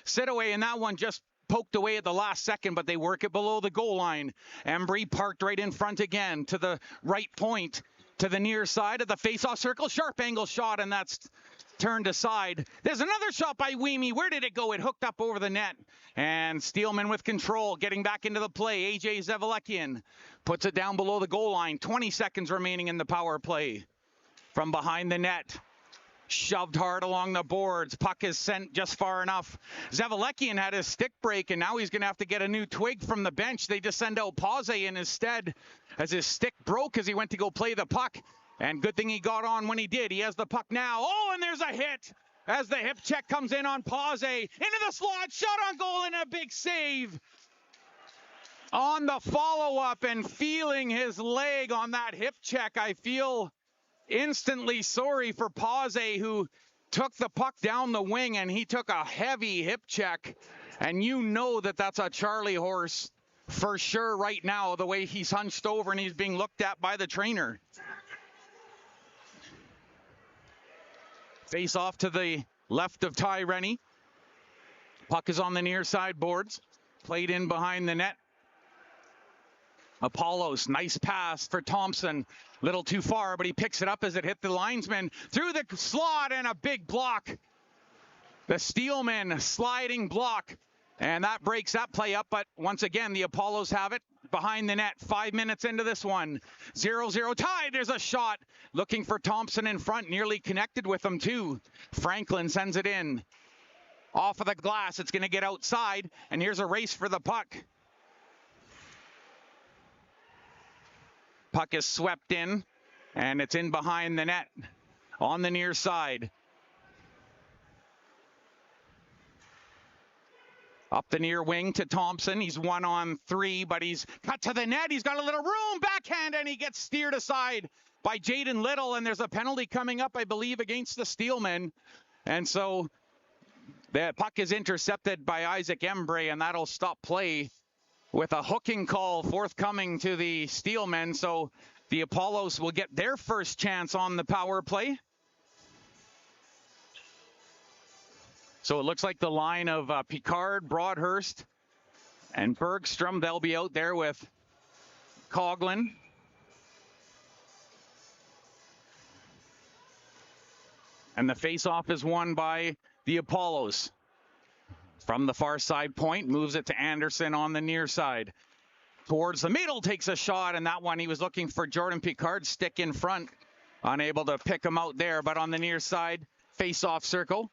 Sit-away, and that one just poked away at the last second, but they work it below the goal line. Embry parked right in front again to the right point, to the near side of the face-off circle. Sharp angle shot, and that's turned aside. There's another shot by Weemy. Where did it go? It hooked up over the net. And Steelmen with control, getting back into the play. AJ Zavalekian puts it down below the goal line. 20 seconds remaining in the power play. From behind the net, shoved hard along the boards. Puck is sent just far enough. Zavalekian had his stick break, and now he's going to have to get a new twig from the bench. They just send out Pause in instead, as his stick broke as he went to go play the puck. And good thing he got on when he did. He has the puck now. Oh, and there's a hit as the hip check comes in on Pause. Into the slot, shot on goal, and a big save on the follow-up. And feeling his leg on that hip check, I feel instantly sorry for Pause, who took the puck down the wing, and he took a heavy hip check. And you know that that's a Charlie horse for sure right now, the way he's hunched over and he's being looked at by the trainer. Face off to the left of Ty Rennie. Puck is on the near side boards. Played in behind the net. Appollos, nice pass for Thompson. Little too far, but he picks it up as it hit the linesman. Through the slot, and a big block. The Steelmen sliding block. And that breaks that play up, but once again, the Appollos have it behind the net. 5 minutes into this one. 0-0 tie. There's a shot. Looking for Thompson in front. Nearly connected with him, too. Franklin sends it in. Off of the glass. It's going to get outside. And here's a race for the puck. Puck is swept in. And it's in behind the net. On the near side. Up the near wing to Thompson. He's 1-on-3, but he's cut to the net. He's got a little room. Backhand, and he gets steered aside by Jaden Little. And there's a penalty coming up, I believe, against the Steelmen. And so the puck is intercepted by Isaac Embry, and that'll stop play with a hooking call forthcoming to the Steelmen. So the Appollos will get their first chance on the power play. So it looks like the line of Picard, Broadhurst, and Bergstrom, they'll be out there with Coughlin. And the face-off is won by the Appollos. From the far side point, moves it to Anderson on the near side. Towards the middle, takes a shot, and that one he was looking for Jordan Picard's stick in front. Unable to pick him out there, but on the near side, face-off circle.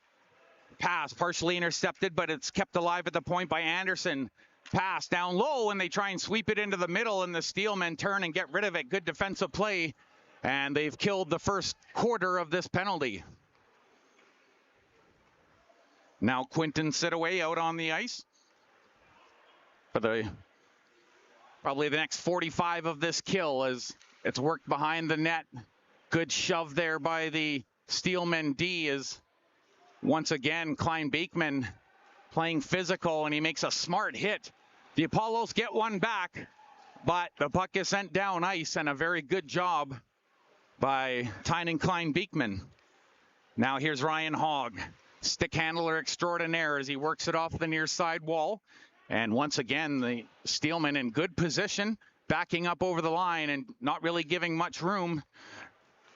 Pass partially intercepted, but it's kept alive at the point by Anderson. Pass down low, and they try and sweep it into the middle, and the Steelmen turn and get rid of it. Good defensive play, and they've killed the first quarter of this penalty. Now Quinton Sitaway out on the ice for probably the next 45 of this kill, as it's worked behind the net. Good shove there by the Steelmen D, as once again, Klein Beekman playing physical, and he makes a smart hit. The Appollos get one back, but the puck is sent down ice, and a very good job by Tynan Klein Beekman. Now here's Ryan Hogg, stick handler extraordinaire, as he works it off the near side wall. And once again, the Steelmen in good position, backing up over the line and not really giving much room.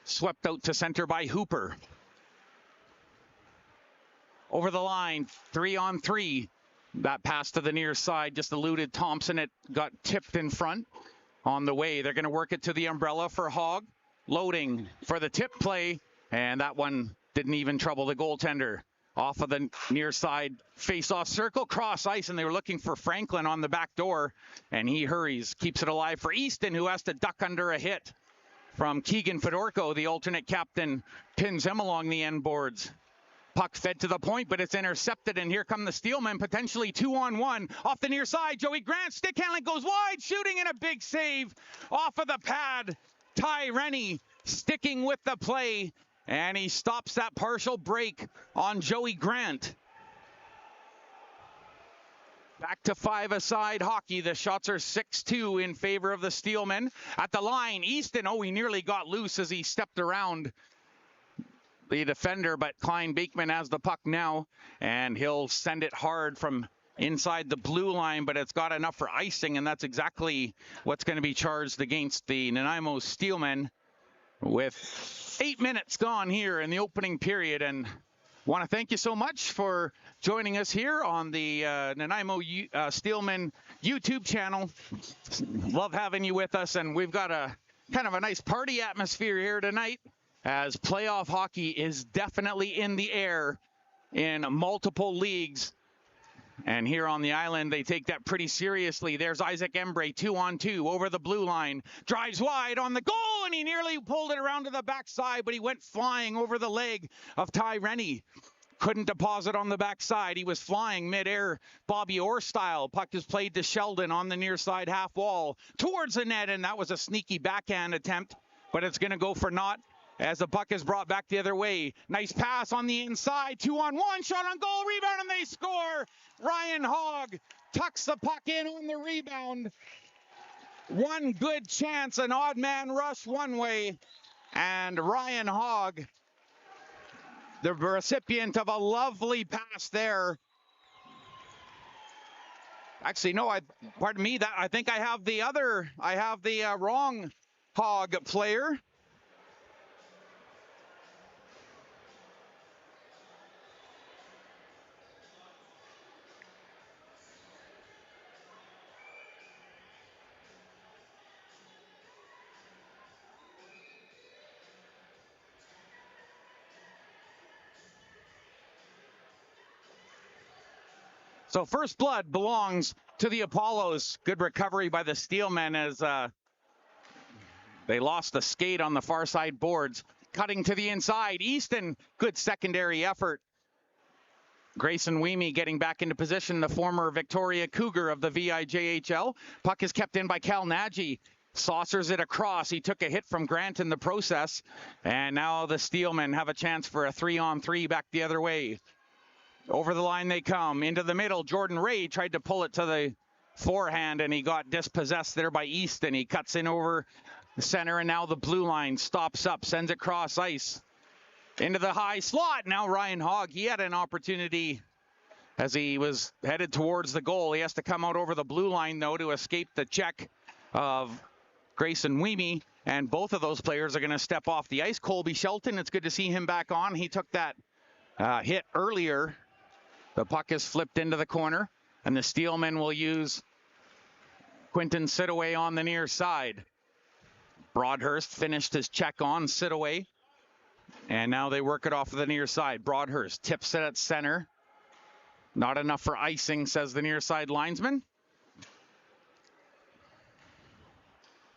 Swept out to center by Hooper. Over the line, 3-on-3. That pass to the near side just eluded Thompson. It got tipped in front on the way. They're going to work it to the umbrella for Hogg. Loading for the tip play, and that one didn't even trouble the goaltender. Off of the near side face-off circle, cross ice, and they were looking for Franklin on the back door, and he hurries, keeps it alive for Easton, who has to duck under a hit from Keegan Fedorko. The alternate captain pins him along the end boards. Puck fed to the point, but it's intercepted, and here come the Steelmen, potentially 2-on-1. Off the near side, Joey Grant, stick handling goes wide, shooting, and a big save off of the pad. Ty Rennie sticking with the play, and he stops that partial break on Joey Grant. Back to five-a-side hockey. The shots are 6-2 in favor of the Steelmen. At the line, Easton, he nearly got loose as he stepped around the defender, but Klein Beekman has the puck now, and he'll send it hard from inside the blue line, but it's got enough for icing, and that's exactly what's going to be charged against the Nanaimo Steelmen with 8 minutes gone here in the opening period. And want to thank you so much for joining us here on the Nanaimo Steelmen YouTube channel. Love having you with us, and we've got a kind of a nice party atmosphere here tonight, as playoff hockey is definitely in the air in multiple leagues. And here on the island, they take that pretty seriously. There's Isaac Embray, 2-on-2 over the blue line. Drives wide on the goal, and he nearly pulled it around to the backside, but he went flying over the leg of Ty Rennie. Couldn't deposit on the backside. He was flying midair, Bobby Orr style. Puck is played to Sheldon on the near side half wall towards the net, and that was a sneaky backhand attempt, but it's going to go for naught as the puck is brought back the other way. Nice pass on the inside, 2-on-1, shot on goal, rebound, and they score. Ryan Hogg tucks the puck in on the rebound. One good chance, an odd man rush one way, and Ryan Hogg, the recipient of a lovely pass there. Actually, no, pardon me, I think I have the wrong Hogg player. So first blood belongs to the Appollos. Good recovery by the Steelmen as they lost the skate on the far side boards. Cutting to the inside. Easton, good secondary effort. Grayson Weemy getting back into position, the former Victoria Cougar of the VIJHL. Puck is kept in by Cal Nagy. Saucers it across. He took a hit from Grant in the process. And now the Steelmen have a chance for a 3-on-3 back the other way. Over the line they come, into the middle. Jordan Ray tried to pull it to the forehand, and he got dispossessed there by Easton. He cuts in over the center, and now the blue line stops up, sends it cross ice. Into the high slot. Now Ryan Hogg, he had an opportunity as he was headed towards the goal. He has to come out over the blue line, though, to escape the check of Grayson Weemy, and both of those players are going to step off the ice. Colby Shelton, it's good to see him back on. He took that hit earlier. The puck is flipped into the corner, and the Steelmen will use Quinton Sidaway on the near side. Broadhurst finished his check on Sidaway, and now they work it off of the near side. Broadhurst tips it at center. Not enough for icing, says the near side linesman.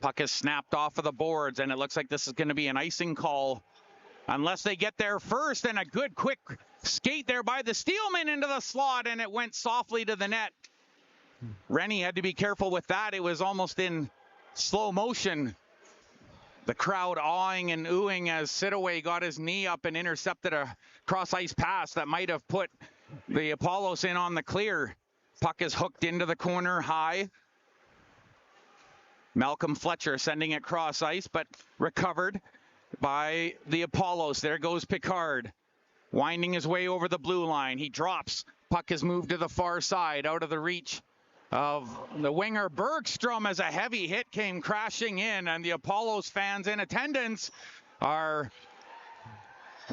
Puck is snapped off of the boards, and it looks like this is going to be an icing call unless they get there first, and a good quick skate there by the Steelmen into the slot, and it went softly to the net. Rennie had to be careful with that. It was almost in slow motion. The crowd awing and oohing as Sidaway got his knee up and intercepted a cross-ice pass that might have put the Appollos in on the clear. Puck is hooked into the corner high. Malcolm Fletcher sending it cross-ice, but recovered by the Appollos. There goes Picard, winding his way over the blue line. He drops. Puck is moved to the far side, out of the reach of the winger Bergstrom, as a heavy hit came crashing in, and the Appollos fans in attendance are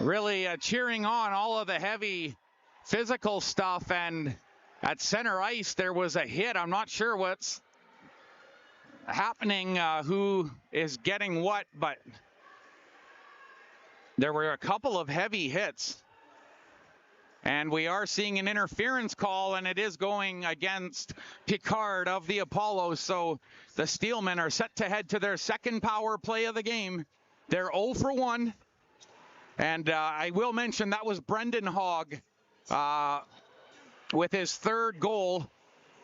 really cheering on all of the heavy physical stuff. And at center ice, there was a hit. I'm not sure what's happening, who is getting what, but there were a couple of heavy hits, and we are seeing an interference call, and it is going against Picard of the Appollos. So the Steelmen are set to head to their second power play of the game. They're 0 for 1, and I will mention that was Brendan Hogg with his third goal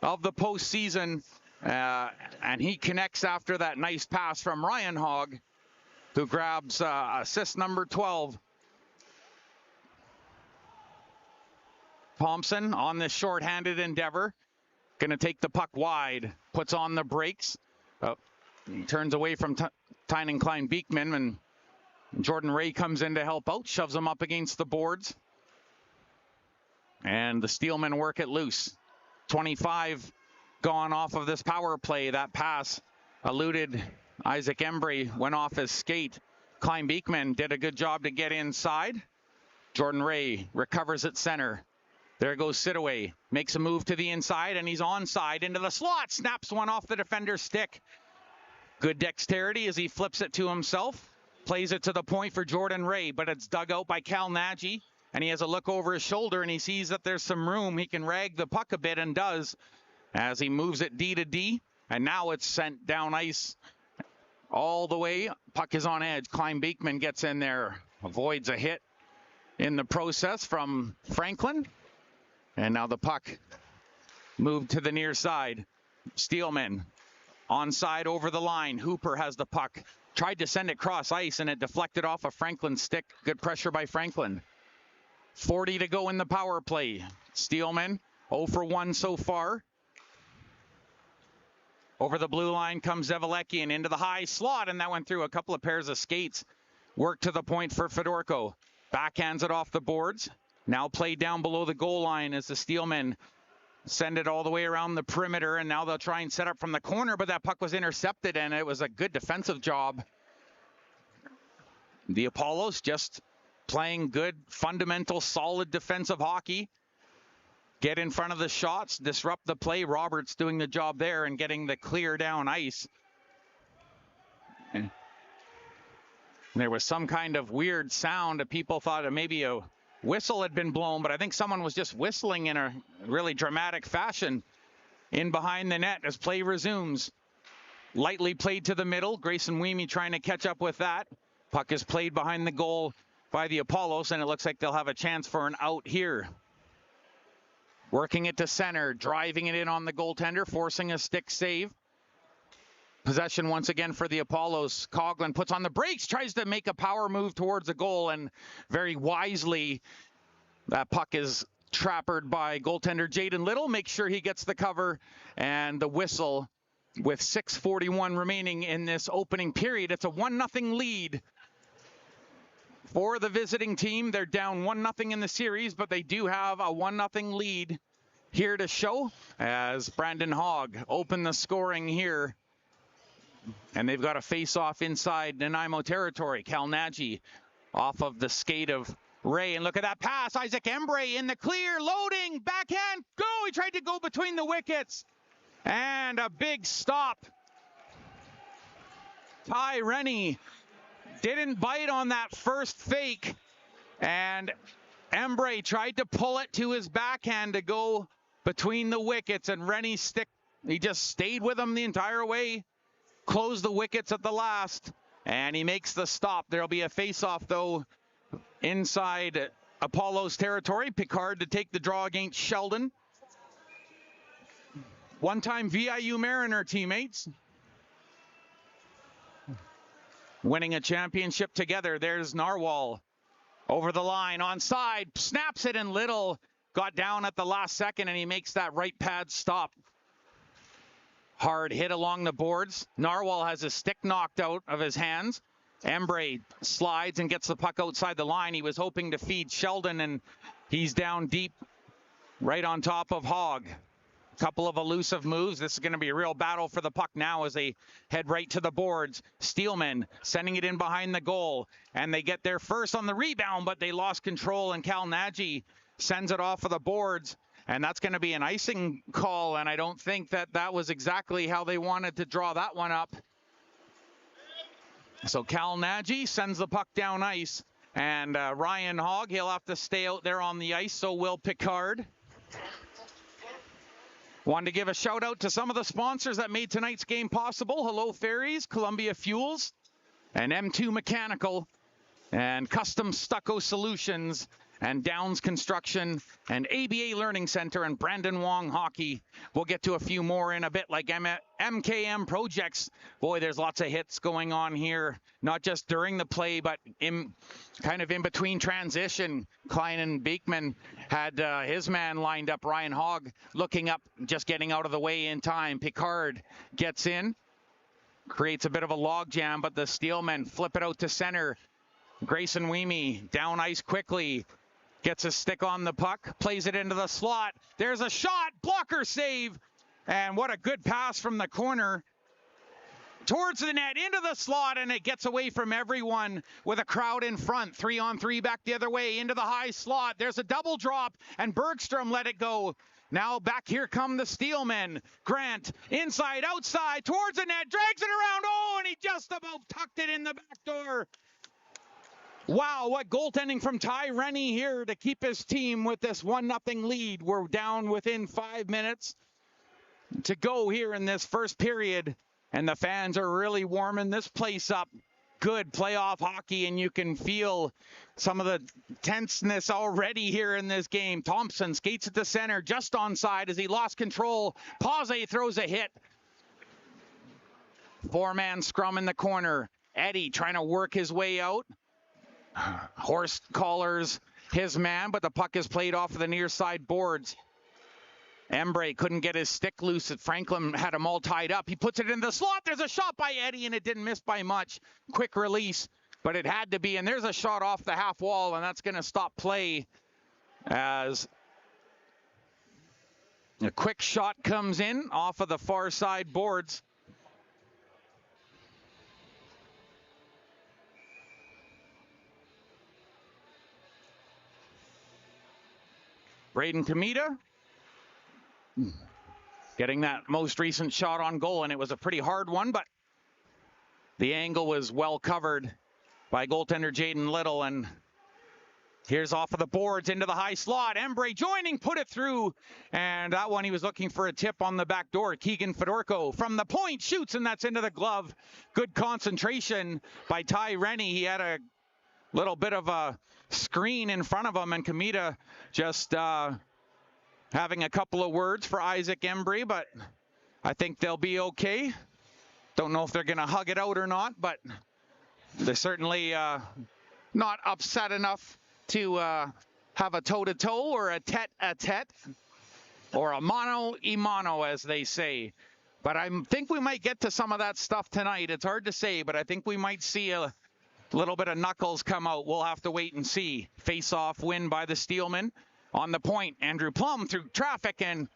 of the postseason, and he connects after that nice pass from Ryan Hogg, who grabs assist number 12. Thompson on this short-handed endeavor, going to take the puck wide, puts on the brakes. He turns away from Tynan Klein Beekman, and Jordan Ray comes in to help out, shoves him up against the boards. And the Steelmen work it loose. 25 gone off of this power play. That pass eluded Isaac Embry, went off his skate. Klein Beekman did a good job to get inside. Jordan Ray recovers at center. There goes Sidaway, makes a move to the inside, and he's onside into the slot. Snaps one off the defender's stick. Good dexterity as he flips it to himself. Plays it to the point for Jordan Ray, but it's dug out by Cal Nagy. And he has a look over his shoulder, and he sees that there's some room. He can rag the puck a bit, and does, as he moves it D to D. And now it's sent down ice all the way. Puck is on edge. Klein Beekman gets in there, avoids a hit in the process from Franklin. And now the puck moved to the near side. Steelman onside over the line. Hooper has the puck. Tried to send it cross ice, and it deflected off of Franklin's stick. Good pressure by Franklin. 40 to go in the power play. Steelman 0 for 1 so far. Over the blue line comes Zevalecki and into the high slot, and that went through a couple of pairs of skates. Work to the point for Fedorko. Backhands it off the boards. Now played down below the goal line as the Steelmen send it all the way around the perimeter, and now they'll try and set up from the corner, but that puck was intercepted, and it was a good defensive job. The Appollos just playing good, fundamental, solid defensive hockey. Get in front of the shots, disrupt the play. Roberts doing the job there and getting the clear down ice. And there was some kind of weird sound. People thought maybe a whistle had been blown, but I think someone was just whistling in a really dramatic fashion in behind the net as play resumes. Lightly played to the middle. Grayson Weemy trying to catch up with that. Puck is played behind the goal by the Appollos, and it looks like they'll have a chance for an out here. Working it to center, driving it in on the goaltender, forcing a stick save. Possession once again for the Appollos. Coughlin puts on the brakes, tries to make a power move towards the goal, and very wisely, that puck is trappered by goaltender Jaden Little. Makes sure he gets the cover, and the whistle with 6:41 remaining in this opening period. It's a 1-0 lead for the visiting team. They're down 1-0 in the series, but they do have a 1-0 lead here to show as Brandon Hogg opened the scoring here. And they've got a face-off inside Nanaimo territory. Cal Nagy off of the skate of Ray. And look at that pass. Isaac Embry in the clear, loading, backhand, go! He tried to go between the wickets. And a big stop. Ty Rennie didn't bite on that first fake. And Embry tried to pull it to his backhand to go between the wickets. And Rennie's stick, he just stayed with him the entire way. Closed the wickets at the last, and he makes the stop. There'll be a face-off, though, inside Apollo's territory. Picard to take the draw against Sheldon. One-time VIU Mariner teammates. Winning a championship together. There's Narwhal over the line, onside, snaps it, and Little got down at the last second, and he makes that right pad stop. Hard hit along the boards. Narwhal has his stick knocked out of his hands. Embry slides and gets the puck outside the line. He was hoping to feed Sheldon, and he's down deep right on top of Hogg. Couple of elusive moves. This is going to be a real battle for the puck now as they head right to the boards. Steelman sending it in behind the goal, and they get there first on the rebound, but they lost control, and Cal Nagy sends it off of the boards. And that's going to be an icing call, and I don't think that was exactly how they wanted to draw that one up. So Cal Nagy sends the puck down ice, and Ryan Hogg, he'll have to stay out there on the ice, so will Picard. Wanted to give a shout out to some of the sponsors that made tonight's game possible. Hello Ferries, Columbia Fuels, and M2 Mechanical, and Custom Stucco Solutions, and Downs Construction, and ABA Learning Center, and Brandon Wong Hockey. We'll get to a few more in a bit, like MKM Projects. Boy, there's lots of hits going on here, not just during the play, but in between transition. Klein and Beekman had his man lined up. Ryan Hogg looking up, just getting out of the way in time. Picard gets in, creates a bit of a log jam, but the Steelmen flip it out to center. Grayson Weemy down ice quickly. Gets a stick on the puck, plays it into the slot. There's a shot, blocker save. And what a good pass from the corner towards the net, into the slot, and it gets away from everyone with a crowd in front. 3-on-3 back the other way into the high slot. There's a double drop, and Bergstrom let it go. Now back here come the Steelmen. Grant, inside, outside, towards the net, drags it around. Oh, and he just about tucked it in the back door. Wow, what goaltending from Ty Rennie here to keep his team with this 1-0 lead. We're down within 5 minutes to go here in this first period, and the fans are really warming this place up. Good playoff hockey, and you can feel some of the tenseness already here in this game. Thompson skates at the center, just onside as he lost control. Pause throws a hit. Four-man scrum in the corner. Eddie trying to work his way out. Horst collars his man, but the puck is played off of the near side boards. Embray couldn't get his stick loose. Franklin had him all tied up. He puts it in the slot. There's a shot by Eddie, and it didn't miss by much. Quick release, but it had to be. And there's a shot off the half wall, and that's going to stop play as a quick shot comes in off of the far side boards. Braden Kamita getting that most recent shot on goal, and it was a pretty hard one, but the angle was well covered by goaltender Jaden Little, and here's off of the boards into the high slot. Embray joining, put it through, and that one he was looking for a tip on the back door. Keegan Fedorko from the point shoots, and that's into the glove. Good concentration by Ty Rennie. He had a little bit of a screen in front of him, and Kamita just having a couple of words for Isaac Embry, but I think they'll be okay. Don't know if they're going to hug it out or not, but they're certainly not upset enough to have a toe-to-toe or a tete-a-tete or a mano-a-mano, as they say. But I think we might get to some of that stuff tonight. It's hard to say, but I think we might see a little bit of knuckles come out. We'll have to wait and see. Face-off win by the Steelmen. On the point, Andrew Plum through traffic, and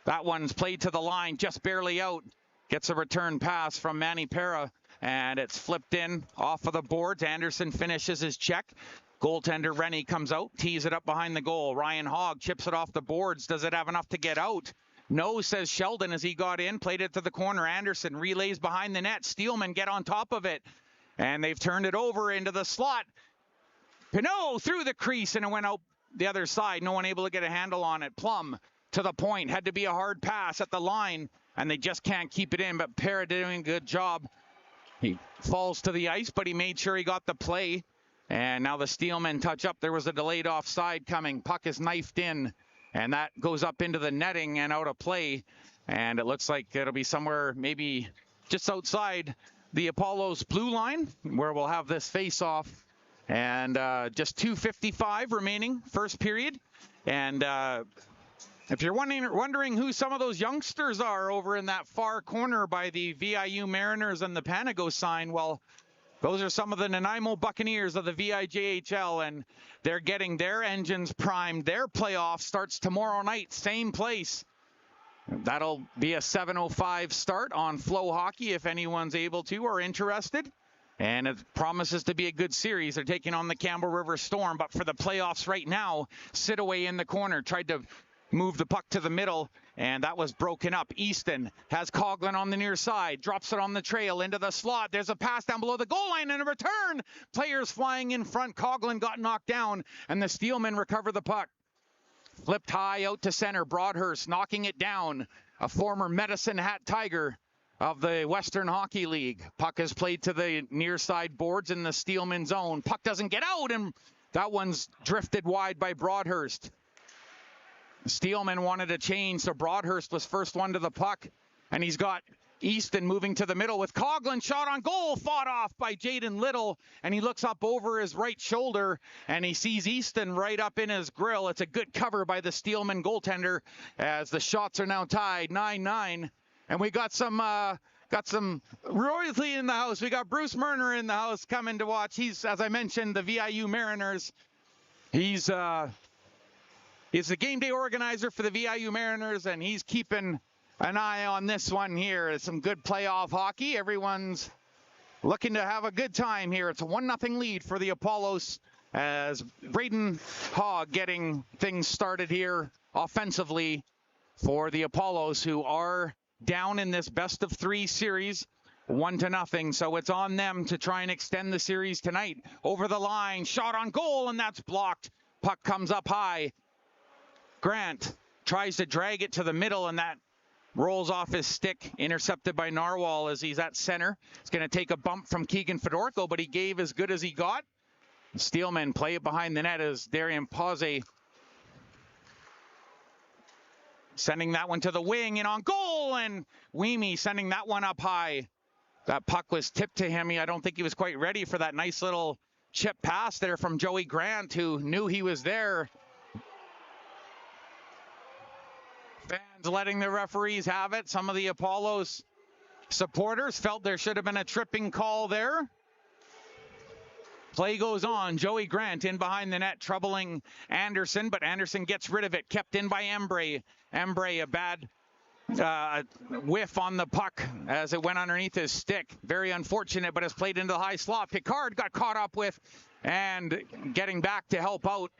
that one's played to the line, just barely out. Gets a return pass from Manny Pera, and it's flipped in off of the boards. Anderson finishes his check. Goaltender Rennie comes out, tees it up behind the goal. Ryan Hogg chips it off the boards. Does it have enough to get out? No, says Sheldon as he got in, played it to the corner. Anderson relays behind the net. Steelmen get on top of it, and they've turned it over into the slot. Pinot through the crease, and it went out the other side. No one able to get a handle on it. Plum to the point. Had to be a hard pass at the line, and they just can't keep it in. But Pera doing a good job. He falls to the ice, but he made sure he got the play. And now the Steelmen touch up. There was a delayed offside coming. Puck is knifed in, and that goes up into the netting and out of play. And it looks like it'll be somewhere maybe just outside the Appollos blue line, where we'll have this face-off. And just 2:55 remaining, first period. And if you're wondering who some of those youngsters are over in that far corner by the VIU Mariners and the Panago sign, well, those are some of the Nanaimo Buccaneers of the VIJHL, and they're getting their engines primed. Their playoff starts tomorrow night, same place. That'll be a 7:05 start on Flow Hockey if anyone's able to or interested. And it promises to be a good series. They're taking on the Campbell River Storm. But for the playoffs right now, Sidaway in the corner tried to move the puck to the middle, and that was broken up. Easton has Coughlin on the near side, drops it on the trail into the slot. There's a pass down below the goal line and a return. Players flying in front. Coughlin got knocked down, and the Steelmen recover the puck. Flipped high out to center. Broadhurst knocking it down. A former Medicine Hat Tiger of the Western Hockey League. Puck is played to the near side boards in the Steelman zone. Puck doesn't get out, and that one's drifted wide by Broadhurst. Steelman wanted a change, so Broadhurst was first one to the puck, and he's got Easton moving to the middle with Coughlin. Shot on goal, fought off by Jaden Little, and he looks up over his right shoulder, and he sees Easton right up in his grill. It's a good cover by the Steelman goaltender as the shots are now tied 9-9. And we got some got some royalty in the house. We got Bruce Murner in the house coming to watch. He's, as I mentioned, the VIU Mariners. He's the game day organizer for the VIU Mariners, and he's keeping an eye on this one here. It's some good playoff hockey. Everyone's looking to have a good time here. It's a 1-0 lead for the Appollos as Braden Hogg getting things started here offensively for the Appollos, who are down in this best-of-3 series, 1-0. So it's on them to try and extend the series tonight. Over the line, shot on goal, and that's blocked. Puck comes up high. Grant tries to drag it to the middle, and that rolls off his stick, intercepted by Narwhal as he's at center. It's going to take a bump from Keegan Fedorko, but he gave as good as he got. Steelmen play it behind the net as Darian Pause sending that one to the wing and on goal, and Weemy sending that one up high. That puck was tipped to him. I don't think he was quite ready for that nice little chip pass there from Joey Grant, who knew he was there. Fans letting the referees have it. Some of the Appollos supporters felt there should have been a tripping call there. Play goes on. Joey Grant in behind the net, troubling Anderson, but Anderson gets rid of it. Kept in by Embray. Embray, a bad whiff on the puck as it went underneath his stick. Very unfortunate, but it's played into the high slot. Picard got caught up with and getting back to help out.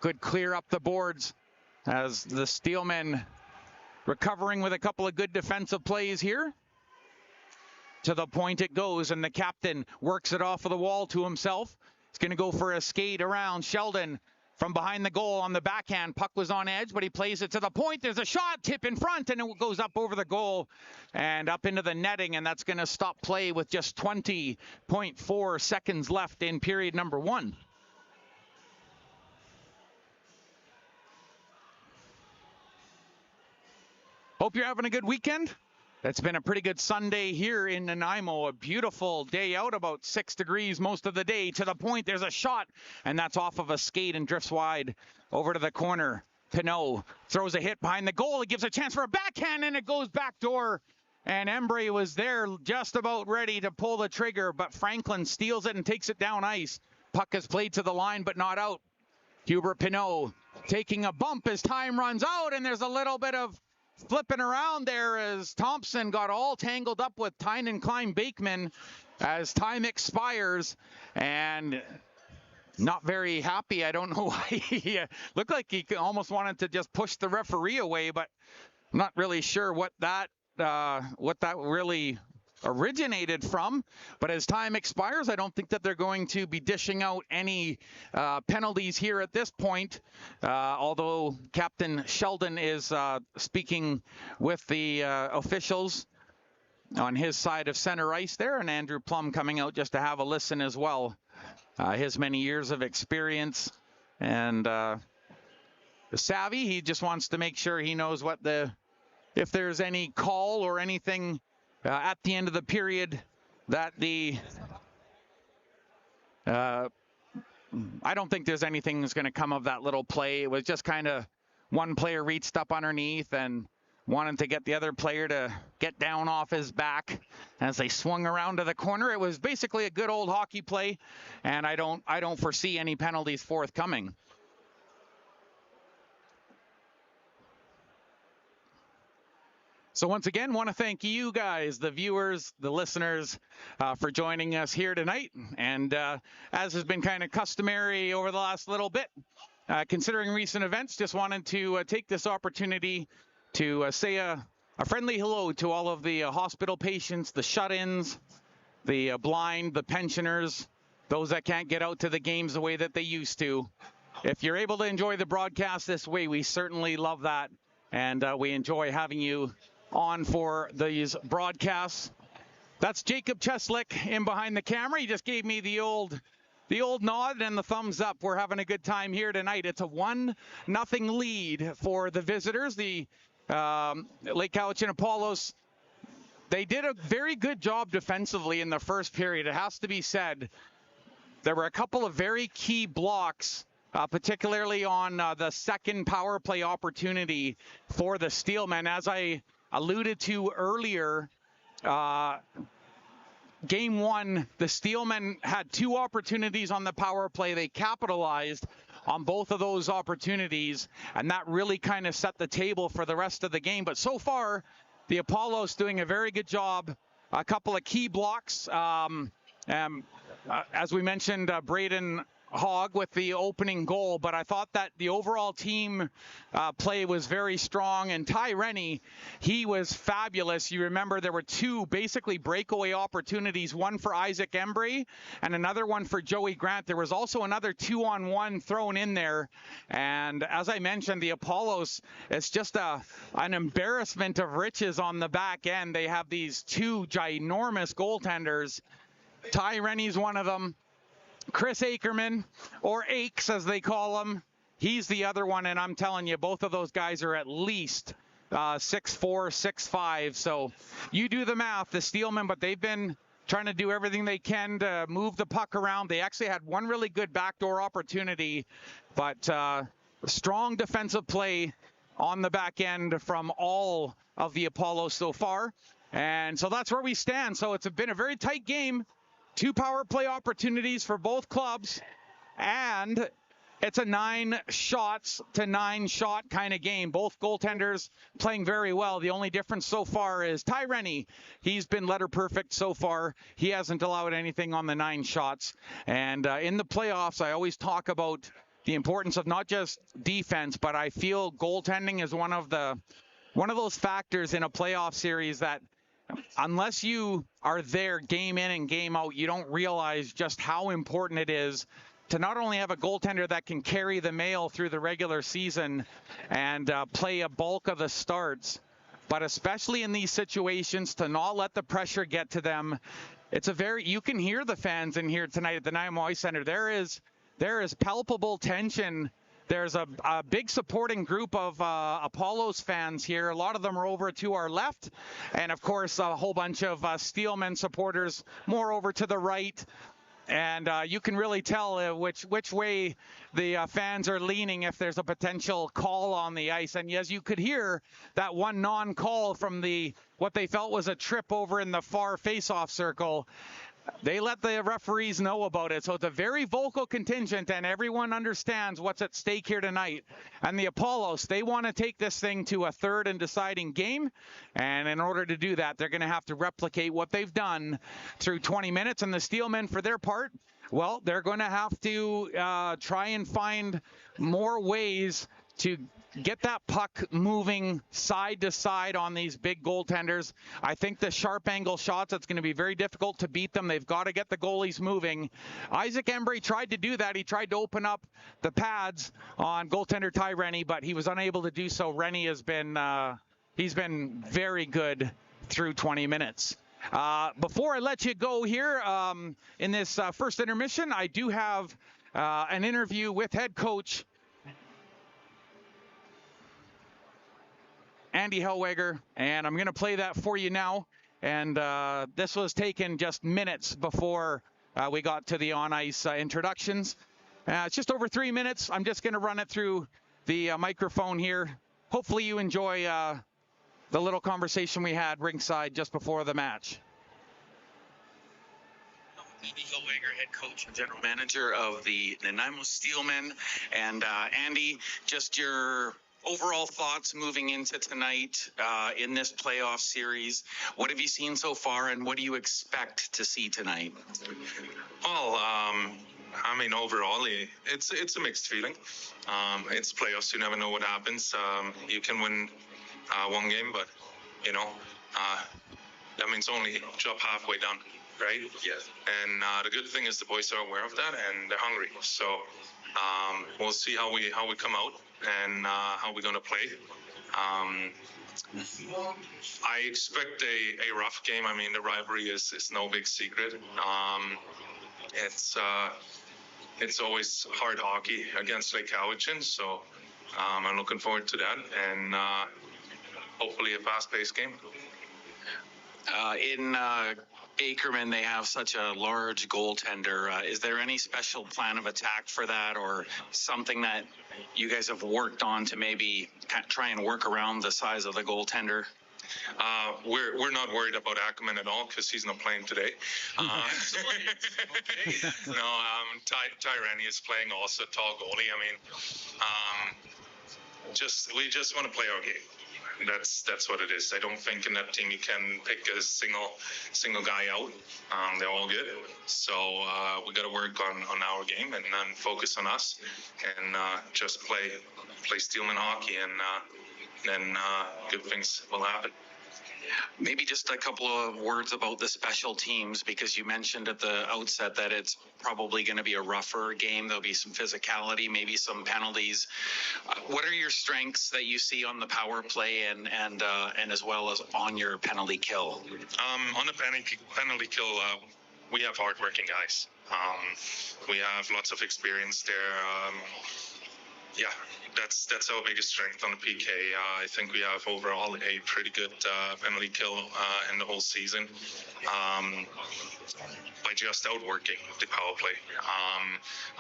Could clear up the boards as the Steelmen recovering with a couple of good defensive plays here. To the point it goes, and the captain works it off of the wall to himself. He's going to go for a skate around. Sheldon from behind the goal on the backhand. Puck was on edge, but he plays it to the point. There's a shot, tip in front, and it goes up over the goal and up into the netting, and that's going to stop play with just 20.4 seconds left in period number 1. Hope you're having a good weekend. It's been a pretty good Sunday here in Nanaimo. A beautiful day out, about 6 degrees most of the day. To the point, there's a shot, and that's off of a skate and drifts wide over to the corner. Pinot throws a hit behind the goal. It gives a chance for a backhand, and it goes backdoor. And Embray was there just about ready to pull the trigger, but Franklin steals it and takes it down ice. Puck is played to the line, but not out. Hubert Pinot taking a bump as time runs out, and there's a little bit of flipping around there as Thompson got all tangled up with Tynan Klein-Bakeman as time expires, and not very happy. I don't know why he looked like he almost wanted to just push the referee away, but I'm not really sure what that really originated from. But as time expires, I don't think that they're going to be dishing out any penalties here at this point, although Captain Sheldon is speaking with the officials on his side of center ice there, and Andrew Plum coming out just to have a listen as well. His many years of experience and savvy, he just wants to make sure he knows what if there's any call or anything at the end of the period that I don't think there's anything that's going to come of that little play. It was just kind of one player reached up underneath and wanted to get the other player to get down off his back as they swung around to the corner. It was basically a good old hockey play, and I don't foresee any penalties forthcoming. So once again, want to thank you guys, the viewers, the listeners, for joining us here tonight. And as has been kind of customary over the last little bit, considering recent events, just wanted to take this opportunity to say a friendly hello to all of the hospital patients, the shut-ins, the blind, the pensioners, those that can't get out to the games the way that they used to. If you're able to enjoy the broadcast this way, we certainly love that. And we enjoy having you on for these broadcasts. That's Jacob Cheslick in behind the camera. He just gave me the old nod and the thumbs up. We're having a good time here tonight. It's a 1-0 lead for the visitors. The Lake Cowichan Appollos, they did a very good job defensively in the first period. It has to be said. There were a couple of very key blocks, particularly on the second power play opportunity for the Steelmen. As I alluded to earlier, Game one, the Steelmen had 2 opportunities on the power play. They capitalized on both of those opportunities, and that really kind of set the table for the rest of the game. But so far, the Appollos doing a very good job. A couple of key blocks. As we mentioned, Braden Hogg with the opening goal, but I thought that the overall team play was very strong. And Ty Rennie, he was fabulous. You remember there were 2 basically breakaway opportunities, one for Isaac Embry and another one for Joey Grant. There was also another 2-on-1 thrown in there. And as I mentioned, the Appollos, it's just an embarrassment of riches on the back end. They have these 2 ginormous goaltenders. Ty Rennie's one of them. Chris Ackerman, or Akes as they call him, he's the other one, and I'm telling you, both of those guys are at least 6'4", 6'5", so you do the math, the Steelmen, but they've been trying to do everything they can to move the puck around. They actually had one really good backdoor opportunity, but strong defensive play on the back end from all of the Appollos so far, and so that's where we stand. So it's been a very tight game. 2 power play opportunities for both clubs, and it's a 9 shots to 9 shot kind of game. Both goaltenders playing very well. The only difference so far is Ty Rennie. He's been letter perfect so far. He hasn't allowed anything on the 9 shots. And in the playoffs, I always talk about the importance of not just defense, but I feel goaltending is one of those factors in a playoff series that unless you are there game in and game out, you don't realize just how important it is to not only have a goaltender that can carry the mail through the regular season and play a bulk of the starts, but especially in these situations to not let the pressure get to them. You can hear the fans in here tonight at the Nanaimo Ice Centre. There is palpable tension. There's a big supporting group of Appollos fans here. A lot of them are over to our left. And, of course, a whole bunch of Steelmen supporters more over to the right. And you can really tell which way the fans are leaning if there's a potential call on the ice. And, yes, you could hear that one non-call from what they felt was a trip over in the far face-off circle. They let the referees know about it. So it's a very vocal contingent, and everyone understands what's at stake here tonight. And the Appollos, they want to take this thing to a third and deciding game. And in order to do that, they're going to have to replicate what they've done through 20 minutes. And the Steelmen, for their part, well, they're going to have to try and find more ways to get that puck moving side to side on these big goaltenders. I think the sharp angle shots, it's going to be very difficult to beat them. They've got to get the goalies moving. Isaac Embry tried to do that. He tried to open up the pads on goaltender Ty Rennie, but he was unable to do so. Rennie has been he's been very good through 20 minutes. Before I let you go here in this first intermission, I do have an interview with head coach Andy Hellweger, and I'm going to play that for you now. And this was taken just minutes before we got to the on-ice introductions. It's just over 3 minutes. I'm just going to run it through the microphone here. Hopefully you enjoy the little conversation we had ringside just before the match. Andy Hellweger, head coach and general manager of the Nanaimo Steelmen. And Andy, just your overall thoughts moving into tonight in this playoff series. What have you seen so far, and what do you expect to see tonight? Well, I mean, overall, it's a mixed feeling. It's playoffs. You never know what happens. You can win one game, but, that means only drop halfway down, right? Yes. And the good thing is the boys are aware of that, and they're hungry. So we'll see how we come out and how we're going to play. I expect a rough game. I mean, the rivalry is no big secret. It's always hard hockey against Lake Cowichan, so I'm looking forward to that, and hopefully a fast-paced game. In Ackerman, they have such a large goaltender. Is there any special plan of attack for that, or something that you guys have worked on to maybe try and work around the size of the goaltender? we're not worried about Ackerman at all because he's not playing today. Tyrani is playing also, tall goalie. I mean, we just want to play our game. That's what it is. I don't think in that team you can pick a single guy out. They're all good. So we got to work on our game and then focus on us and just play Steelman hockey, and then good things will happen. Maybe just a couple of words about the special teams, because you mentioned at the outset that it's probably going to be a rougher game. There'll be some physicality, maybe some penalties. What are your strengths that you see on the power play and as well as on your penalty kill? On the penalty kill, we have hardworking guys. We have lots of experience there. That's our biggest strength on the PK. I think we have overall a pretty good penalty kill in the whole season by just outworking the power play.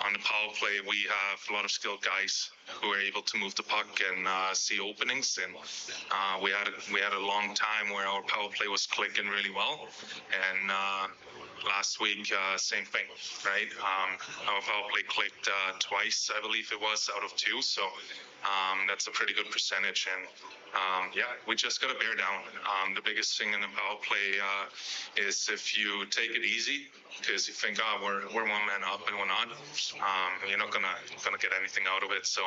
On the power play, we have a lot of skilled guys who are able to move the puck and see openings. And we had a long time where our power play was clicking really well. And last week, same thing, right? Our power play clicked twice, I believe it was, out of 2. So that's a pretty good percentage. And we just got to bear down. The biggest thing in the power play is if you take it easy, because you think, we're one man up and we're not, you're not gonna get anything out of it. So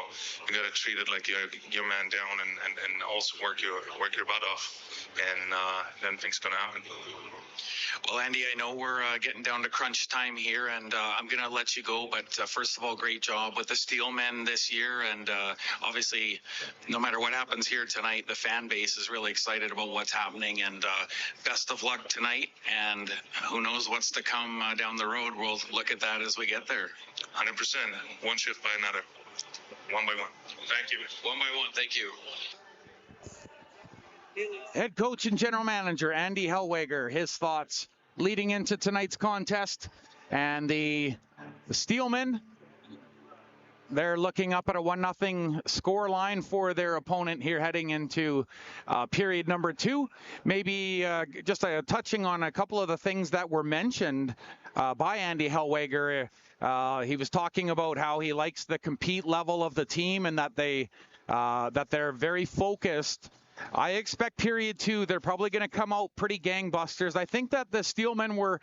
you got to treat it like you're man down and also work your butt off, and then things gonna happen. Well, Andy, I know we're getting down to crunch time here, and I'm going to let you go. But first of all, great job with the Steelmen this year. And obviously, no matter what happens here tonight, the fan base is really excited about what's happening. And best of luck tonight. And who knows what's to come down the road. We'll look at that as we get there. 100%. One shift by another. One by one. Thank you. One by one. Thank you. Head coach and general manager Andy Hellweger, his thoughts leading into tonight's contest. And the Steelmen, they're looking up at a 1-0 score line for their opponent here heading into period number 2. Maybe just touching on a couple of the things that were mentioned by Andy Hellweger. He was talking about how he likes the compete level of the team and that they're very focused. I expect period 2, they're probably going to come out pretty gangbusters. I think that the Steelmen were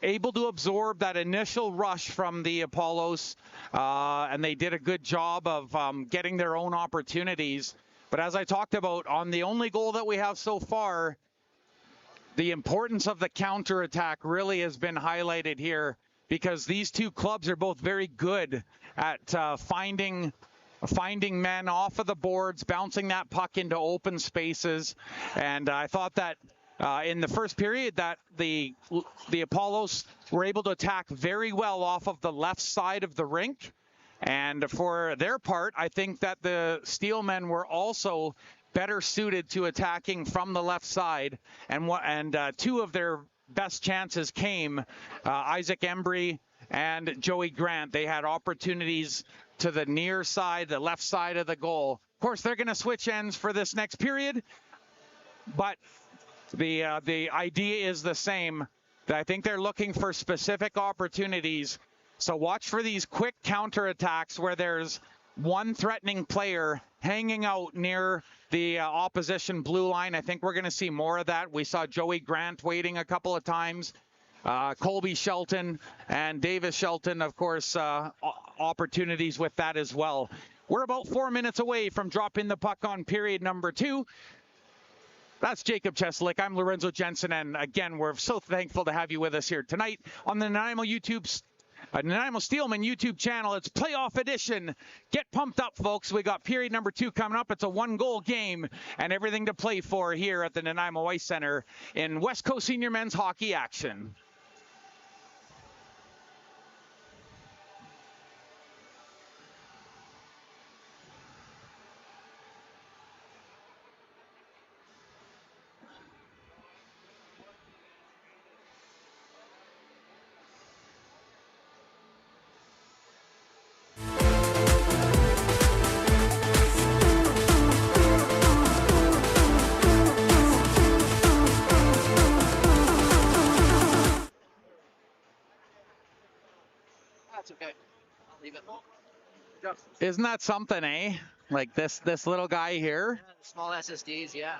able to absorb that initial rush from the Appollos, and they did a good job of getting their own opportunities. But as I talked about, on the only goal that we have so far, the importance of the counterattack really has been highlighted here, because these two clubs are both very good at finding men off of the boards, bouncing that puck into open spaces. And I thought that in the first period that the Appollos were able to attack very well off of the left side of the rink. And for their part, I think that the Steelmen were also better suited to attacking from the left side. And two of their best chances came, Isaac Embry and Joey Grant. They had opportunities to the near side, the left side of the goal. Of course, they're going to switch ends for this next period, but the idea is the same. I think they're looking for specific opportunities. So watch for these quick counterattacks where there's one threatening player hanging out near the opposition blue line. I think we're going to see more of that. We saw Joey Grant waiting a couple of times. Colby Shelton and Davis Shelton, of course, opportunities with that as well. We're about 4 minutes away from dropping the puck on period number 2. That's Jacob Cheslick. I'm Lorenzo Jensen, and again, we're so thankful to have you with us here tonight on the Nanaimo Steelmen YouTube channel. It's playoff edition. Get pumped up, folks. We got period number 2 coming up. It's a 1-goal game and everything to play for here at the Nanaimo Ice Centre in West Coast Senior Men's Hockey action. Isn't that something, eh? Like this little guy here. Yeah, the small SSDs, yeah.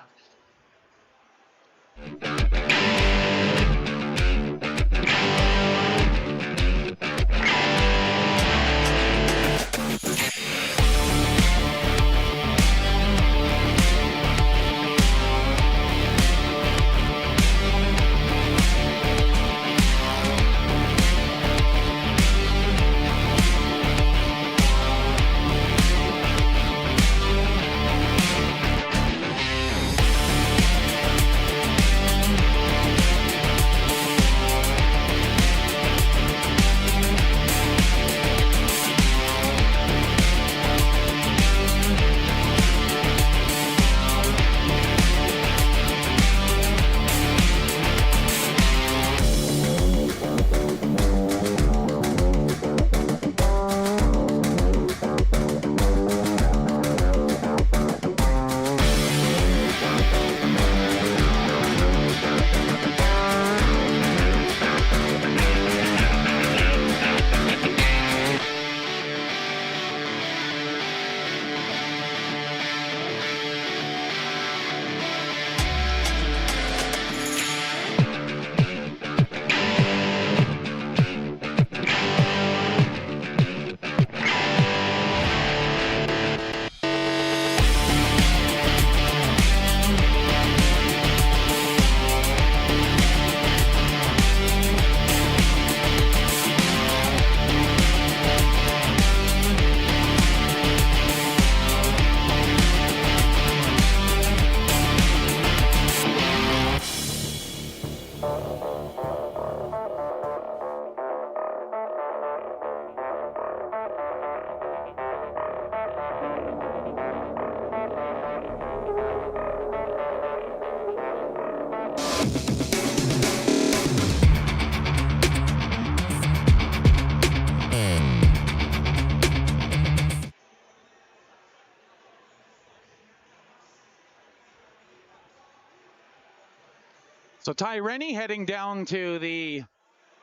So Ty Rennie heading down to the,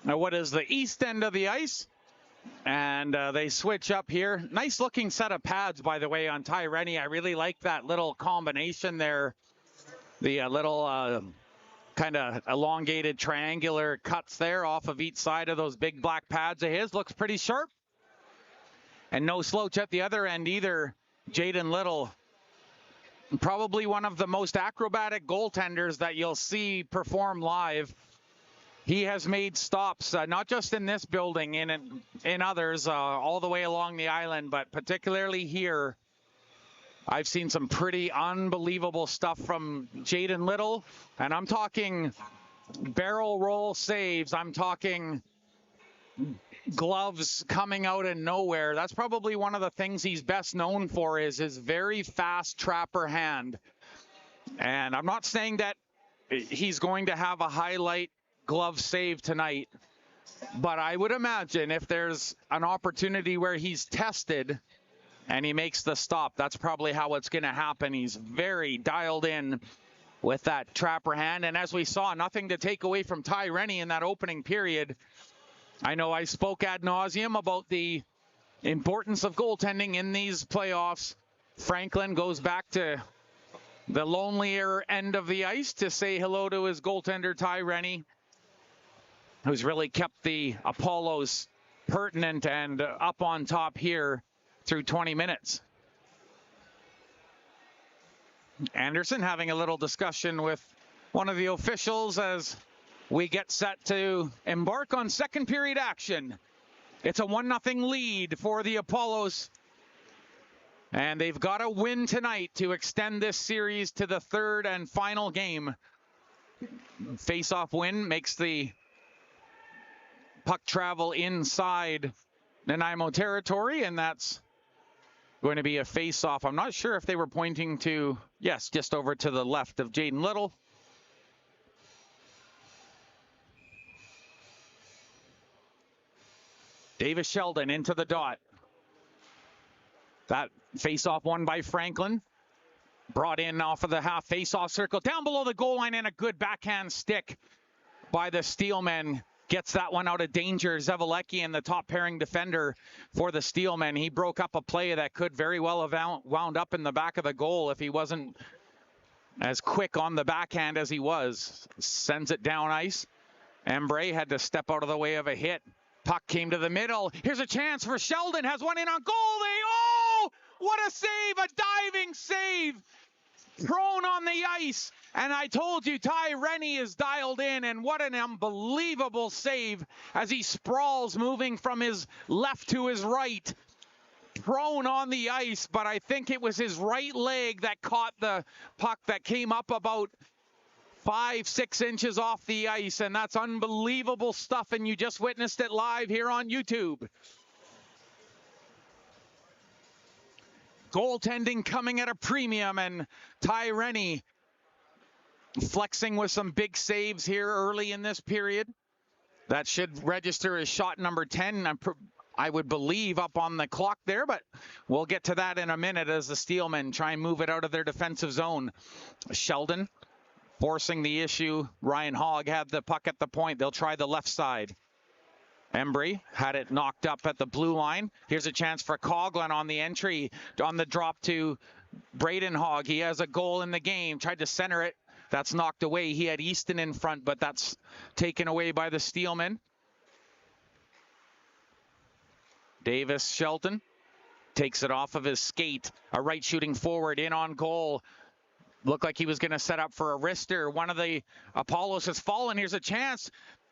what is the east end of the ice. And they switch up here. Nice looking set of pads, by the way, on Ty Rennie. I really like that little combination there. The little kind of elongated triangular cuts there off of each side of those big black pads of his. Looks pretty sharp. And no slouch at the other end either. Jaden Little, probably one of the most acrobatic goaltenders that you'll see perform live. He has made stops, not just in this building, in others, all the way along the island, but particularly here. I've seen some pretty unbelievable stuff from Jaden Little, and I'm talking barrel roll saves. I'm talking gloves coming out of nowhere. That's probably one of the things he's best known for, is his very fast trapper hand. And I'm not saying that he's going to have a highlight glove save tonight, but I would imagine if there's an opportunity where he's tested and he makes the stop, that's probably how it's going to happen. He's very dialed in with that trapper hand. And as we saw, nothing to take away from Ty Rennie in that opening period. I know I spoke ad nauseum about the importance of goaltending in these playoffs. Franklin goes back to the lonelier end of the ice to say hello to his goaltender, Ty Rennie, who's really kept the Appollos pertinent and up on top here through 20 minutes. Anderson having a little discussion with one of the officials as we get set to embark on second period action. It's a 1-0 lead for the Appollos, and they've got to win tonight to extend this series to the third and final game. Face-off win makes the puck travel inside Nanaimo territory, and that's going to be a face-off. I'm not sure if they were pointing to, yes, just over to the left of Jaden Little. Davis Sheldon into the dot. That face-off won by Franklin. Brought in off of the half face-off circle. Down below the goal line, and a good backhand stick by the Steelmen. gets that one out of danger. Zavaleki, and the top pairing defender for the Steelmen. He broke up a play that could very well have wound up in the back of the goal if he wasn't as quick on the backhand as he was. Sends it down ice. Embray had to step out of the way of a hit. Puck came to the middle. Here's a chance for Sheldon. Has one in on goal. Oh, what a save, a diving save. Prone on the ice. And I told you, Ty Rennie is dialed in, and what an unbelievable save as he sprawls, moving from his left to his right. Prone on the ice, but I think it was his right leg that caught the puck that came up about 5-6 inches off the ice, and that's unbelievable stuff, and you just witnessed it live here on YouTube. Goaltending coming at a premium, and Ty Rennie flexing with some big saves here early in this period. That should register as shot number 10, I would believe, up on the clock there, but we'll get to that in a minute as the Steelmen try and move it out of their defensive zone. Sheldon forcing the issue. Ryan Hogg had the puck at the point. They'll try the left side. Embry had it knocked up at the blue line. Here's a chance for Coughlin on the entry, on the drop to Braden Hogg. He has a goal in the game. Tried to center it. That's knocked away. He had Easton in front, but that's taken away by the Steelmen. Davis Shelton takes it off of his skate. A right shooting forward in on goal. Looked like he was going to set up for a wrister. One of the Appollos has fallen. Here's a chance.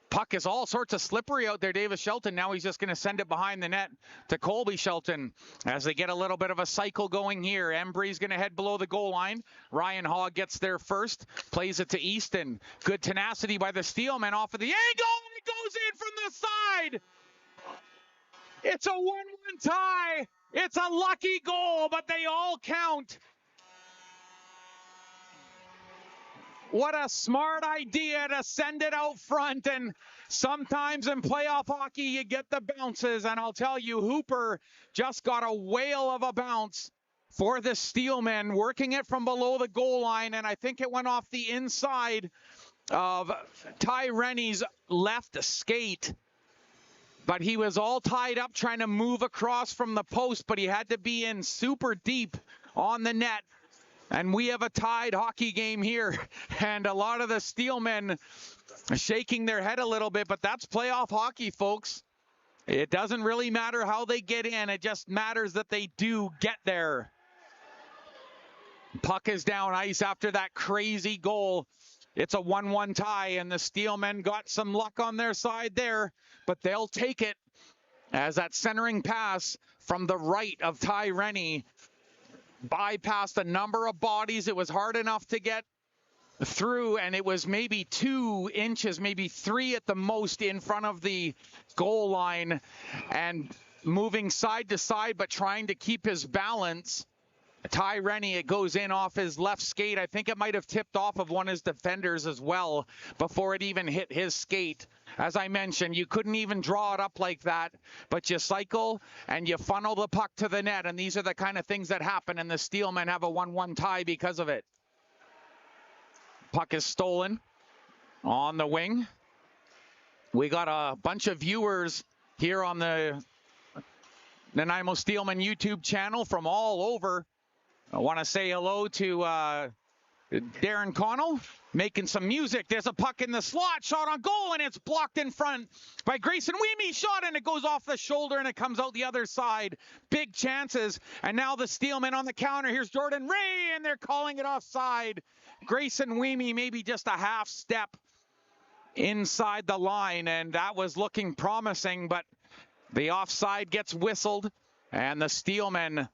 Puck is all sorts of slippery out there, Davis Shelton. Now he's just going to send it behind the net to Colby Shelton as they get a little bit of a cycle going here. Embry's going to head below the goal line. Ryan Hogg gets there first, plays it to Easton. Good tenacity by the Steelmen off of the angle, and it goes in from the side. It's a 1-1 tie. It's a lucky goal, but they all count. What a smart idea to send it out front, and sometimes in playoff hockey you get the bounces, and I'll tell you, Hooper just got a whale of a bounce for the Steelmen, working it from below the goal line, and I think it went off the inside of Ty Rennie's left skate, but he was all tied up trying to move across from the post, but he had to be in super deep on the net. And we have a tied hockey game here, and a lot of the Steelmen shaking their head a little bit, but that's playoff hockey, folks. It doesn't really matter how they get in. It just matters that they do get there. Puck is down ice after that crazy goal. It's a 1-1 tie, and the Steelmen got some luck on their side there, but they'll take it as that centering pass from the right of Ty Rennie bypassed a number of bodies. It was hard enough to get through, and it was maybe 2 inches, maybe 3 at the most in front of the goal line, and moving side to side but trying to keep his balance. Ty Rennie, it goes in off his left skate. I think it might have tipped off of one of his defenders as well before it even hit his skate. As I mentioned, you couldn't even draw it up like that, but you cycle and you funnel the puck to the net, and these are the kind of things that happen, and the Steelmen have a 1-1 tie because of it. Puck is stolen on the wing. We got a bunch of viewers here on the Nanaimo Steelmen YouTube channel from all over. I want to say hello to Darren Connell, making some music. There's a puck in the slot, shot on goal, and it's blocked in front by Grayson Weemy. Shot, and it goes off the shoulder, and it comes out the other side. Big chances, and now the Steelmen on the counter. Here's Jordan Ray, and they're calling it offside. Grayson Weemy maybe just a half step inside the line, and that was looking promising, but the offside gets whistled, and the Steelmen,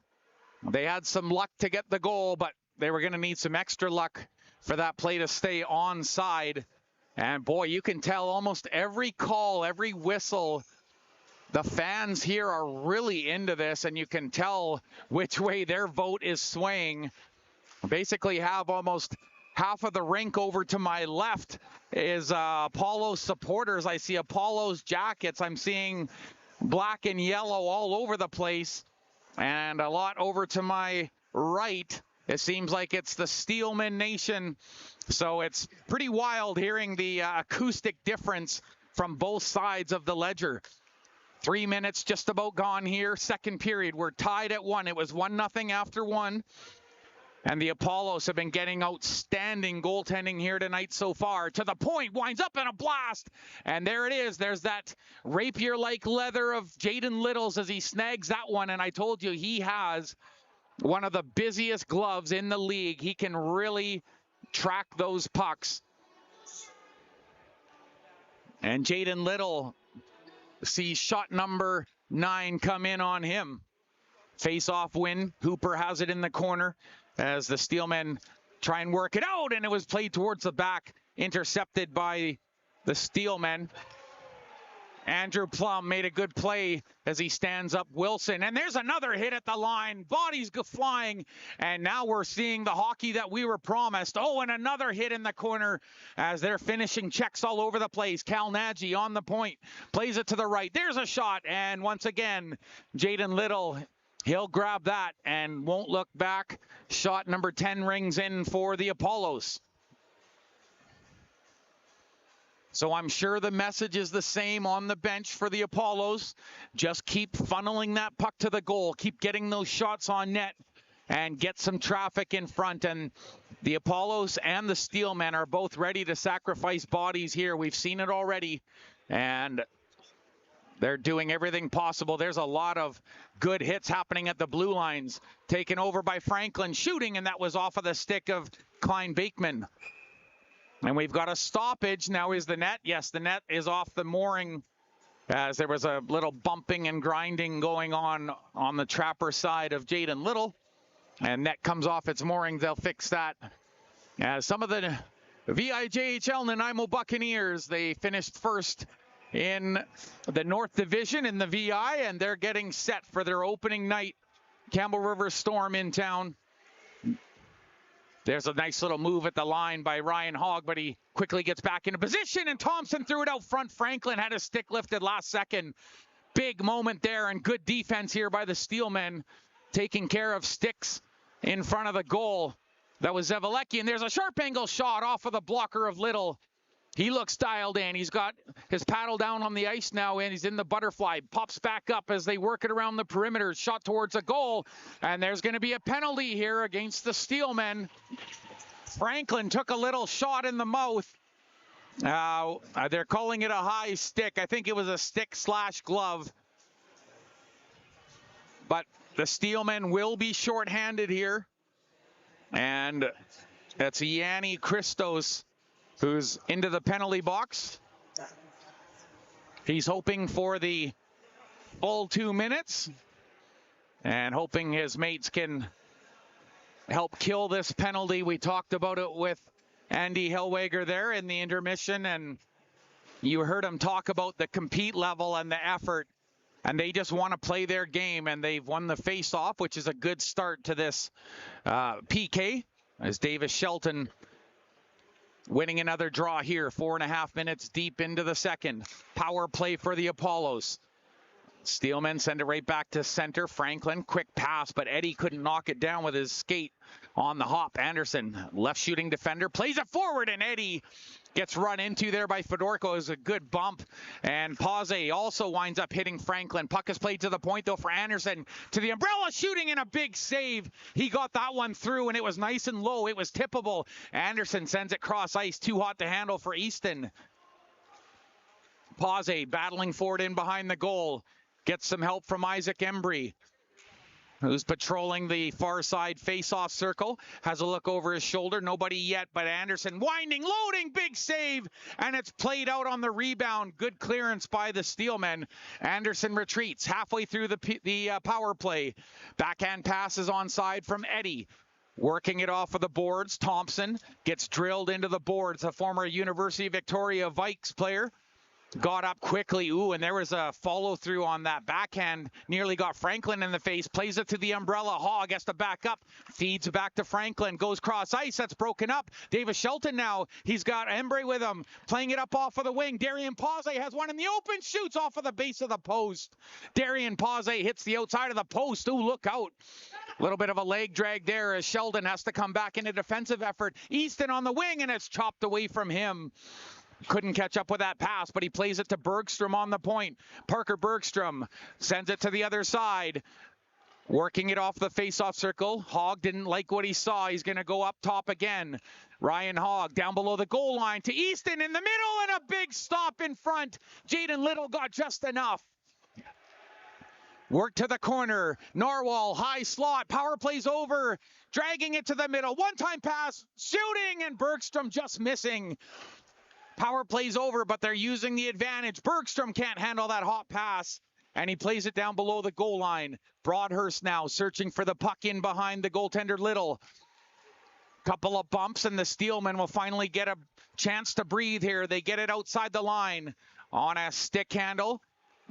they had some luck to get the goal, but they were going to need some extra luck for that play to stay onside. And boy, you can tell almost every call, every whistle, the fans here are really into this, and you can tell which way their vote is swaying. Basically have almost half of the rink over to my left is Appollos supporters. I see Appollos jackets. I'm seeing black and yellow all over the place. And a lot over to my right. It seems like it's the Steelman Nation. So it's pretty wild hearing the acoustic difference from both sides of the ledger. 3 minutes just about gone here. Second period, we're tied at 1. It was 1-0 after 1. And the Appollos have been getting outstanding goaltending here tonight so far. To the point, winds up in a blast. And there it is. There's that rapier-like leather of Jaden Littles as he snags that one. And I told you, he has one of the busiest gloves in the league. He can really track those pucks. And Jaden Little sees shot number 9 come in on him. Face-off win. Hooper has it in the corner as the Steelmen try and work it out, and it was played towards the back, intercepted by the Steelmen. Andrew Plum made a good play as he stands up Wilson, and there's another hit at the line. Bodies go flying, and now we're seeing the hockey that we were promised. Oh, and another hit in the corner as they're finishing checks all over the place. Cal Nagy on the point, plays it to the right. There's a shot, and once again, Jaden Little, he'll grab that and won't look back. Shot number 10 rings in for the Appollos. So I'm sure the message is the same on the bench for the Appollos. Just keep funneling that puck to the goal. Keep getting those shots on net and get some traffic in front. And the Appollos and the Steelmen are both ready to sacrifice bodies here. We've seen it already. And they're doing everything possible. There's a lot of good hits happening at the blue lines. Taken over by Franklin, shooting, and that was off of the stick of Klein Bakeman. And we've got a stoppage. Now is the net. Yes, the net is off the mooring as there was a little bumping and grinding going on the Trapper side of Jaden Little. And net comes off its mooring. They'll fix that. As some of the VIJHL Nanaimo Buccaneers, they finished first in the North Division in the VI, and they're getting set for their opening night. Campbell River Storm in town. There's a nice little move at the line by Ryan Hogg, but he quickly gets back into position, and Thompson threw it out front. Franklin had his stick lifted last second. Big moment there, and good defense here by the Steelmen, taking care of sticks in front of the goal. That was Zevalecki, and there's a sharp angle shot off of the blocker of Little. He looks dialed in. He's got his paddle down on the ice now, and he's in the butterfly. Pops back up as they work it around the perimeter. Shot towards a goal, and there's going to be a penalty here against the Steelmen. Franklin took a little shot in the mouth. They're calling it a high stick. I think it was a stick/glove. But the Steelmen will be shorthanded here. And that's Yanni Christos, who's into the penalty box. He's hoping for the full 2 minutes and hoping his mates can help kill this penalty. We talked about it with Andy Hellwager there in the intermission, and you heard him talk about the compete level and the effort, and they just want to play their game, and they've won the face-off, which is a good start to this PK, as Davis Shelton winning another draw here, 4.5 minutes deep into the second. Power play for the Appollos. Steelmen send it right back to center. Franklin, quick pass, but Eddie couldn't knock it down with his skate on the hop. Anderson, left shooting defender, plays it forward, and Eddie gets run into there by Fedorko. Is a good bump, and Pazé also winds up hitting Franklin. Puck is played to the point, though, for Anderson. To the umbrella, shooting, and a big save. He got that one through, and it was nice and low. It was tippable. Anderson sends it cross ice, too hot to handle for Easton. Pazé battling forward in behind the goal. Gets some help from Isaac Embry, who's patrolling the far side face-off circle. Has a look over his shoulder. Nobody yet, but Anderson winding, loading, big save, and it's played out on the rebound. Good clearance by the Steelmen. Anderson retreats halfway through the power play. Backhand passes onside from Eddie. Working it off of the boards. Thompson gets drilled into the boards. A former University of Victoria Vikes player. Got up quickly. Ooh, and there was a follow-through on that backhand. Nearly got Franklin in the face. Plays it to the umbrella. Hogg has to back up. Feeds back to Franklin. Goes cross ice. That's broken up. Davis Shelton now. He's got Embry with him. Playing it up off of the wing. Darian Pazé has one in the open. Shoots off of the base of the post. Darian Pazé hits the outside of the post. Ooh, look out. A little bit of a leg drag there as Sheldon has to come back in a defensive effort. Easton on the wing, and it's chopped away from him. couldn't catch up with that pass, but he plays it to Bergstrom on the point. Parker Bergstrom sends it to the other side. Working it off the face-off circle. Hogg didn't like what he saw. He's going to go up top again. Ryan Hogg down below the goal line to Easton in the middle, and a big stop in front. Jaden Little got just enough. Work to the corner. Narwhal, high slot. Power plays over. Dragging it to the middle. One-time pass. Shooting, and Bergstrom just missing. Power plays over, but they're using the advantage. Bergstrom can't handle that hot pass, and he plays it down below the goal line. Broadhurst now searching for the puck in behind the goaltender Little. Couple of bumps, and the Steelmen will finally get a chance to breathe here. They get it outside the line on a stick handle.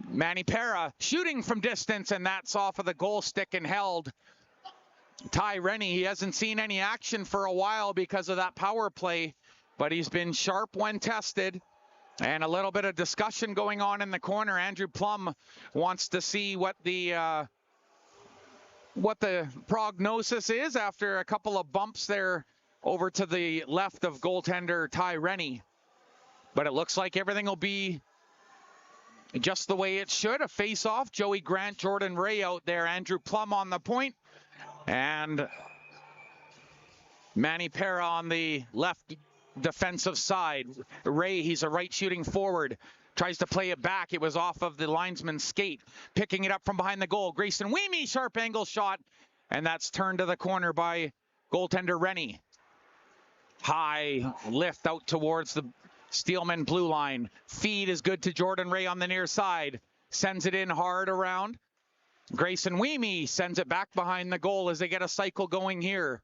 Manny Para shooting from distance, and that's off of the goal stick and held. Ty Rennie, he hasn't seen any action for a while because of that power play, but he's been sharp when tested. And a little bit of discussion going on in the corner. Andrew Plum wants to see what the prognosis is after a couple of bumps there over to the left of goaltender Ty Rennie. But it looks like everything will be just the way it should. A face-off. Joey Grant, Jordan Ray out there. Andrew Plum on the point. And Manny Para on the left defensive side. Ray, he's a right shooting forward. Tries to play it back. It was off of the linesman's skate. Picking it up from behind the goal. Grayson Weemy, sharp angle shot. And that's turned to the corner by goaltender Rennie. High lift out towards the Steelman blue line. Feed is good to Jordan Ray on the near side. Sends it in hard around. Grayson Weemy sends it back behind the goal as they get a cycle going here.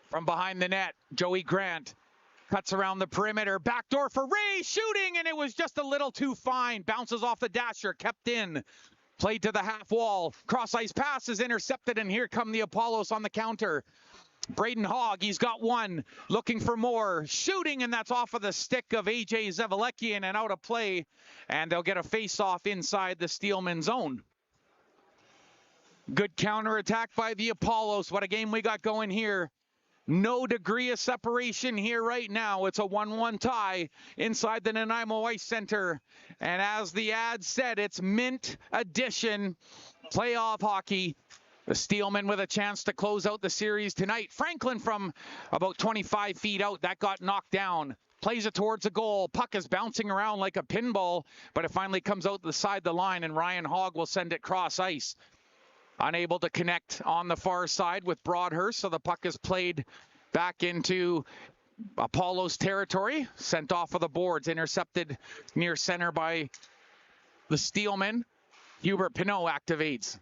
From behind the net, Joey Grant cuts around the perimeter. Backdoor for Ray, shooting, and it was just a little too fine. Bounces off the dasher, kept in. Played to the half wall. Cross ice pass is intercepted, and here come the Appollos on the counter. Braden Hogg, he's got one. Looking for more. Shooting, and that's off of the stick of A.J. Zavalekian and out of play. And they'll get a face-off inside the Steelman zone. Good counterattack by the Appollos. What a game we got going here. No degree of separation here right now. It's a 1-1 tie inside the Nanaimo Ice Centre. And as the ad said, it's mint edition playoff hockey. The Steelmen with a chance to close out the series tonight. Franklin from about 25 feet out. That got knocked down. Plays it towards the goal. Puck is bouncing around like a pinball, but it finally comes out the side of the line, and Ryan Hogg will send it cross ice. Unable to connect on the far side with Broadhurst, so the puck is played back into Apollos territory. Sent off of the boards, intercepted near center by the Steelmen. Hubert Pinot activates.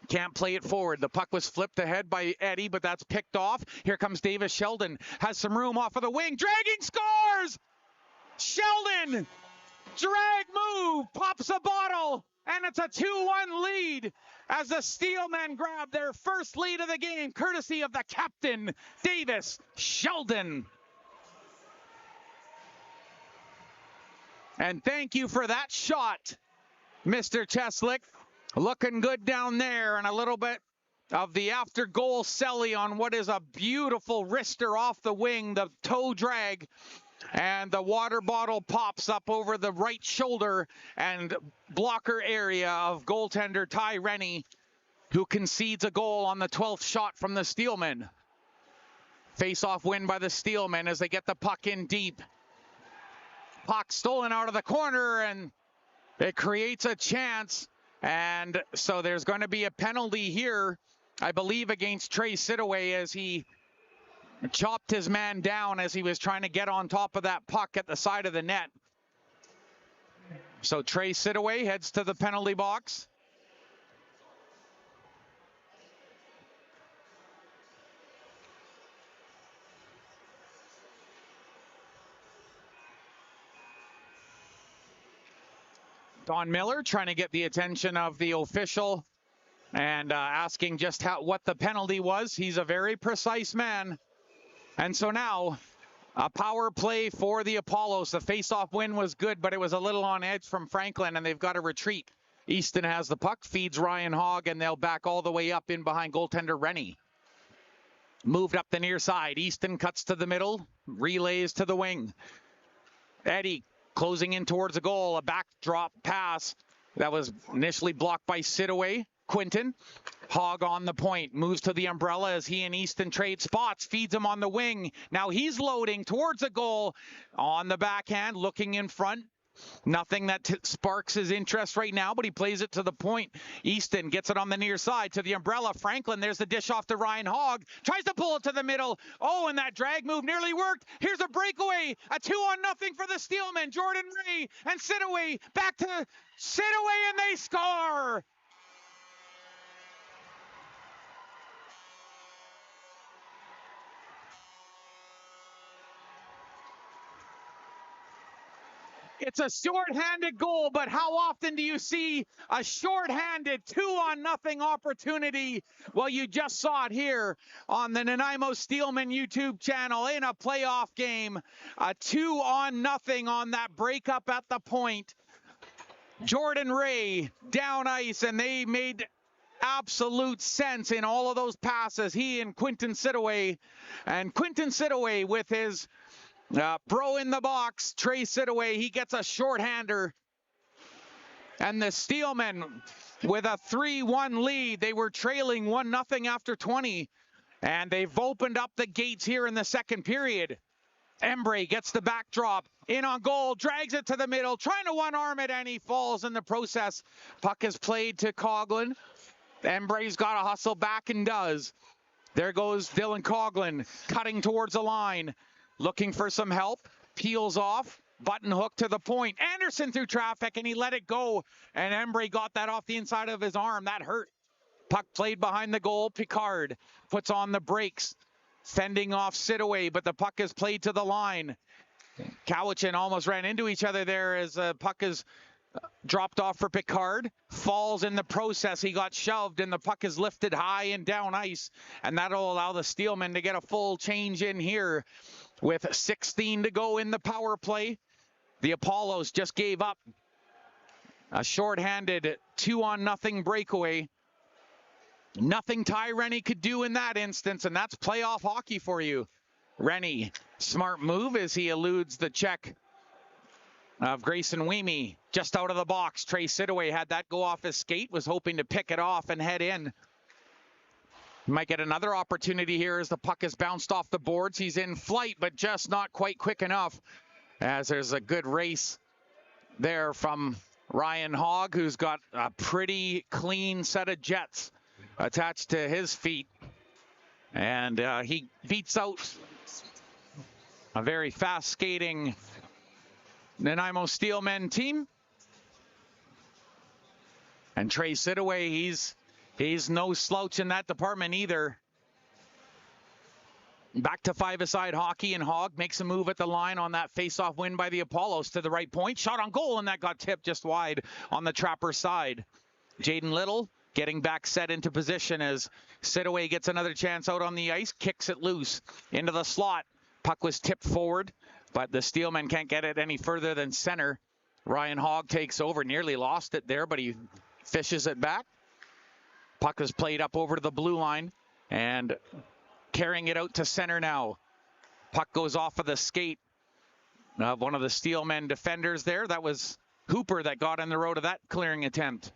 Can't play it forward. The puck was flipped ahead by Eddie, but that's picked off. Here comes Davis Sheldon. Has some room off of the wing. Dragging, scores! Sheldon! Drag move! Pops a bottle! And it's a 2-1 lead as the Steelmen grab their first lead of the game, courtesy of the captain, Davis Sheldon. And thank you for that shot, Mr. Cheslick. Looking good down there, and a little bit of the after goal celly on what is a beautiful wrister off the wing, the toe drag, and the water bottle pops up over the right shoulder and blocker area of goaltender Ty Rennie, who concedes a goal on the 12th shot from the Steelmen. Face-off win by the Steelmen as they get the puck in deep. Puck stolen out of the corner, and it creates a chance. And so there's going to be a penalty here, I believe, against Trey Sidaway as he chopped his man down as he was trying to get on top of that puck at the side of the net. So Trey Sidaway heads to the penalty box. Don Miller trying to get the attention of the official and asking just what the penalty was. He's a very precise man. And so now a power play for the Appollos. The face-off win was good, but it was a little on edge from Franklin, and they've got to retreat. Easton has the puck, feeds Ryan Hogg, and they'll back all the way up in behind goaltender Rennie. Moved up the near side. Easton cuts to the middle. relays to the wing. Eddie closing in towards the goal. A backdrop pass that was initially blocked by Sidaway. Quinton. Hogg on the point. Moves to the umbrella as he and Easton trade spots. Feeds him on the wing. Now he's loading towards the goal. On the backhand. Looking in front. Nothing that sparks his interest right now, but he plays it to the point. Easton gets it on the near side to the umbrella. Franklin, there's the dish off to Ryan Hogg. Tries to pull it to the middle. Oh, and that drag move nearly worked. Here's a breakaway. A 2-0 for the Steelmen. Jordan Ray and Sidaway. Back to Sidaway, and they score. It's a short-handed goal, but how often do you see a short-handed 2-0 opportunity? Well, you just saw it here on the Nanaimo Steelmen YouTube channel in a playoff game. A 2-0 on that breakup at the point. Jordan Ray down ice, and they made absolute sense in all of those passes. He and Quinton Sidaway, and Quinton Sidaway with his bro in the box, Trey Sidaway, he gets a shorthander. And the Steelmen with a 3-1 lead. They were trailing 1-0 after 20. And they've opened up the gates here in the second period. Embry gets the backdrop. In on goal, drags it to the middle, trying to one-arm it, and he falls in the process. Puck is played to Coughlin. Embry's got to hustle back and does. There goes Dylan Coughlin, cutting towards the line. Looking for some help, peels off, button hook to the point. Anderson through traffic, and he let it go. And Embry got that off the inside of his arm. That hurt. Puck played behind the goal. Picard puts on the brakes, fending off Sidaway, but the puck is played to the line. Cowichan almost ran into each other there as the puck is dropped off for Picard. Falls in the process. He got shoved, and the puck is lifted high and down ice. And that'll allow the Steelmen to get a full change in here. With 16 to go in the power play, the Appollos just gave up a shorthanded 2-0 breakaway. Nothing Ty Rennie could do in that instance, and that's playoff hockey for you. Rennie, smart move as he eludes the check of Grayson Weemy. Just out of the box, Trey Sidaway had that go off his skate, was hoping to pick it off and head in. Might get another opportunity here as the puck is bounced off the boards. He's in flight, but just not quite quick enough, as there's a good race there from Ryan Hogg, who's got a pretty clean set of jets attached to his feet. And he beats out a very fast skating Nanaimo Steelmen team. And Trey Sidaway, he's no slouch in that department either. Back to five-a-side hockey, and Hogg makes a move at the line on that face-off win by the Appollos to the right point. Shot on goal, and that got tipped just wide on the Trapper side. Jaden Little getting back set into position as Sidaway gets another chance out on the ice, kicks it loose into the slot. Puck was tipped forward, but the Steelmen can't get it any further than center. Ryan Hogg takes over, nearly lost it there, but he fishes it back. Puck is played up over to the blue line and carrying it out to center now. Puck goes off of the skate of one of the Steelmen defenders there. That was Hooper that got in the road of that clearing attempt.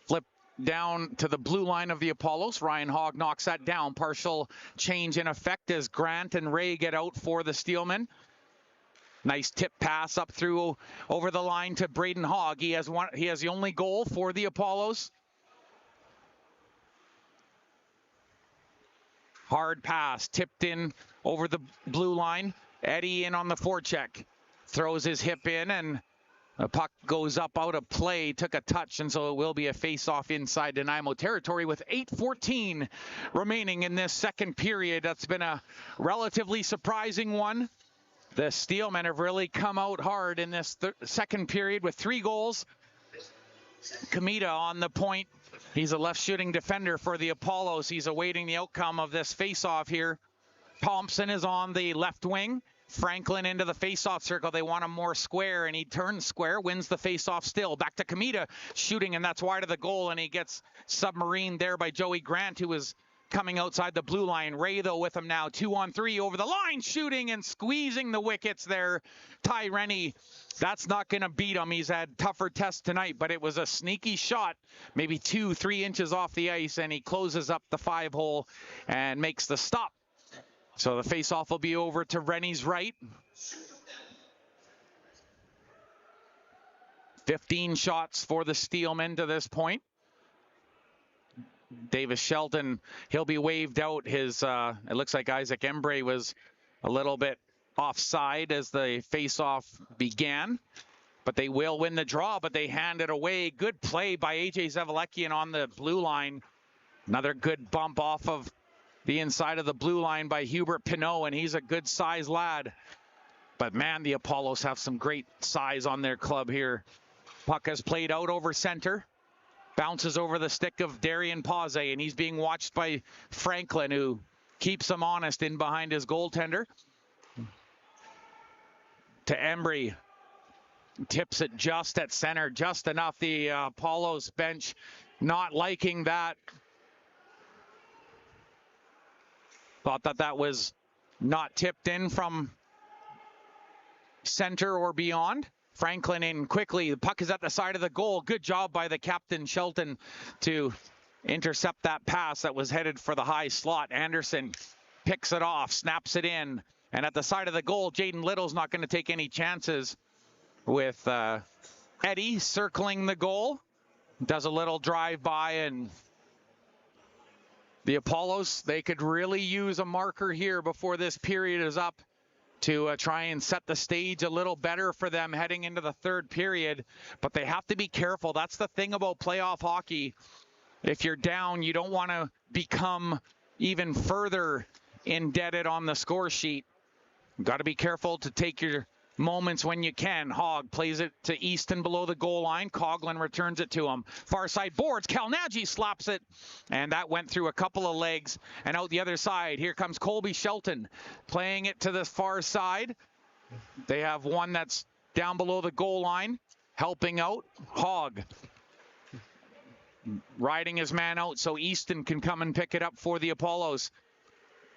Flip down to the blue line of the Appollos. Ryan Hogg knocks that down. Partial change in effect as Grant and Ray get out for the Steelmen. Nice tip pass up through over the line to Braden Hogg. He has the only goal for the Appollos. Hard pass, tipped in over the blue line. Eddie in on the forecheck. Throws his hip in, and the puck goes up out of play. Took a touch, and so it will be a face-off inside Nanaimo territory with 8:14 remaining in this second period. That's been a relatively surprising one. The Steelmen have really come out hard in this second period with 3 goals. Kamita on the point. He's a left shooting defender for the Appollos. He's awaiting the outcome of this face-off here. Thompson is on the left wing. Franklin into the face-off circle. They want him more square, and he turns square, wins the face-off still. Back to Kamita, shooting, and that's wide of the goal, and he gets submarined there by Joey Grant, who was coming outside the blue line. Ray, though, with him now. 2-on-3 over the line, shooting and squeezing the wickets there. Ty Rennie, that's not going to beat him. He's had tougher tests tonight, but it was a sneaky shot, maybe 2-3 inches off the ice, and he closes up the 5-hole and makes the stop. So the face-off will be over to Rennie's right. 15 shots for the Steelmen to this point. Davis Shelton, he'll be waved out. His it looks like Isaac Embray was a little bit offside as the face-off began, but they will win the draw, but they hand it away. Good play by A.J. Zavalekian on the blue line. Another good bump off of the inside of the blue line by Hubert Pinot, and he's a good size lad. But man, the Appollos have some great size on their club here. Puck has played out over center. Bounces over the stick of Darian Pause, and he's being watched by Franklin, who keeps him honest in behind his goaltender. To Embry. Tips it just at center, just enough. The Appollos bench not liking that. Thought that was not tipped in from center or beyond. Franklin in quickly. The puck is at the side of the goal. Good job by the captain, Shelton, to intercept that pass that was headed for the high slot. Anderson picks it off, snaps it in. And at the side of the goal, Jaden Little's not going to take any chances with Eddie circling the goal. Does a little drive-by, and the Appollos, they could really use a marker here before this period is up to try and set the stage a little better for them heading into the third period. But they have to be careful. That's the thing about playoff hockey. If you're down, you don't want to become even further indebted on the score sheet. You've got to be careful to take your moments when you can. Hogg plays it to Easton below the goal line. Coughlin returns it to him. Far side boards. Kalnagi slaps it. And that went through a couple of legs and out the other side. Here comes Colby Shelton playing it to the far side. They have one that's down below the goal line, helping out. Hogg riding his man out so Easton can come and pick it up for the Appollos.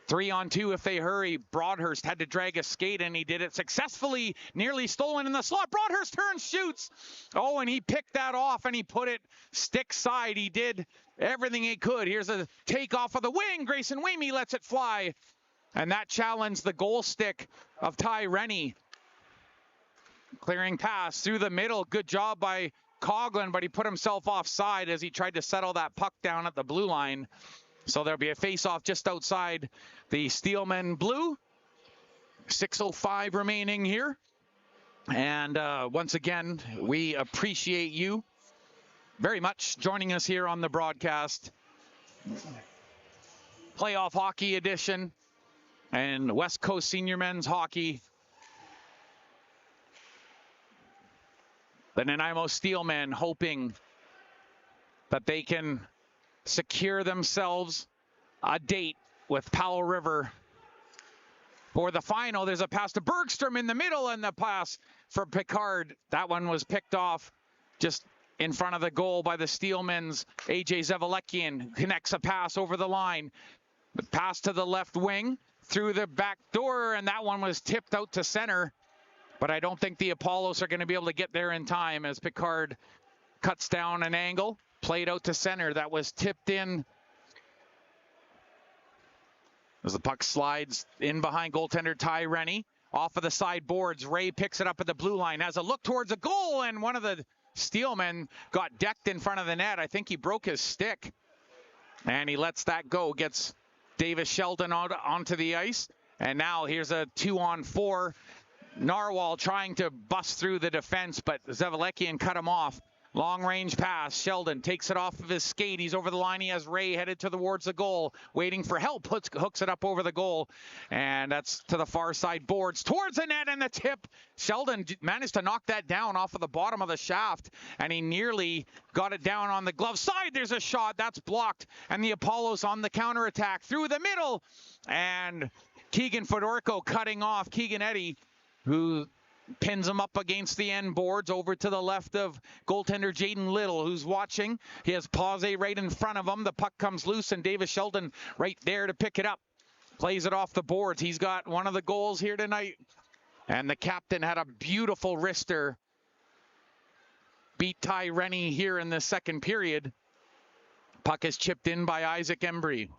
3-on-2 if they hurry. Broadhurst had to drag a skate, and he did it successfully. Nearly stolen in the slot. Broadhurst turns, shoots. Oh, and he picked that off, and he put it stick side. He did everything he could. Here's a takeoff of the wing. Grayson Wamey lets it fly. And that challenged the goal stick of Ty Rennie. Clearing pass through the middle. Good job by Coughlin, but he put himself offside as he tried to settle that puck down at the blue line. So there'll be a face-off just outside the Steelmen blue. 6:05 remaining here. And once again, we appreciate you very much joining us here on the broadcast. Playoff Hockey Edition and West Coast Senior Men's Hockey. The Nanaimo Steelmen hoping that they can secure themselves a date with Powell River for the final. There's a pass to Bergstrom in the middle, and the pass for Picard. That one was picked off just in front of the goal by the Steelmen's A.J. Zavalekian. Connects a pass over the line. The pass to the left wing through the back door, and that one was tipped out to center. But I don't think the Appollos are going to be able to get there in time as Picard cuts down an angle. Played out to center. That was tipped in as the puck slides in behind goaltender Ty Rennie. Off of the side boards. Ray picks it up at the blue line. Has a look towards a goal, and one of the Steelmen got decked in front of the net. I think he broke his stick. And he lets that go. Gets Davis Shelton onto the ice. And now here's a 2-on-4. Narwhal trying to bust through the defense, but Zavalekian cut him off. Long range pass. Sheldon takes it off of his skate. He's over the line. He has Ray headed towards the goal, waiting for help. Hooks it up over the goal, and that's to the far side boards towards the net, and the tip. Sheldon managed to knock that down off of the bottom of the shaft, and he nearly got it down on the glove side. There's a shot that's blocked, and the Appollos on the counterattack through the middle, and Keegan Fedorko cutting off Keegan Eddy, who pins him up against the end boards over to the left of goaltender Jaden Little, who's watching. He has Pause right in front of him. The puck comes loose, and Davis Sheldon right there to pick it up. Plays it off the boards. He's got one of the goals here tonight. And the captain had a beautiful wrister. Beat Ty Rennie here in the second period. Puck is chipped in by Isaac Embry.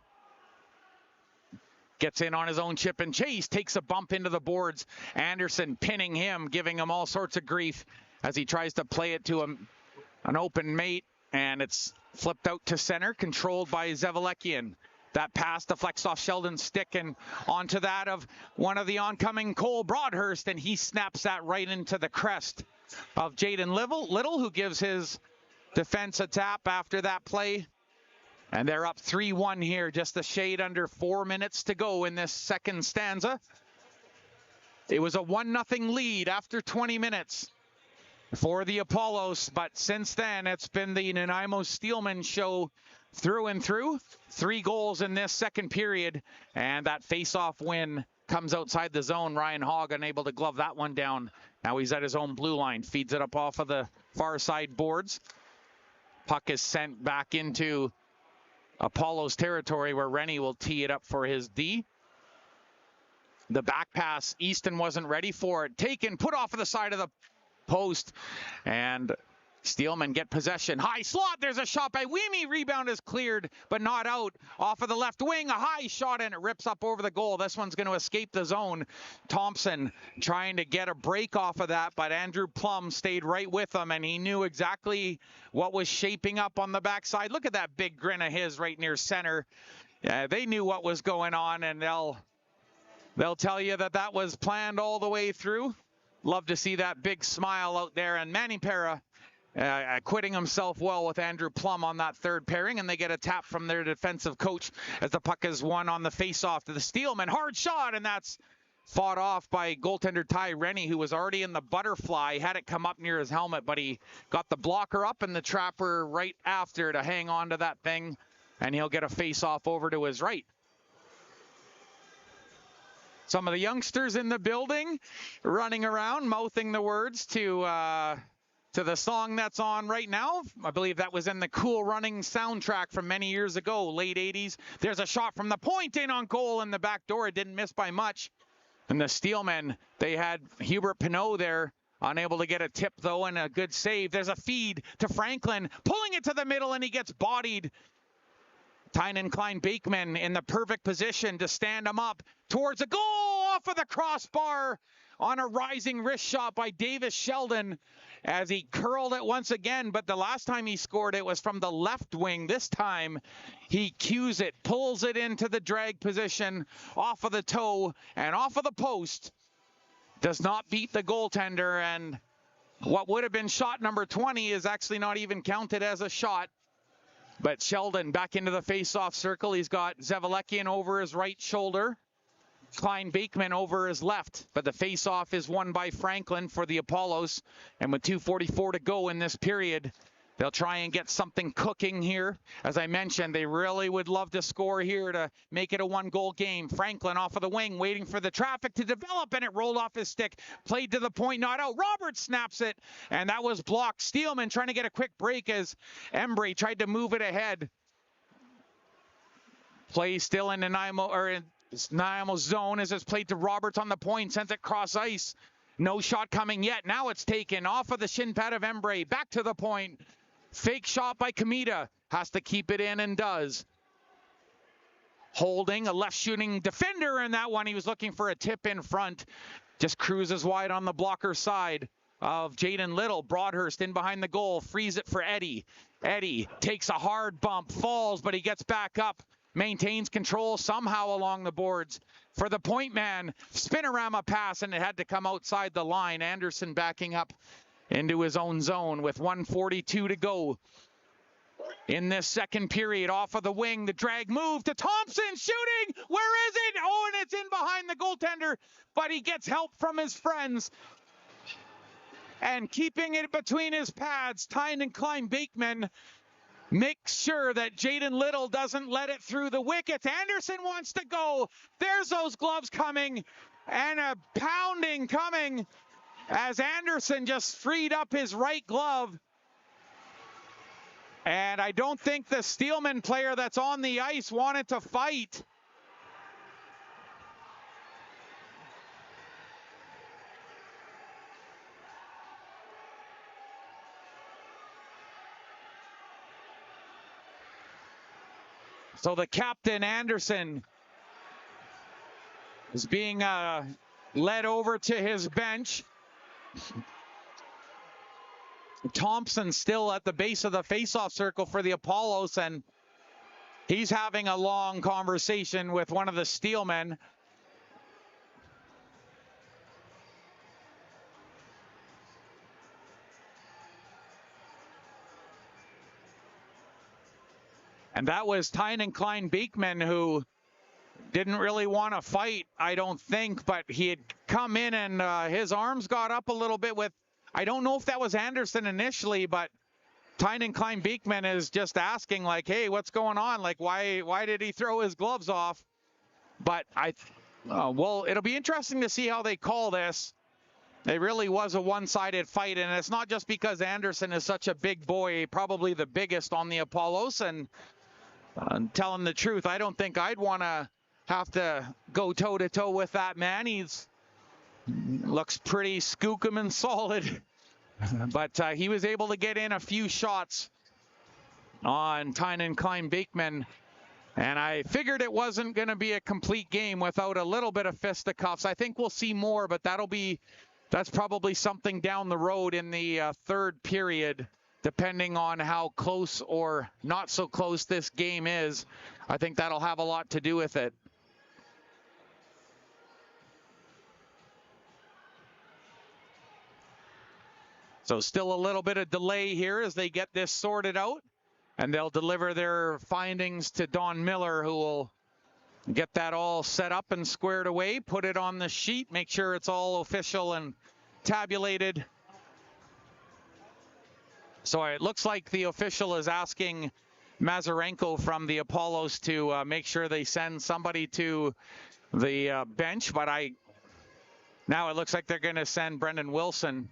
Gets in on his own chip and chase. Takes a bump into the boards. Anderson pinning him, giving him all sorts of grief as he tries to play it to an open mate. And it's flipped out to center, controlled by Zevelekian. That pass deflects off Sheldon's stick and onto that of one of the oncoming Cole Broadhurst, and he snaps that right into the crest of Jaden Little, who gives his defense a tap after that play. And they're up 3-1 here, just a shade under 4 minutes to go in this second stanza. It was a 1-0 lead after 20 minutes for the Appollos, but since then it's been the Nanaimo Steelmen show through and through. 3 goals in this second period, and that face-off win comes outside the zone. Ryan Hogg unable to glove that one down. Now he's at his own blue line, feeds it up off of the far side boards. Puck is sent back into Apollo's territory, where Rennie will tee it up for his D. The back pass, Easton wasn't ready for it. Taken, put off of the side of the post, and Steelmen get possession. High slot, there's a shot by Weemy. Rebound is cleared, but not out. Off of the left wing, a high shot, and it rips up over the goal. This one's going to escape the zone. Thompson trying to get a break off of that, but Andrew Plum stayed right with him, and he knew exactly what was shaping up on the backside. Look at that big grin of his right near center. They knew what was going on, and they'll tell you that was planned all the way through. Love to see that big smile out there, and Manny Para acquitting himself well with Andrew Plum on that third pairing, and they get a tap from their defensive coach as the puck is won on the face-off to the Steelmen. Hard shot, and that's fought off by goaltender Ty Rennie, who was already in the butterfly, had it come up near his helmet, but he got the blocker up and the trapper right after to hang on to that thing, and he'll get a face-off over to his right. Some of the youngsters in the building running around, mouthing the words to the song that's on right now. I believe that was in the Cool Running soundtrack from many years ago, late 80s. There's a shot from the point, in on goal in the back door. It didn't miss by much. And the Steelmen, they had Hubert Pinot there, unable to get a tip, though, and a good save. There's a feed to Franklin, pulling it to the middle, and he gets bodied. Tynan Klein-Bakeman in the perfect position to stand him up towards a goal off of the crossbar on a rising wrist shot by Davis Sheldon as he curled it once again. But the last time he scored it was from the left wing. This time he cues it, pulls it into the drag position off of the toe and off of the post. Does not beat the goaltender, and what would have been shot number 20 is actually not even counted as a shot. But Sheldon back into the face-off circle. He's got Zevelekian over his right shoulder. Klein-Bakeman over his left. But the face-off is won by Franklin for the Appollos. And with 2:44 to go in this period, they'll try and get something cooking here. As I mentioned, they really would love to score here to make it a 1-goal game. Franklin off of the wing, waiting for the traffic to develop, and it rolled off his stick. Played to the point, not out. Roberts snaps it, and that was blocked. Steelman trying to get a quick break as Embry tried to move it ahead. Play still in Nanaimo's zone as it's played to Roberts on the point, sends it cross ice. No shot coming yet. Now it's taken off of the shin pad of Embry. Back to the point. Fake shot by Kamita. Has to keep it in and does. Holding, a left shooting defender in that one. He was looking for a tip in front. Just cruises wide on the blocker side of Jaden Little. Broadhurst in behind the goal. Frees it for Eddie. Eddie takes a hard bump. Falls, but he gets back up. Maintains control somehow along the boards for the point man. Spinorama pass, and it had to come outside the line. Anderson backing up into his own zone with 1:42 to go in this second period. Off of the wing, the drag move to Thompson, shooting. Where is it? Oh, and it's in behind the goaltender, but he gets help from his friends. And keeping it between his pads, Tynan Klein-Bakeman makes sure that Jaden Little doesn't let it through the wickets. Anderson wants to go. There's those gloves coming, and a pounding coming as Anderson just freed up his right glove. And I don't think the Steelman player that's on the ice wanted to fight. So the captain, Anderson, is being led over to his bench. Thompson still at the base of the faceoff circle for the Appollos, and he's having a long conversation with one of the Steelmen. And that was Tynan Klein Beekman, who didn't really want to fight, I don't think, but he had come in and his arms got up a little bit with, I don't know if that was Anderson initially, but Tynan Klein Beekman is just asking, like, hey, what's going on? Like, why did he throw his gloves off? But well, it'll be interesting to see how they call this. It really was a one-sided fight, and it's not just because Anderson is such a big boy, probably the biggest on the Appollos, and telling the truth, I don't think I'd want to have to go toe-to-toe with that man. Looks pretty skookum and solid, but he was able to get in a few shots on Tynan Klein Beekman, and I figured it wasn't going to be a complete game without a little bit of fisticuffs. I think we'll see more, but that's probably something down the road in the third period, depending on how close or not so close this game is. I think that'll have a lot to do with it. So still a little bit of delay here as they get this sorted out, and they'll deliver their findings to Don Miller, who will get that all set up and squared away, put it on the sheet, make sure it's all official and tabulated. So it looks like the official is asking Mazarenko from the Appollos to make sure they send somebody to the bench, but now it looks like they're going to send Brendan Wilson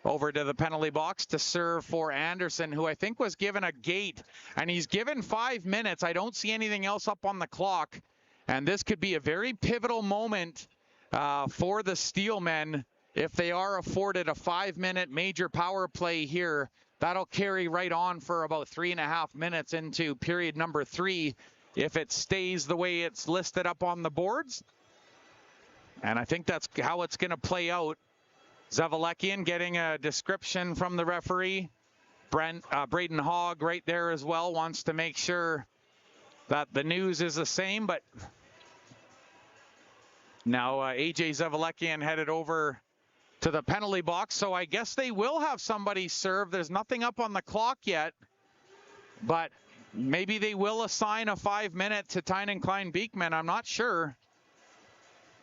over to the penalty box to serve for Anderson, who I think was given a gate, and he's given 5 minutes. I don't see anything else up on the clock, and this could be a very pivotal moment for the Steelmen if they are afforded a 5-minute major power play here. That'll carry right on for about 3.5 minutes into period number 3 if it stays the way it's listed up on the boards. And I think that's how it's going to play out. Zavalekian getting a description from the referee. Braden Hogg right there as well wants to make sure that the news is the same. But now AJ Zavalekian headed over to the penalty box. So I guess they will have somebody serve. There's nothing up on the clock yet, but maybe they will assign a 5-minute to Tynan Klein Beekman. I'm not sure.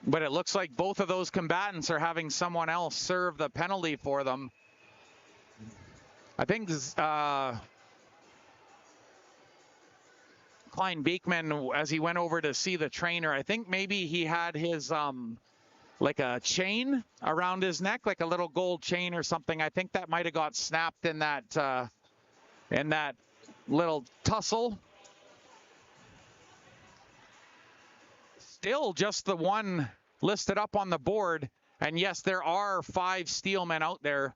But it looks like both of those combatants are having someone else serve the penalty for them. I think Klein Beekman, as he went over to see the trainer, I think maybe he had his like a chain around his neck, like a little gold chain or something. I think that might have got snapped in that little tussle. Still just the one listed up on the board. And yes, there are 5 Steelmen out there,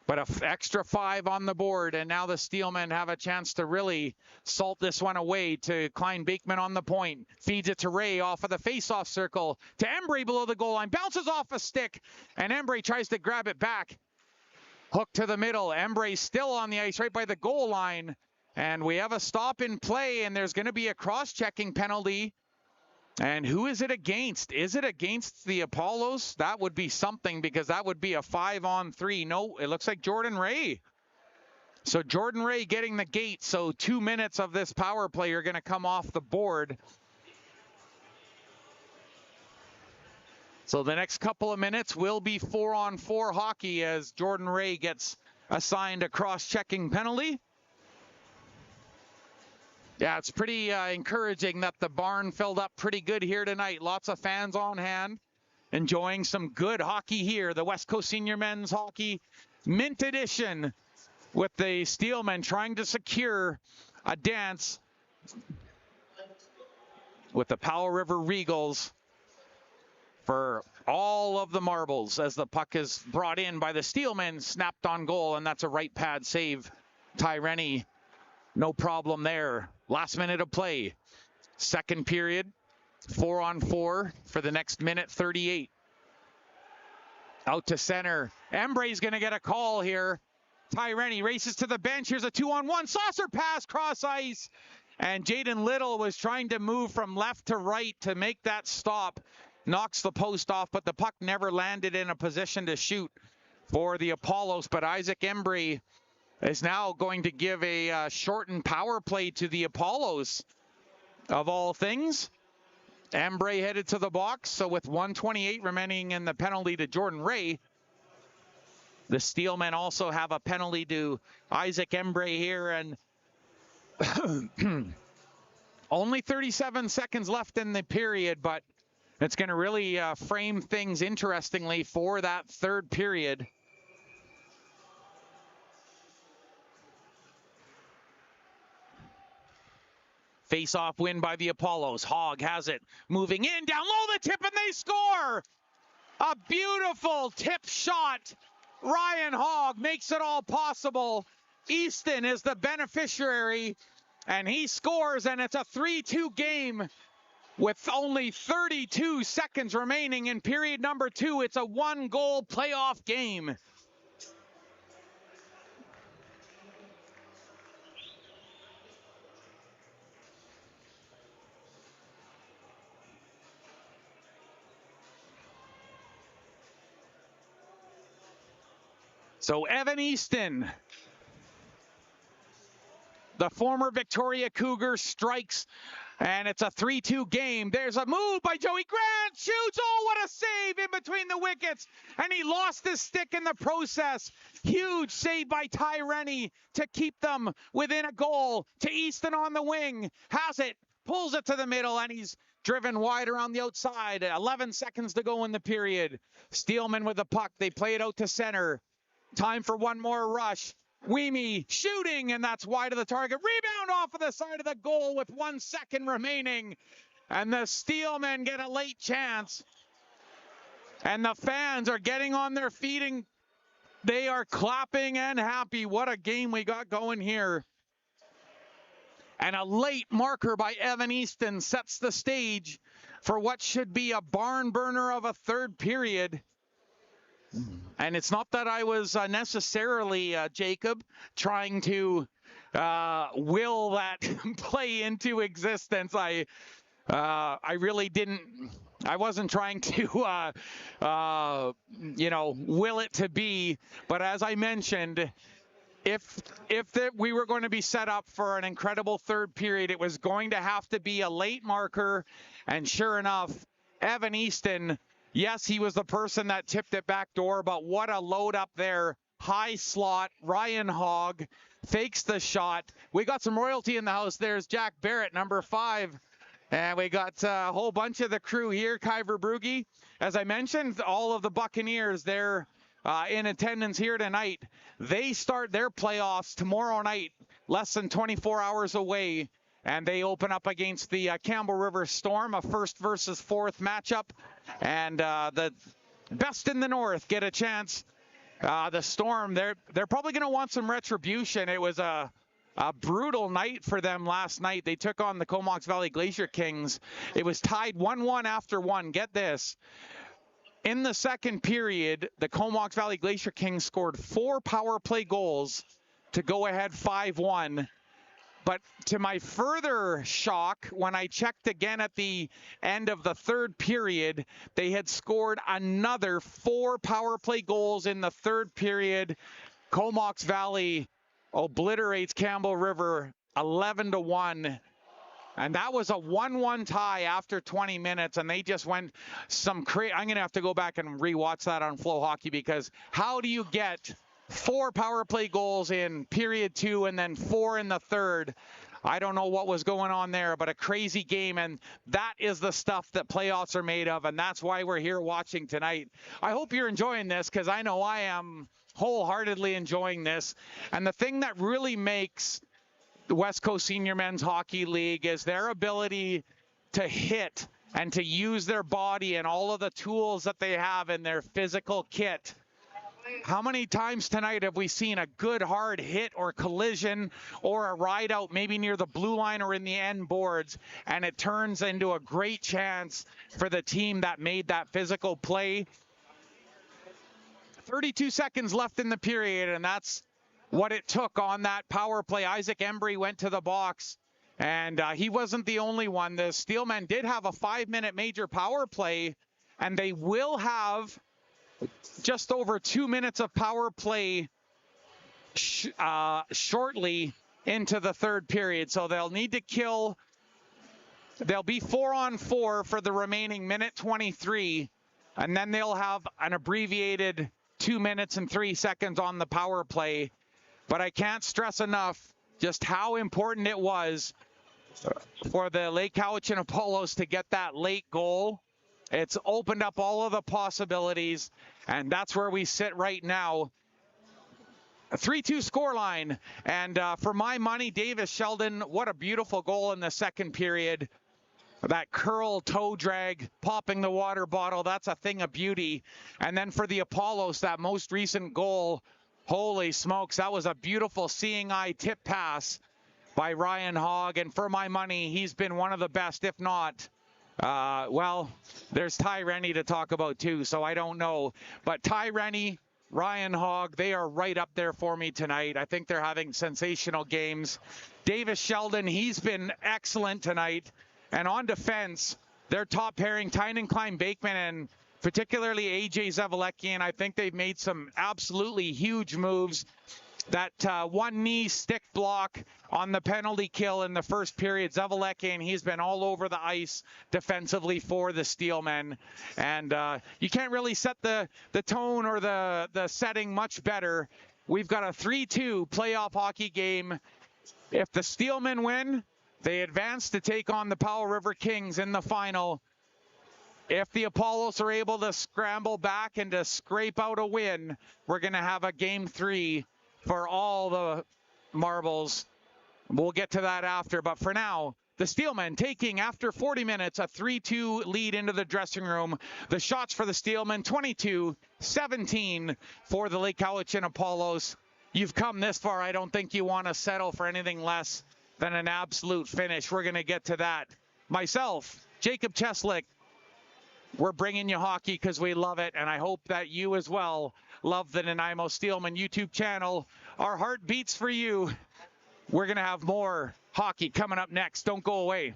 but an extra 5 on the board. And now the Steelmen have a chance to really salt this one away to Klein Beekman on the point. Feeds it to Ray off of the face-off circle to Embry below the goal line. Bounces off a stick, and Embry tries to grab it back. Hook to the middle. Embry still on the ice right by the goal line. And we have a stop in play, and there's going to be a cross-checking penalty. And who is it against? Is it against the Appollos? That would be something, because that would be a 5-on-3. No, it looks like Jordan Ray. So Jordan Ray getting the gate. So 2 minutes of this power play are going to come off the board. So the next couple of minutes will be 4-on-4 hockey as Jordan Ray gets assigned a cross-checking penalty. Yeah, it's pretty encouraging that the barn filled up pretty good here tonight. Lots of fans on hand. enjoying some good hockey here. The West Coast Senior Men's Hockey Mint Edition with the Steelmen trying to secure a dance with the Powell River Regals for all of the marbles as the puck is brought in by the Steelmen, snapped on goal, and that's a right pad save. Ty Rennie, no problem there. Last minute of play. Second period, 4-on-4 for the next minute 38. Out to center. Embre's going to get a call here. Ty Rennie races to the bench. Here's a 2-on-1. Saucer pass cross ice. And Jaden Little was trying to move from left to right to make that stop. Knocks the post off, but the puck never landed in a position to shoot for the Appollos. But Isaac Embry is now going to give a shortened power play to the Appollos, of all things. Embry headed to the box, so with 1:28 remaining in the penalty to Jordan Ray, the Steelmen also have a penalty to Isaac Embry here, and only 37 seconds left in the period, but it's going to really frame things interestingly for that third period. Face-off win by the Appollos. Hogg has it. Moving in, down low, the tip, and they score! A beautiful tip shot. Ryan Hogg makes it all possible. Easton is the beneficiary, and he scores, and it's a 3-2 game with only 32 seconds remaining in period number 2. It's a one-goal playoff game. So Evan Easton, the former Victoria Cougar, strikes, and it's a 3-2 game. There's a move by Joey Grant, shoots, oh, what a save in between the wickets, and he lost his stick in the process. Huge save by Ty Rennie to keep them within a goal. To Easton on the wing, has it, pulls it to the middle, and he's driven wide around the outside. 11 seconds to go in the period. Steelman with the puck, they play it out to center. Time for one more rush. Weemy shooting, and that's wide of the target. Rebound off of the side of the goal with 1 second remaining. And the Steelmen get a late chance. And the fans are getting on their feet, and they are clapping and happy. What a game we got going here. And a late marker by Evan Easton sets the stage for what should be a barn burner of a third period. And it's not that I was necessarily, Jacob, trying to will that play into existence. I really didn't. I wasn't trying to, will it to be. But as I mentioned, if we were going to be set up for an incredible third period, it was going to have to be a late marker. And sure enough, Evan Easton. Yes, he was the person that tipped it back door, but what a load up there. High slot, Ryan Hogg fakes the shot. We got some royalty in the house. There's Jack Barrett, number 5. And we got a whole bunch of the crew here. Kyver Brugge, as I mentioned, all of the Buccaneers, they're in attendance here tonight. They start their playoffs tomorrow night, less than 24 hours away. And they open up against the Campbell River Storm, a first versus fourth matchup. And the best in the North get a chance. The Storm, they're probably going to want some retribution. It was a brutal night for them last night. They took on the Comox Valley Glacier Kings. It was tied 1-1 after 1. Get this. In the second period, the Comox Valley Glacier Kings scored 4 power play goals to go ahead 5-1. But to my further shock, when I checked again at the end of the third period, they had scored another 4 power play goals in the third period. Comox Valley obliterates Campbell River 11-1. And that was a 1-1 tie after 20 minutes, and they just went some crazy. I'm going to have to go back and rewatch that on Flow Hockey, because how do you get 4 power play goals in period 2 and then 4 in the third? I don't know what was going on there, but a crazy game, and that is the stuff that playoffs are made of, and that's why we're here watching tonight. I hope you're enjoying this, because I know I am wholeheartedly enjoying this. And the thing that really makes the West Coast Senior Men's Hockey League is their ability to hit and to use their body and all of the tools that they have in their physical kit. How many times tonight have we seen a good hard hit or collision or a ride out maybe near the blue line or in the end boards, and it turns into a great chance for the team that made that physical play? 32 seconds left in the period, and that's what it took on that power play. Isaac Embry went to the box, and he wasn't the only one. The Steelmen did have a 5-minute major power play, and they will have just over 2 minutes of power play shortly into the third period. So they'll need to kill. They'll be 4-on-4 for the remaining minute 23, and then they'll have an abbreviated 2 minutes and 3 seconds on the power play. But I can't stress enough just how important it was for the Lake Cowichan Appollos to get that late goal. It's opened up all of the possibilities, and that's where we sit right now. A 3-2 scoreline, and for my money, Davis Sheldon, what a beautiful goal in the second period. That curl toe drag, popping the water bottle, that's a thing of beauty. And then for the Appollos, that most recent goal, holy smokes, that was a beautiful seeing eye tip pass by Ryan Hogg. And for my money, he's been one of the best, if not, well, there's Ty Rennie to talk about too, so I don't know. But Ty Rennie, Ryan Hogg, they are right up there for me tonight. I think they're having sensational games. Davis Sheldon, he's been excellent tonight. And on defense, their top pairing, Tynan Klein-Bakeman and particularly AJ Zavalekian, I think they've made some absolutely huge moves. That one knee stick block on the penalty kill in the first period, Zavalekian, he's been all over the ice defensively for the Steelmen. And you can't really set the tone or the setting much better. We've got a 3-2 playoff hockey game. If the Steelmen win, they advance to take on the Powell River Kings in the final. If the Appollos are able to scramble back and to scrape out a win, we're going to have a game 3 for all the marbles. We'll get to that after, but for now, the Steelmen taking, after 40 minutes, a 3-2 lead into the dressing room. The shots for the Steelmen, 22-17 for the Lake Cowichan Appollos. You've come this far. I don't think you want to settle for anything less than an absolute finish. We're going to get to that. Myself, Jacob Cheslick, we're bringing you hockey because we love it, and I hope that you as well love the Nanaimo Steelmen YouTube channel. Our heart beats for you. We're going to have more hockey coming up next. Don't go away.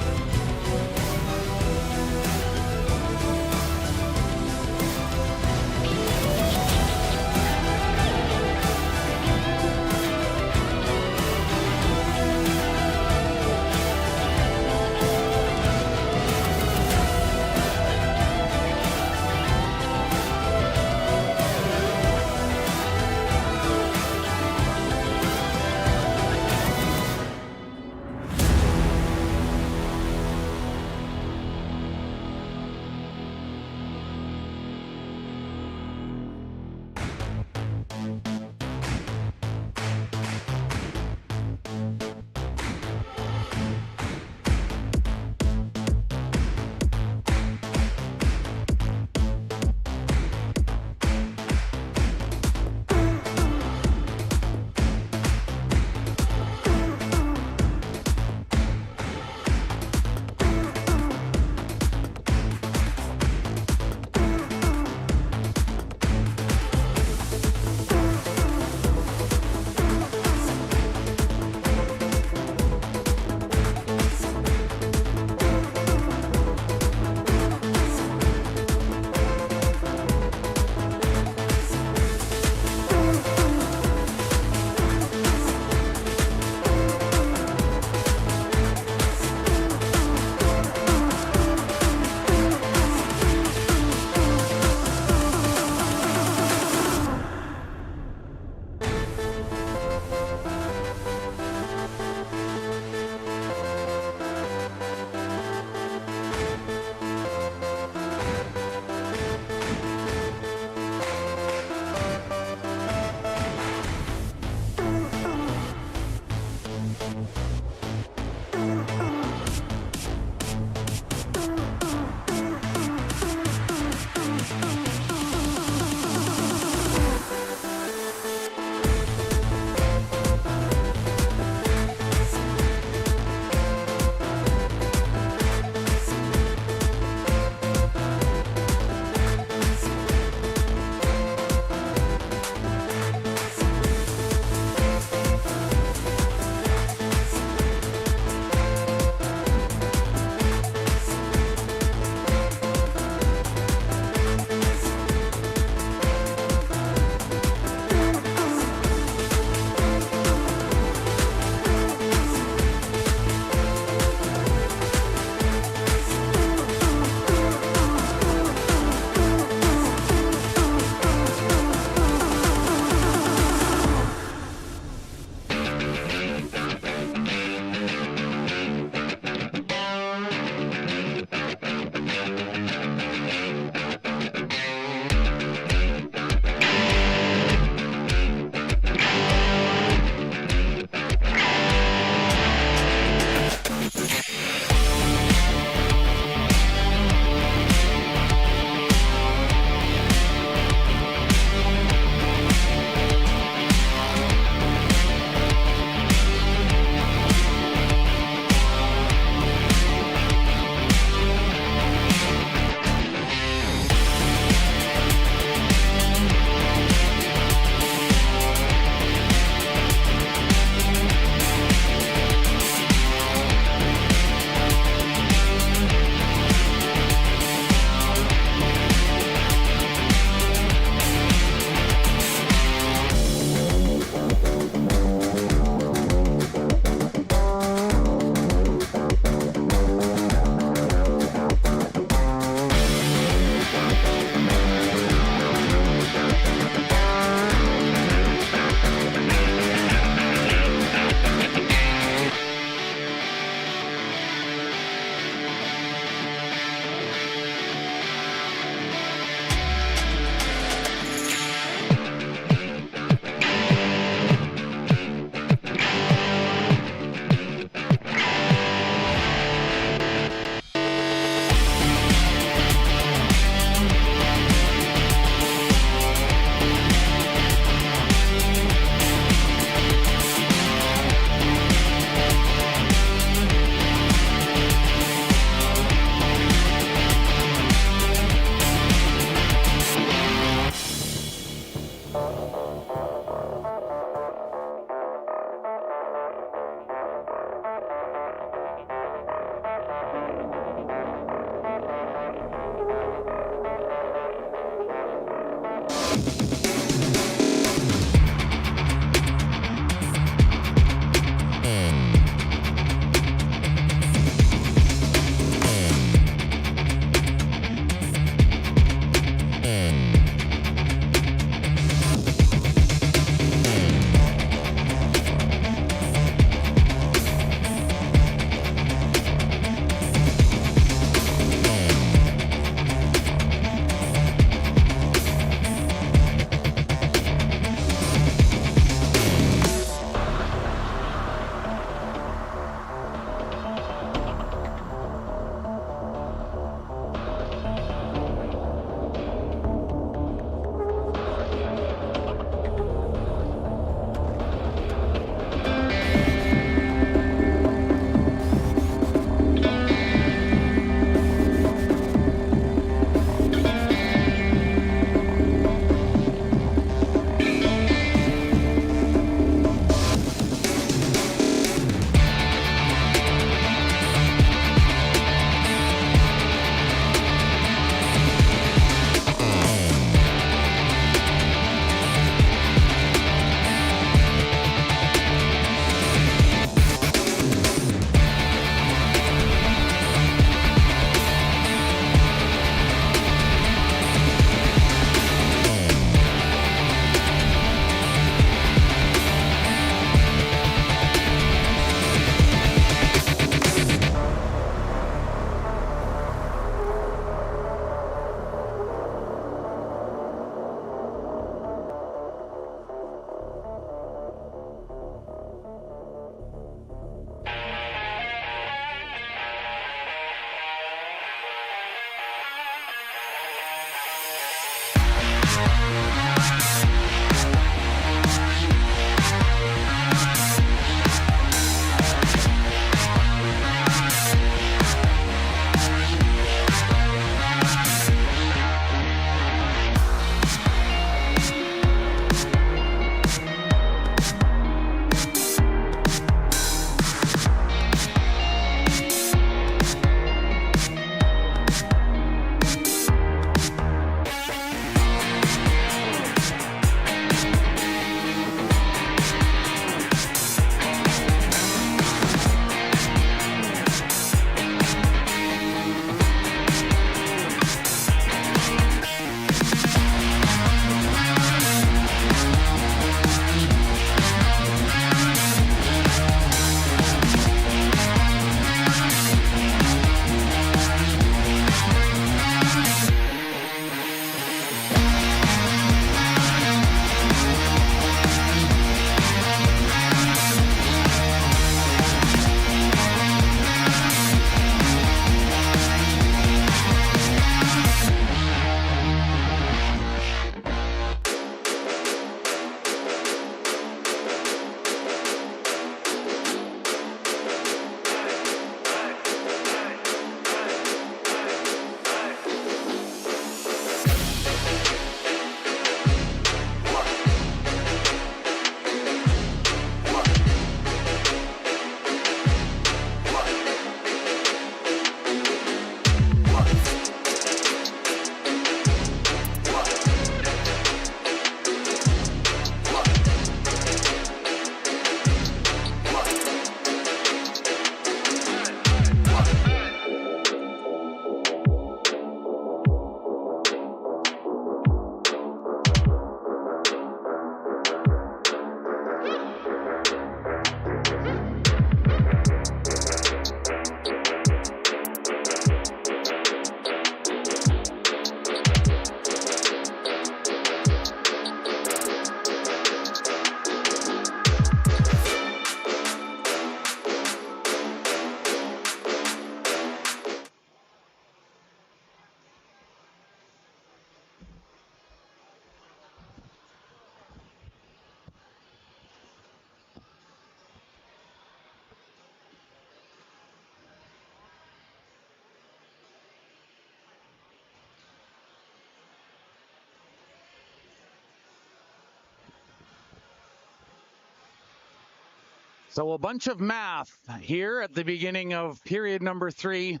So a bunch of math here at the beginning of period number 3.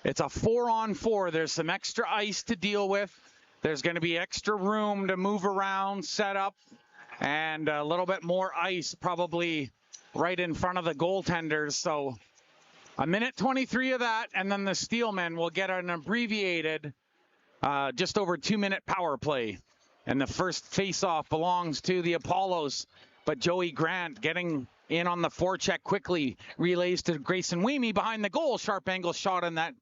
It's a 4-on-4. There's some extra ice to deal with. There's going to be extra room to move around, set up, and a little bit more ice probably right in front of the goaltenders. So a minute 23 of that, and then the Steelmen will get an abbreviated just over 2-minute power play. And the first face-off belongs to the Appollos, but Joey Grant getting in on the forecheck quickly, relays to Grayson Weemy behind the goal. Sharp angle shot, and that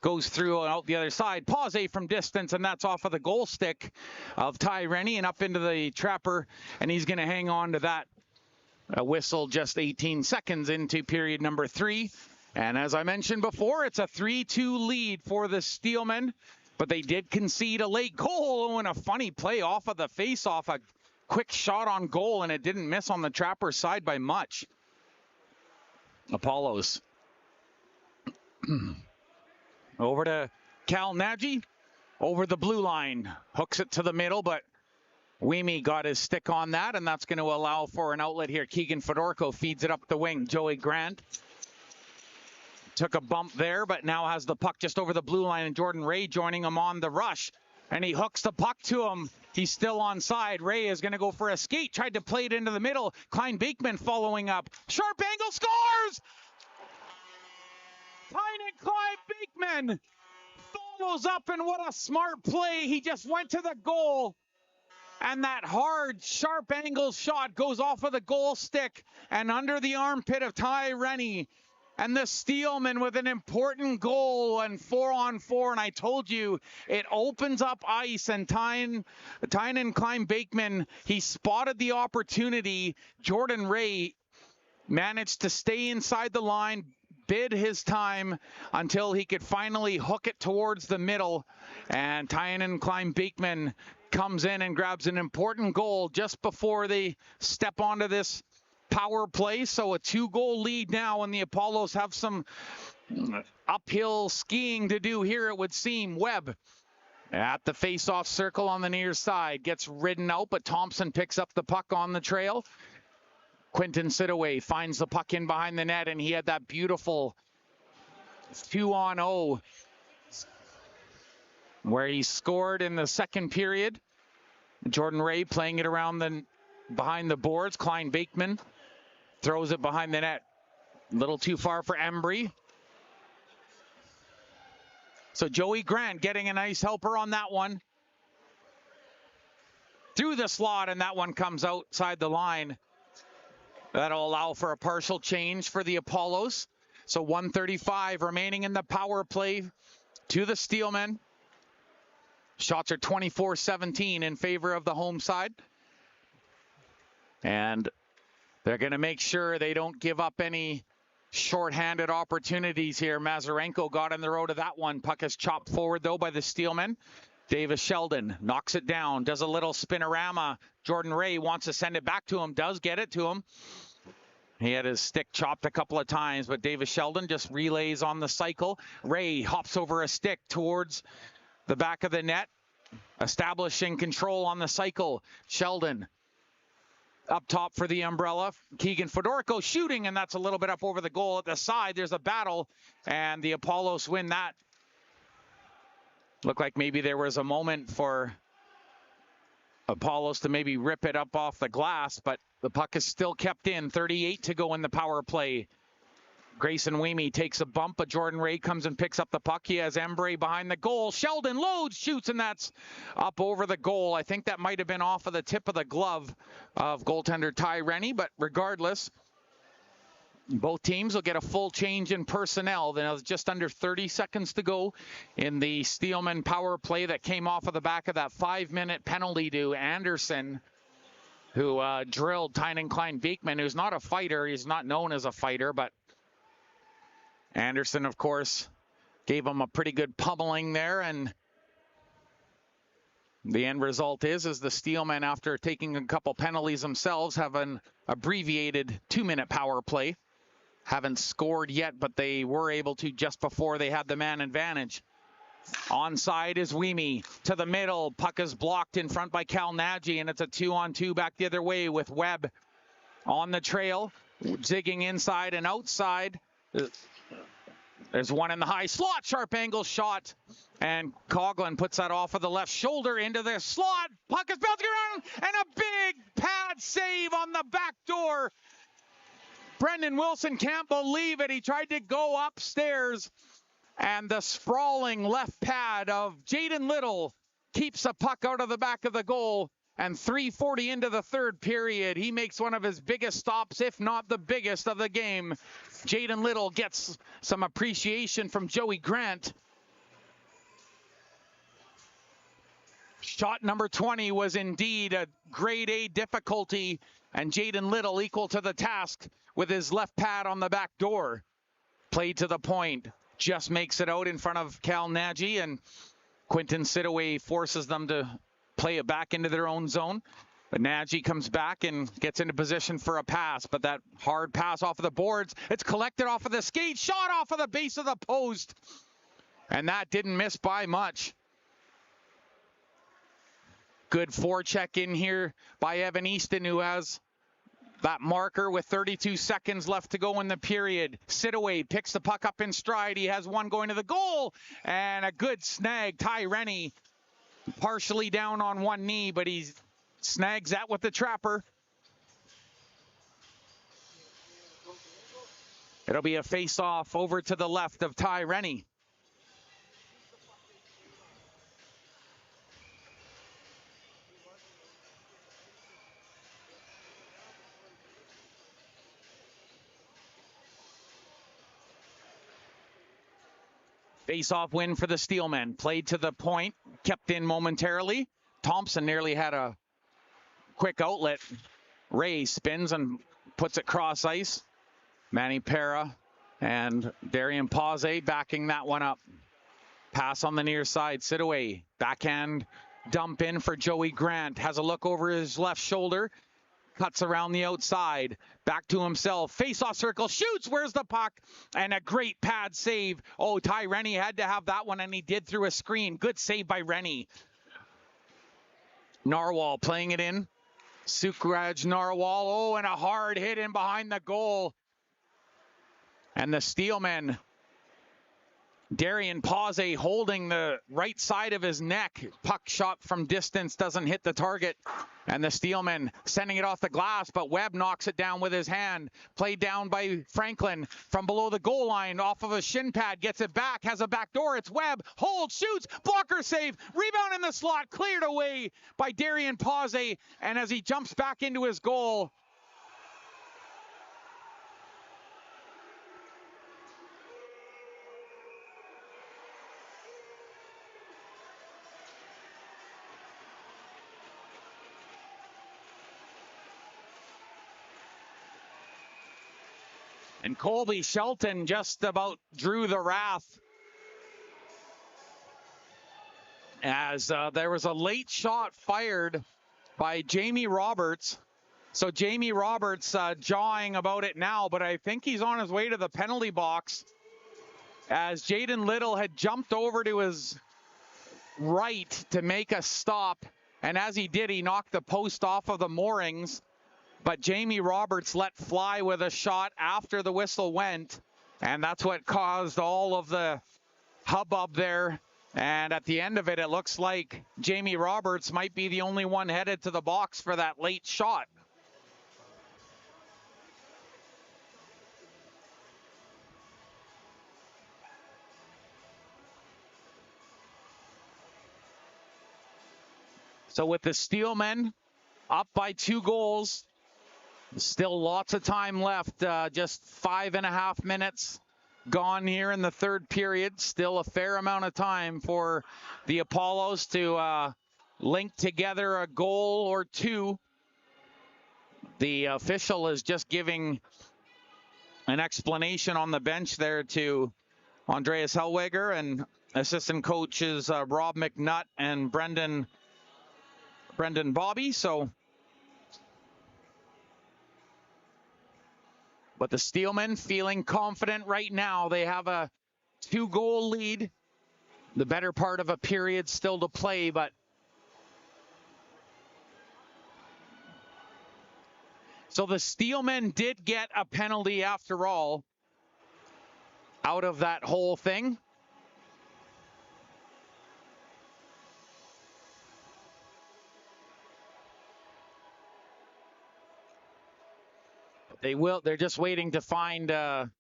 goes through and out the other side. Pause from distance, and that's off of the goal stick of Ty Rennie and up into the trapper, and he's going to hang on to that. A whistle just 18 seconds into period number 3. And as I mentioned before, it's a 3-2 lead for the Steelmen, but they did concede a late goal and a funny play off of the face-off. A quick shot on goal, and it didn't miss on the trapper side by much. Appollos. Over to Cal Nagy. Over the blue line. Hooks it to the middle, but Weemy got his stick on that, and that's going to allow for an outlet here. Keegan Fedorko feeds it up the wing. Joey Grant took a bump there, but now has the puck just over the blue line, and Jordan Ray joining him on the rush. And he hooks the puck to him. He's still onside. Ray is going to go for a skate. Tried to play it into the middle. Klein Bakeman following up. Sharp angle, scores! Klein Bakeman follows up, and what a smart play. He just went to the goal. And that hard, sharp angle shot goes off of the goal stick and under the armpit of Ty Rennie. And the Steelmen with an important goal and 4-on-4. And I told you, it opens up ice. And Tynan Klein Bakeman, he spotted the opportunity. Jordan Ray managed to stay inside the line, bid his time until he could finally hook it towards the middle. And Tynan Klein Bakeman comes in and grabs an important goal just before they step onto this power play. So a 2-goal lead now, and the Appollos have some uphill skiing to do here, it would seem. Webb at the face-off circle on the near side gets ridden out, but Thompson picks up the puck on the trail. Quinton Sidaway finds the puck in behind the net, and he had that beautiful 2-on-0 where he scored in the second period. Jordan Ray playing it around behind the boards. Klein Bakeman throws it behind the net. A little too far for Embry. So Joey Grant getting a nice helper on that one. Through the slot, and that one comes outside the line. That'll allow for a partial change for the Appollos. So 1:35 remaining in the power play to the Steelmen. Shots are 24-17 in favor of the home side. And they're going to make sure they don't give up any shorthanded opportunities here. Mazurenko got in the road of that one. Puck is chopped forward, though, by the Steelmen. Davis Sheldon knocks it down, does a little spinorama. Jordan Ray wants to send it back to him, does get it to him. He had his stick chopped a couple of times, but Davis Sheldon just relays on the cycle. Ray hops over a stick towards the back of the net, establishing control on the cycle. Sheldon up top for the umbrella. Keegan Fedorko shooting, and that's a little bit up over the goal at the side. There's a battle, and the Appollos win that. Looked like maybe there was a moment for Appollos to maybe rip it up off the glass, but the puck is still kept in. 38 to go in the power play. Grayson Weemy takes a bump, but Jordan Ray comes and picks up the puck. He has Embry behind the goal. Sheldon loads, shoots, and that's up over the goal. I think that might have been off of the tip of the glove of goaltender Ty Rennie, but regardless, both teams will get a full change in personnel. There's just under 30 seconds to go in the Steelman power play that came off of the back of that 5-minute penalty to Anderson, who drilled Tynan Klein Bakeman, who's not a fighter. He's not known as a fighter, but Anderson, of course, gave him a pretty good pummeling there, and the end result is the Steelmen, after taking a couple penalties themselves, have an abbreviated 2-minute power play. Haven't scored yet, but they were able to just before they had the man advantage. Onside is Weemy to the middle. Puck is blocked in front by Cal Nagy, and it's a 2-on-2 back the other way with Webb on the trail, zigging inside and outside. There's one in the high slot, sharp angle shot. And Coughlin puts that off of the left shoulder into the slot. Puck is bouncing around, and a big pad save on the back door. Brendan Wilson can't believe it. He tried to go upstairs, and the sprawling left pad of Jaden Little keeps the puck out of the back of the goal. And 3:40 into the third period, he makes one of his biggest stops, if not the biggest of the game. Jaden Little gets some appreciation from Joey Grant. Shot number 20 was indeed a grade A difficulty, and Jaden Little equal to the task with his left pad on the back door. Played to the point, just makes it out in front of Cal Nagy, and Quinton Sidaway forces them to play it back into their own zone. But Nagy comes back and gets into position for a pass, but that hard pass off of the boards, it's collected off of the skate, shot off of the base of the post, and that didn't miss by much. Good forecheck in here by Evan Easton, who has that marker with 32 seconds left to go in the period. Sidaway picks the puck up in stride. He has one going to the goal, and a good snag. Ty Rennie partially down on one knee, but he snags that with the trapper. It'll be a face-off over to the left of Ty Rennie. Face-off win for the Steelmen. Played to the point, kept in momentarily. Thompson nearly had a quick outlet. Ray spins and puts it cross ice. Manny Para and Darian Pause backing that one up. Pass on the near side. Sidaway, backhand dump in for Joey Grant. Has a look over his left shoulder. Cuts around the outside, back to himself, face-off circle, shoots, where's the puck? And a great pad save. Oh, Ty Rennie had to have that one, and he did through a screen. Good save by Rennie. Narwhal playing it in. Sukraj Narwhal, oh, and a hard hit in behind the goal. And the Steelmen, Darian Pause holding the right side of his neck. Puck shot from distance, doesn't hit the target. And the Steelmen sending it off the glass, but Webb knocks it down with his hand. Played down by Franklin from below the goal line, off of a shin pad, gets it back, has a back door. It's Webb, holds, shoots, blocker save, rebound in the slot, cleared away by Darian Pause. And as he jumps back into his goal, and Colby Shelton just about drew the wrath as there was a late shot fired by Jamie Roberts. So Jamie Roberts jawing about it now, but I think he's on his way to the penalty box as Jaden Little had jumped over to his right to make a stop. And as he did, he knocked the post off of the moorings. But Jamie Roberts let fly with a shot after the whistle went, and that's what caused all of the hubbub there. And at the end of it, it looks like Jamie Roberts might be the only one headed to the box for that late shot. So with the Steelmen up by 2 goals, still lots of time left, just 5.5 minutes gone here in the third period. Still a fair amount of time for the Appollos to link together a goal or two. The official is just giving an explanation on the bench there to Andreas Hellweger, and assistant coaches Rob McNutt and Brendan Bobby. But the Steelmen feeling confident right now. They have a 2-goal lead. The better part of a period still to play, but so the Steelmen did get a penalty after all. out of that whole thing. They're just waiting to find the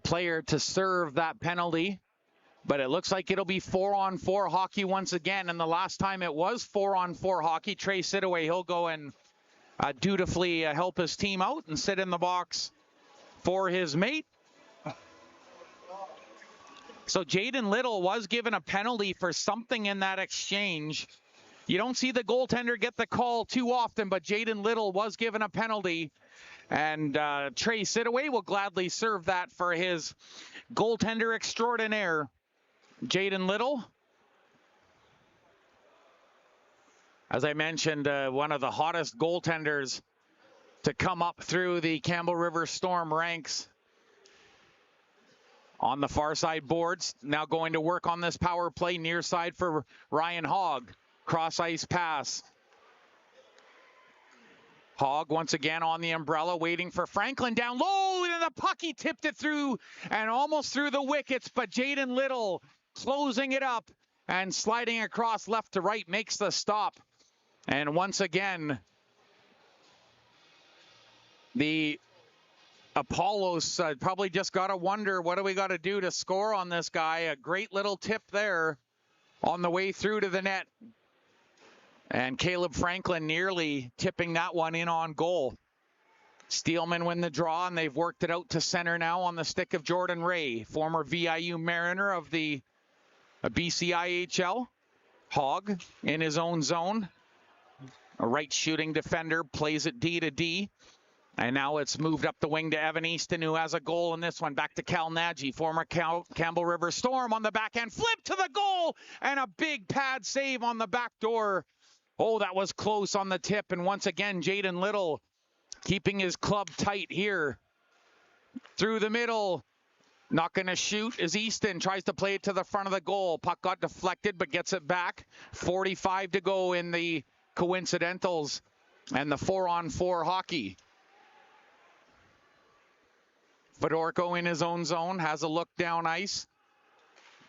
player to serve that penalty. But it looks like it'll be 4-on-4 hockey once again. And the last time it was 4-on-4 hockey, Trey Sidaway, he'll go and dutifully help his team out and sit in the box for his mate. So Jaden Little was given a penalty for something in that exchange. You don't see the goaltender get the call too often, but Jaden Little was given a penalty. And Trey Sidaway will gladly serve that for his goaltender extraordinaire, Jaden Little. As I mentioned, one of the hottest goaltenders to come up through the Campbell River Storm ranks. On the far side boards, now going to work on this power play near side for Ryan Hogg. Cross ice pass. Hogg once again on the umbrella, waiting for Franklin down low, and the puck, he tipped it through and almost through the wickets, but Jaden Little closing it up and sliding across left to right makes the stop. And once again, the Appollos probably just got to wonder, what do we got to do to score on this guy? A great little tip there on the way through to the net. And Caleb Franklin nearly tipping that one in on goal. Steelmen win the draw, and they've worked it out to center now on the stick of Jordan Ray, former VIU Mariner of the BCIHL. Hogg in his own zone. A right shooting defender, plays it D to D. And now it's moved up the wing to Evan Easton, who has a goal in this one. Back to Cal Nagy, former Campbell River Storm on the backhand. Flip to the goal, and a big pad save on the back door. Oh, that was close on the tip. And once again, Jaden Little keeping his club tight here. Through the middle. Not going to shoot as Easton tries to play it to the front of the goal. Puck got deflected, but gets it back. 45 to go in the coincidentals and the 4-on-4 hockey. Fedorko in his own zone, has a look down ice.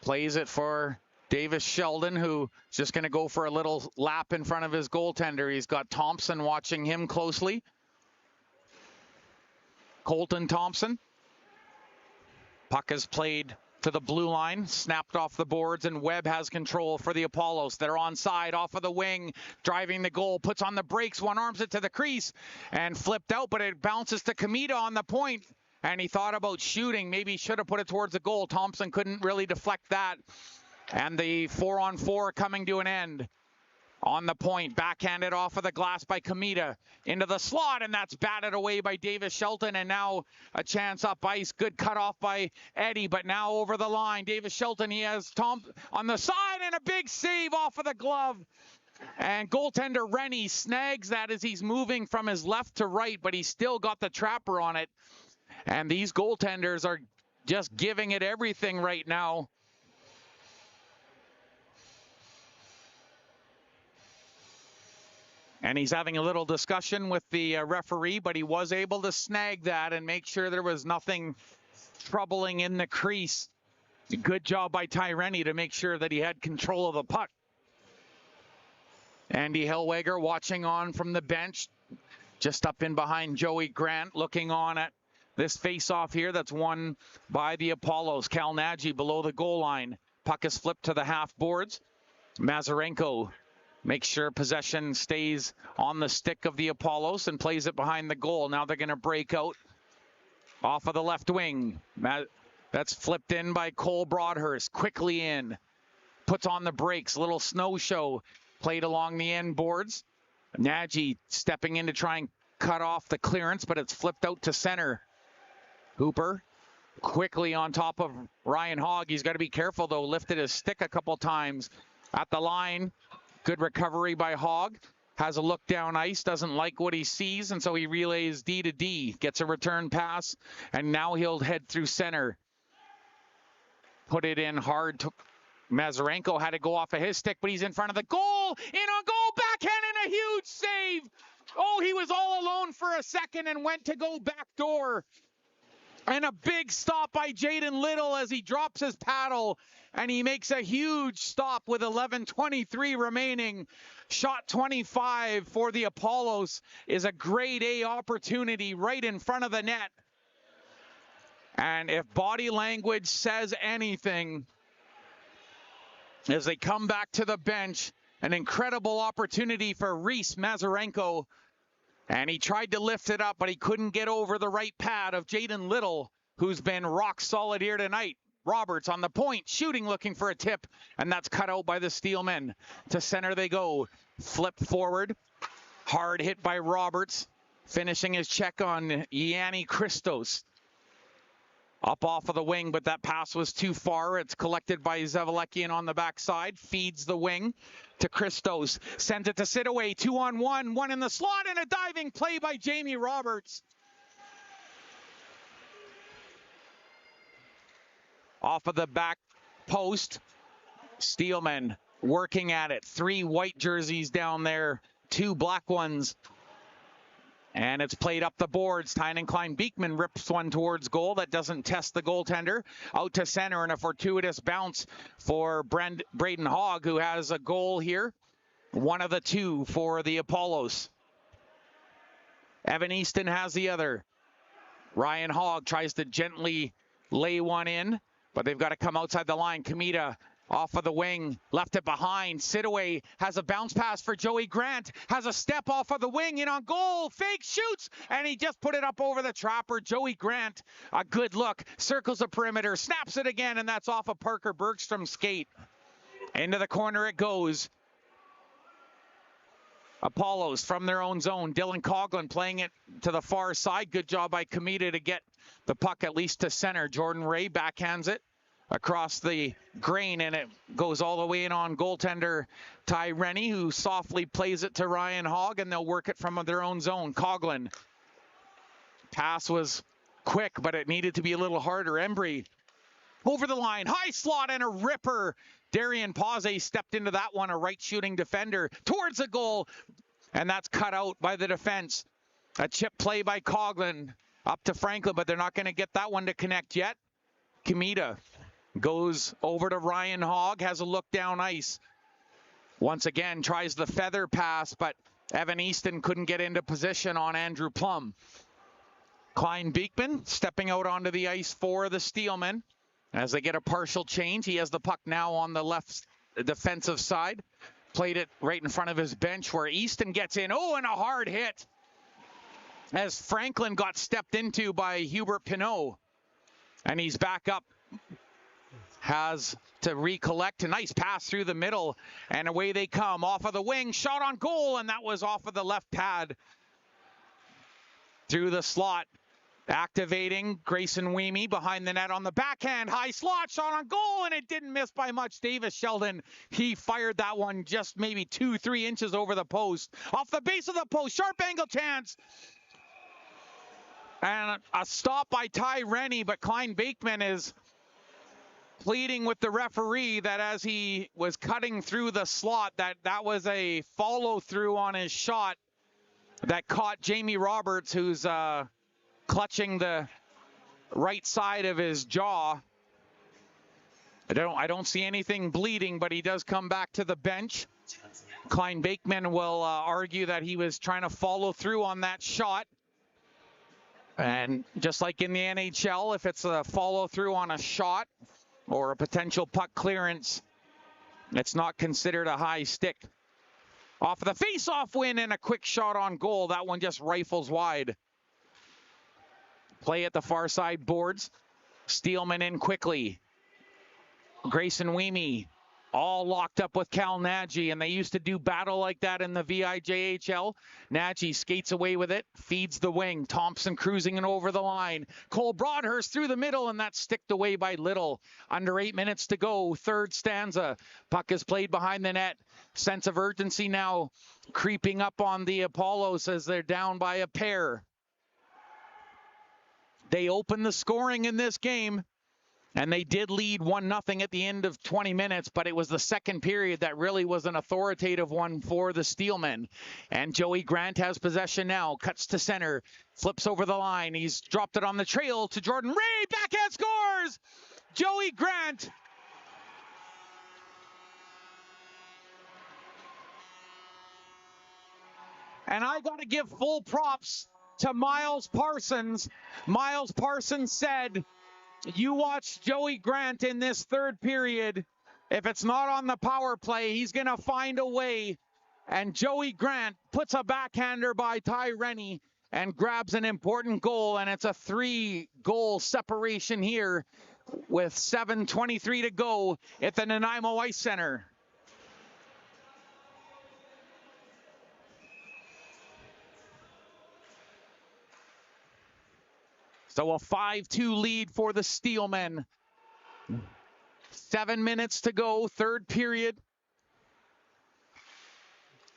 Plays it for Davis Sheldon, who's just going to go for a little lap in front of his goaltender. He's got Thompson watching him closely. Colton Thompson. Puck is played to the blue line, snapped off the boards, and Webb has control for the Appollos. They're onside, off of the wing, driving the goal, puts on the brakes, one arms it to the crease, and flipped out, but it bounces to Kamita on the point. And he thought about shooting. Maybe he should have put it towards the goal. Thompson couldn't really deflect that. And the 4-on-4 coming to an end. On the point, backhanded off of the glass by Kamita. Into the slot, and that's batted away by Davis Shelton. And now a chance up ice. Good cut off by Eddie, but now over the line. Davis Shelton, he has Tom on the side, and a big save off of the glove. And goaltender Rennie snags that as he's moving from his left to right, but he's still got the trapper on it. And these goaltenders are just giving it everything right now. And he's having a little discussion with the referee, but he was able to snag that and make sure there was nothing troubling in the crease. Good job by Ty Rennie to make sure that he had control of the puck. Andy Hellweger watching on from the bench, just up in behind Joey Grant, looking on at this face-off here that's won by the Appollos. Cal Nagy below the goal line. Puck is flipped to the half boards. Mazarenko makes sure possession stays on the stick of the Appollos and plays it behind the goal. Now they're going to break out off of the left wing. That's flipped in by Cole Broadhurst. Quickly in. Puts on the brakes. Little snow show played along the end boards. Nagy stepping in to try and cut off the clearance, but it's flipped out to center. Hooper quickly on top of Ryan Hogg. He's got to be careful, though. Lifted his stick a couple times at the line. Good recovery by Hogg. Has a look down ice. Doesn't like what he sees, and so he relays D to D. Gets a return pass, and now he'll head through center. Put it in hard. Mazarenko had to go off of his stick, but he's in front of the goal. In on goal. Backhand and a huge save. Oh, he was all alone for a second and went to go back door. And a big stop by Jaden Little as he drops his paddle and he makes a huge stop with 11:23 remaining. Shot 25 for the Appollos is a grade A opportunity right in front of the net. And if body language says anything, as they come back to the bench, an incredible opportunity for Reese Mazurenko. And he tried to lift it up, but he couldn't get over the right pad of Jaden Little, who's been rock solid here tonight. Roberts on the point, shooting, looking for a tip, and that's cut out by the Steelmen. To center they go. Flip forward. Hard hit by Roberts. Finishing his check on Yanni Christos. Up off of the wing, but that pass was too far. It's collected by Zavalekian on the backside. Feeds the wing to Christos. Sends it to Sidaway. 2-on-1. One in the slot and a diving play by Jamie Roberts. Off of the back post. Steelmen working at it. 3 white jerseys down there. 2 black ones. And it's played up the boards. Tynan Klein-Beekman rips one towards goal. That doesn't test the goaltender. Out to center and a fortuitous bounce for Braden Hogg, who has a goal here. One of the 2 for the Appollos. Evan Easton has the other. Ryan Hogg tries to gently lay one in, but they've got to come outside the line. Kamita off of the wing, left it behind. Sidaway has a bounce pass for Joey Grant. Has a step off of the wing, in on goal. Fake shoots, and he just put it up over the trapper. Joey Grant, a good look. Circles the perimeter, snaps it again, and that's off of Parker Bergstrom's skate. Into the corner it goes. Appollos from their own zone. Dylan Coughlin playing it to the far side. Good job by Kamita to get the puck at least to center. Jordan Ray backhands it across the grain, and it goes all the way in on goaltender Ty Rennie, who softly plays it to Ryan Hogg, and they'll work it from their own zone. Coughlin. Pass was quick, but it needed to be a little harder. Embry over the line, high slot, and a ripper. Darian Pause stepped into that one, a right shooting defender towards the goal, and that's cut out by the defense. A chip play by Coughlin up to Franklin, but they're not going to get that one to connect yet. Kamita goes over to Ryan Hogg, has a look down ice. Once again, tries the feather pass, but Evan Easton couldn't get into position on Andrew Plum. Klein-Beekman stepping out onto the ice for the Steelmen. As they get a partial change, he has the puck now on the left defensive side. Played it right in front of his bench where Easton gets in. Oh, and a hard hit as Franklin got stepped into by Hubert Pinot. And he's back up. Has to recollect. A nice pass through the middle, and away they come. Off of the wing, shot on goal, and that was off of the left pad. Through the slot. Activating Grayson Weemy behind the net on the backhand. High slot, shot on goal, and it didn't miss by much. Davis Sheldon, he fired that one just maybe 2-3 inches over the post. Off the base of the post, sharp angle chance. And a stop by Ty Rennie, but Klein-Beekman is pleading with the referee that as he was cutting through the slot, that was a follow-through on his shot that caught Jamie Roberts, who's clutching the right side of his jaw. I don't see anything bleeding, but he does come back to the bench. Klein-Beekman will argue that he was trying to follow through on that shot. And just like in the NHL, if it's a follow through on a shot or a potential puck clearance, it's not considered a high stick. Off of the face-off win and a quick shot on goal. That one just rifles wide. Play at the far side boards. Steelman in quickly. Grayson Weemy all locked up with Cal Nagy, and they used to do battle like that in the VIJHL. Nagy skates away with it, feeds the wing. Thompson cruising it over the line. Cole Broadhurst through the middle, and that's sticked away by Little. Under 8 minutes to go, third stanza. Puck is played behind the net. Sense of urgency now creeping up on the Appollos as they're down by a pair. They open the scoring in this game. And they did lead 1-0 at the end of 20 minutes, but it was the second period that really was an authoritative one for the Steelmen. And Joey Grant has possession now, cuts to center, flips over the line. He's dropped it on the trail to Jordan Ray, backhand scores! Joey Grant. And I got to give full props to Miles Parsons. Miles Parsons said, you watch Joey Grant in this third period. If it's not on the power play, he's going to find a way. And Joey Grant puts a backhander by Ty Rennie and grabs an important goal. And it's a 3-goal separation here with 7:23 to go at the Nanaimo Ice Centre. So a 5-2 lead for the Steelmen. 7 minutes to go, third period.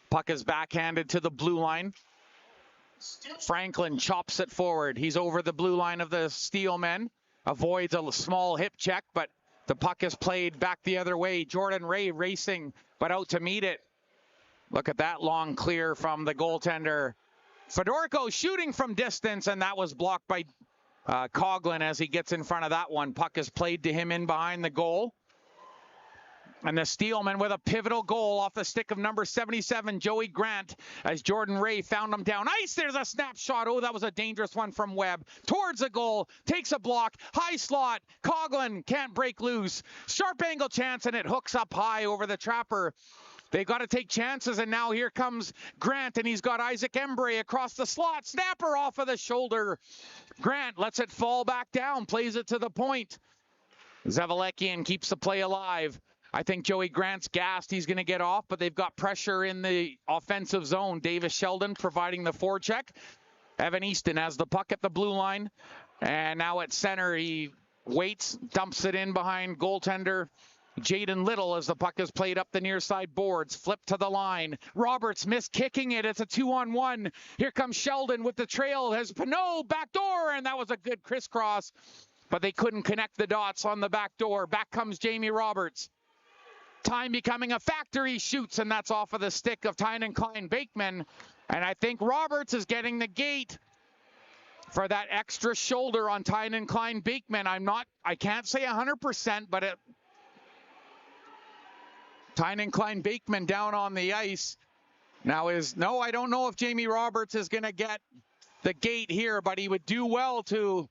Puck is backhanded to the blue line. Franklin chops it forward. He's over the blue line of the Steelmen. Avoids a small hip check, but the puck is played back the other way. Jordan Ray racing, but out to meet it. Look at that long clear from the goaltender. Fedorko shooting from distance, and that was blocked by Coughlin as he gets in front of that one. Puck is played to him in behind the goal. And the Steelmen with a pivotal goal off the stick of number 77, Joey Grant, as Jordan Ray found him down ice. There's a snapshot. Oh, that was a dangerous one from Webb. Towards the goal, takes a block, high slot. Coughlin can't break loose. Sharp angle chance, and it hooks up high over the trapper. They got to take chances, and now here comes Grant, and he's got Isaac Embray across the slot. Snapper off of the shoulder. Grant lets it fall back down, plays it to the point. Zavalekian keeps the play alive. I think Joey Grant's gassed. He's going to get off, but they've got pressure in the offensive zone. Davis Sheldon providing the forecheck. Evan Easton has the puck at the blue line. And now at center, he waits, dumps it in behind goaltender Jaden Little as the puck is played up the near side boards. Flip to the line. Roberts missed kicking it. It's a 2-on-1. Here comes Sheldon with the trail. Has Pinot backdoor, and that was a good crisscross. But they couldn't connect the dots on the back door. Back comes Jamie Roberts. Time becoming a factor. He shoots, and that's off of the stick of Tynan Klein Bakeman. And I think Roberts is getting the gate for that extra shoulder on Tynan Klein Bakeman. I can't say 100%, but Tynan Klein Bakeman down on the ice. Now I don't know if Jamie Roberts is going to get the gate here, but he would do well to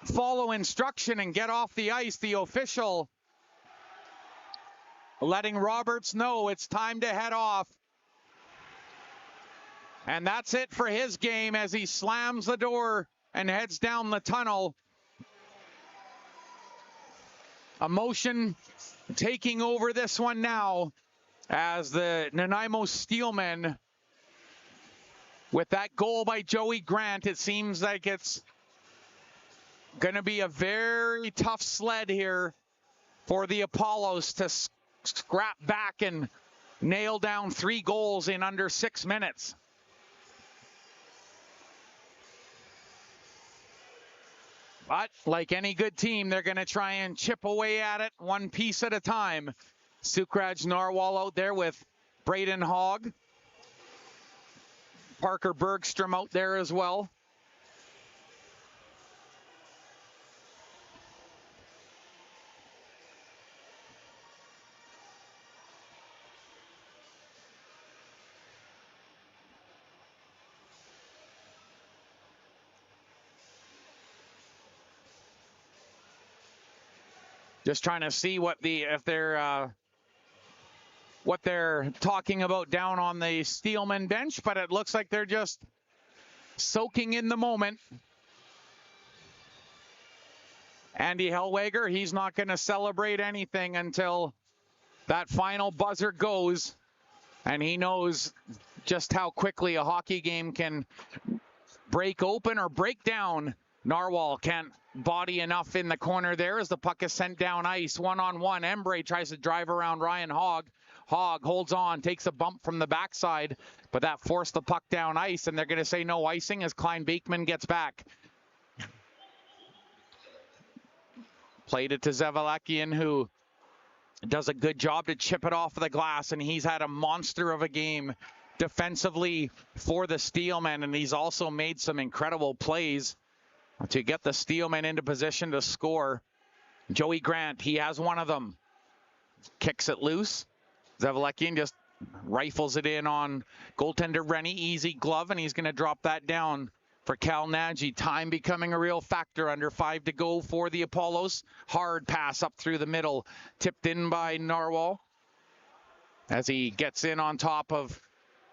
follow instruction and get off the ice. The official letting Roberts know it's time to head off. And that's it for his game as he slams the door and heads down the tunnel. Emotion taking over this one now as the Nanaimo Steelmen, with that goal by Joey Grant, it seems like it's going to be a very tough sled here for the Appollos to scrap back and nail down 3 goals in under 6 minutes. But like any good team, they're going to try and chip away at it one piece at a time. Sukraj Narwhal out there with Braden Hogg. Parker Bergstrom out there as well. Just trying to see what they're talking about down on the Steelman bench, but it looks like they're just soaking in the moment. Andy Hellweger, he's not going to celebrate anything until that final buzzer goes, and he knows just how quickly a hockey game can break open or break down. Narwhal can't body enough in the corner there as the puck is sent down ice. 1-on-1. Embray tries to drive around Ryan Hogg. Hogg holds on, takes a bump from the backside, but that forced the puck down ice, and they're going to say no icing as Klein Bakeman gets back. Played it to Zavalakian, who does a good job to chip it off of the glass, and he's had a monster of a game defensively for the Steelmen, and he's also made some incredible plays to get the Steelmen into position to score. Joey Grant, he has one of them. Kicks it loose. Zavalakian just rifles it in on goaltender Rennie. Easy glove, and he's going to drop that down for Cal Nagy. Time becoming a real factor. Under 5 to go for the Appollos. Hard pass up through the middle. Tipped in by Narwhal as he gets in on top of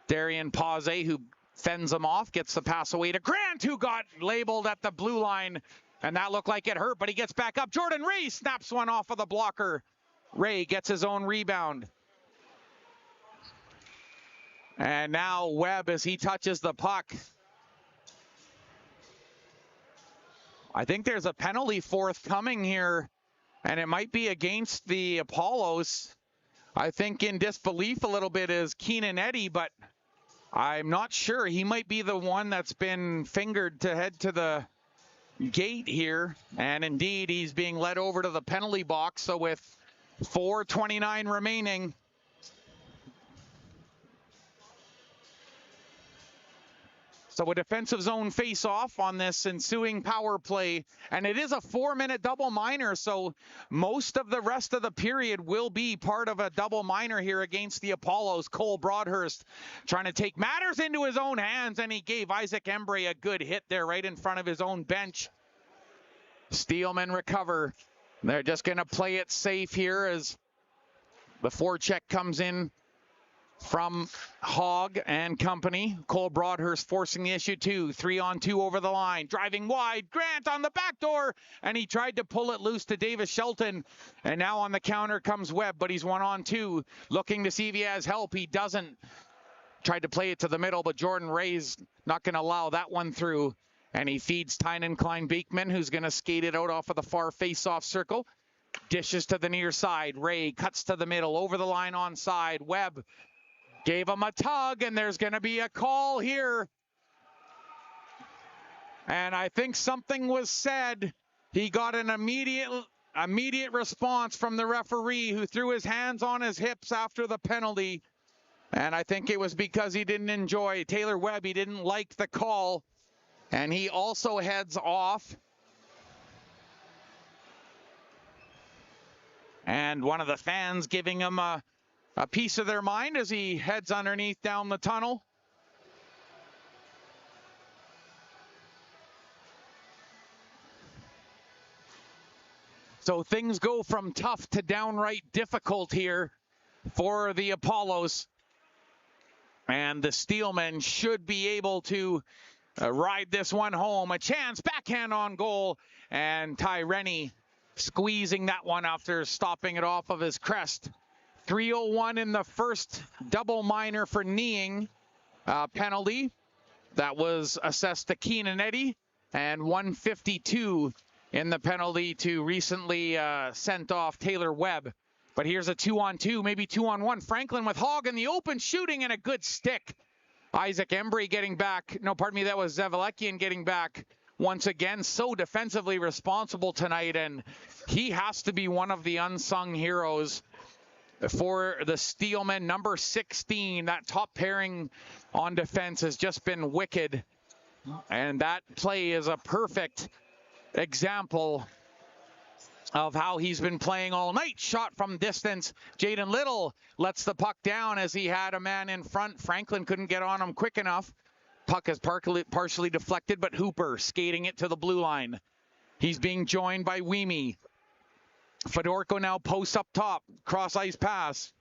Darian Pause, who fends him off. Gets the pass away to Grant, who got labeled at the blue line. And that looked like it hurt, but he gets back up. Jordan Ray snaps one off of the blocker. Ray gets his own rebound. And now Webb, as he touches the puck. I think there's a penalty forthcoming here, and it might be against the Appollos. I think in disbelief a little bit is Keenan Eddy, but I'm not sure. He might be the one that's been fingered to head to the gate here. And indeed, he's being led over to the penalty box. So with 4:29 remaining, so a defensive zone face-off on this ensuing power play, and it is a 4-minute double minor, so most of the rest of the period will be part of a double minor here against the Appollos. Cole Broadhurst trying to take matters into his own hands, and he gave Isaac Embry a good hit there right in front of his own bench. Steelmen recover. They're just going to play it safe here as the forecheck comes in from Hogg and company. Cole Broadhurst forcing the issue too. 3-on-2 over the line. Driving wide. Grant on the back door. And he tried to pull it loose to Davis Shelton. And now on the counter comes Webb, but he's 1-on-2. Looking to see if he has help. He doesn't. Tried to play it to the middle, but Jordan Ray's not going to allow that one through. And he feeds Tynan Klein-Beekman, who's going to skate it out off of the far face-off circle. Dishes to the near side. Ray cuts to the middle. Over the line onside. Webb gave him a tug, and there's going to be a call here. And I think something was said. He got an immediate response from the referee, who threw his hands on his hips after the penalty. And I think it was because he didn't enjoy Taylor Webb. He didn't like the call. And he also heads off. And one of the fans giving him a piece of their mind as he heads underneath down the tunnel. So things go from tough to downright difficult here for the Appollos. And the Steelmen should be able to ride this one home. A chance, backhand on goal, and Ty Rennie squeezing that one after stopping it off of his crest. 3:01 in the first double minor for kneeing penalty. That was assessed to Keenan Eddy, and 1:52 in the penalty to recently sent off Taylor Webb. But here's a 2-on-2, maybe 2-on-1. Franklin with Hogg in the open, shooting, and a good stick. Isaac Embry getting back. No, pardon me, that was Zavalakian getting back once again. So defensively responsible tonight, and he has to be one of the unsung heroes for the Steelmen. Number 16, that top pairing on defense has just been wicked. And that play is a perfect example of how he's been playing all night. Shot from distance. Jaden Little lets the puck down as he had a man in front. Franklin couldn't get on him quick enough. Puck is partially deflected, but Hooper skating it to the blue line. He's being joined by Weemy. Fedorko now posts up top. Cross ice pass.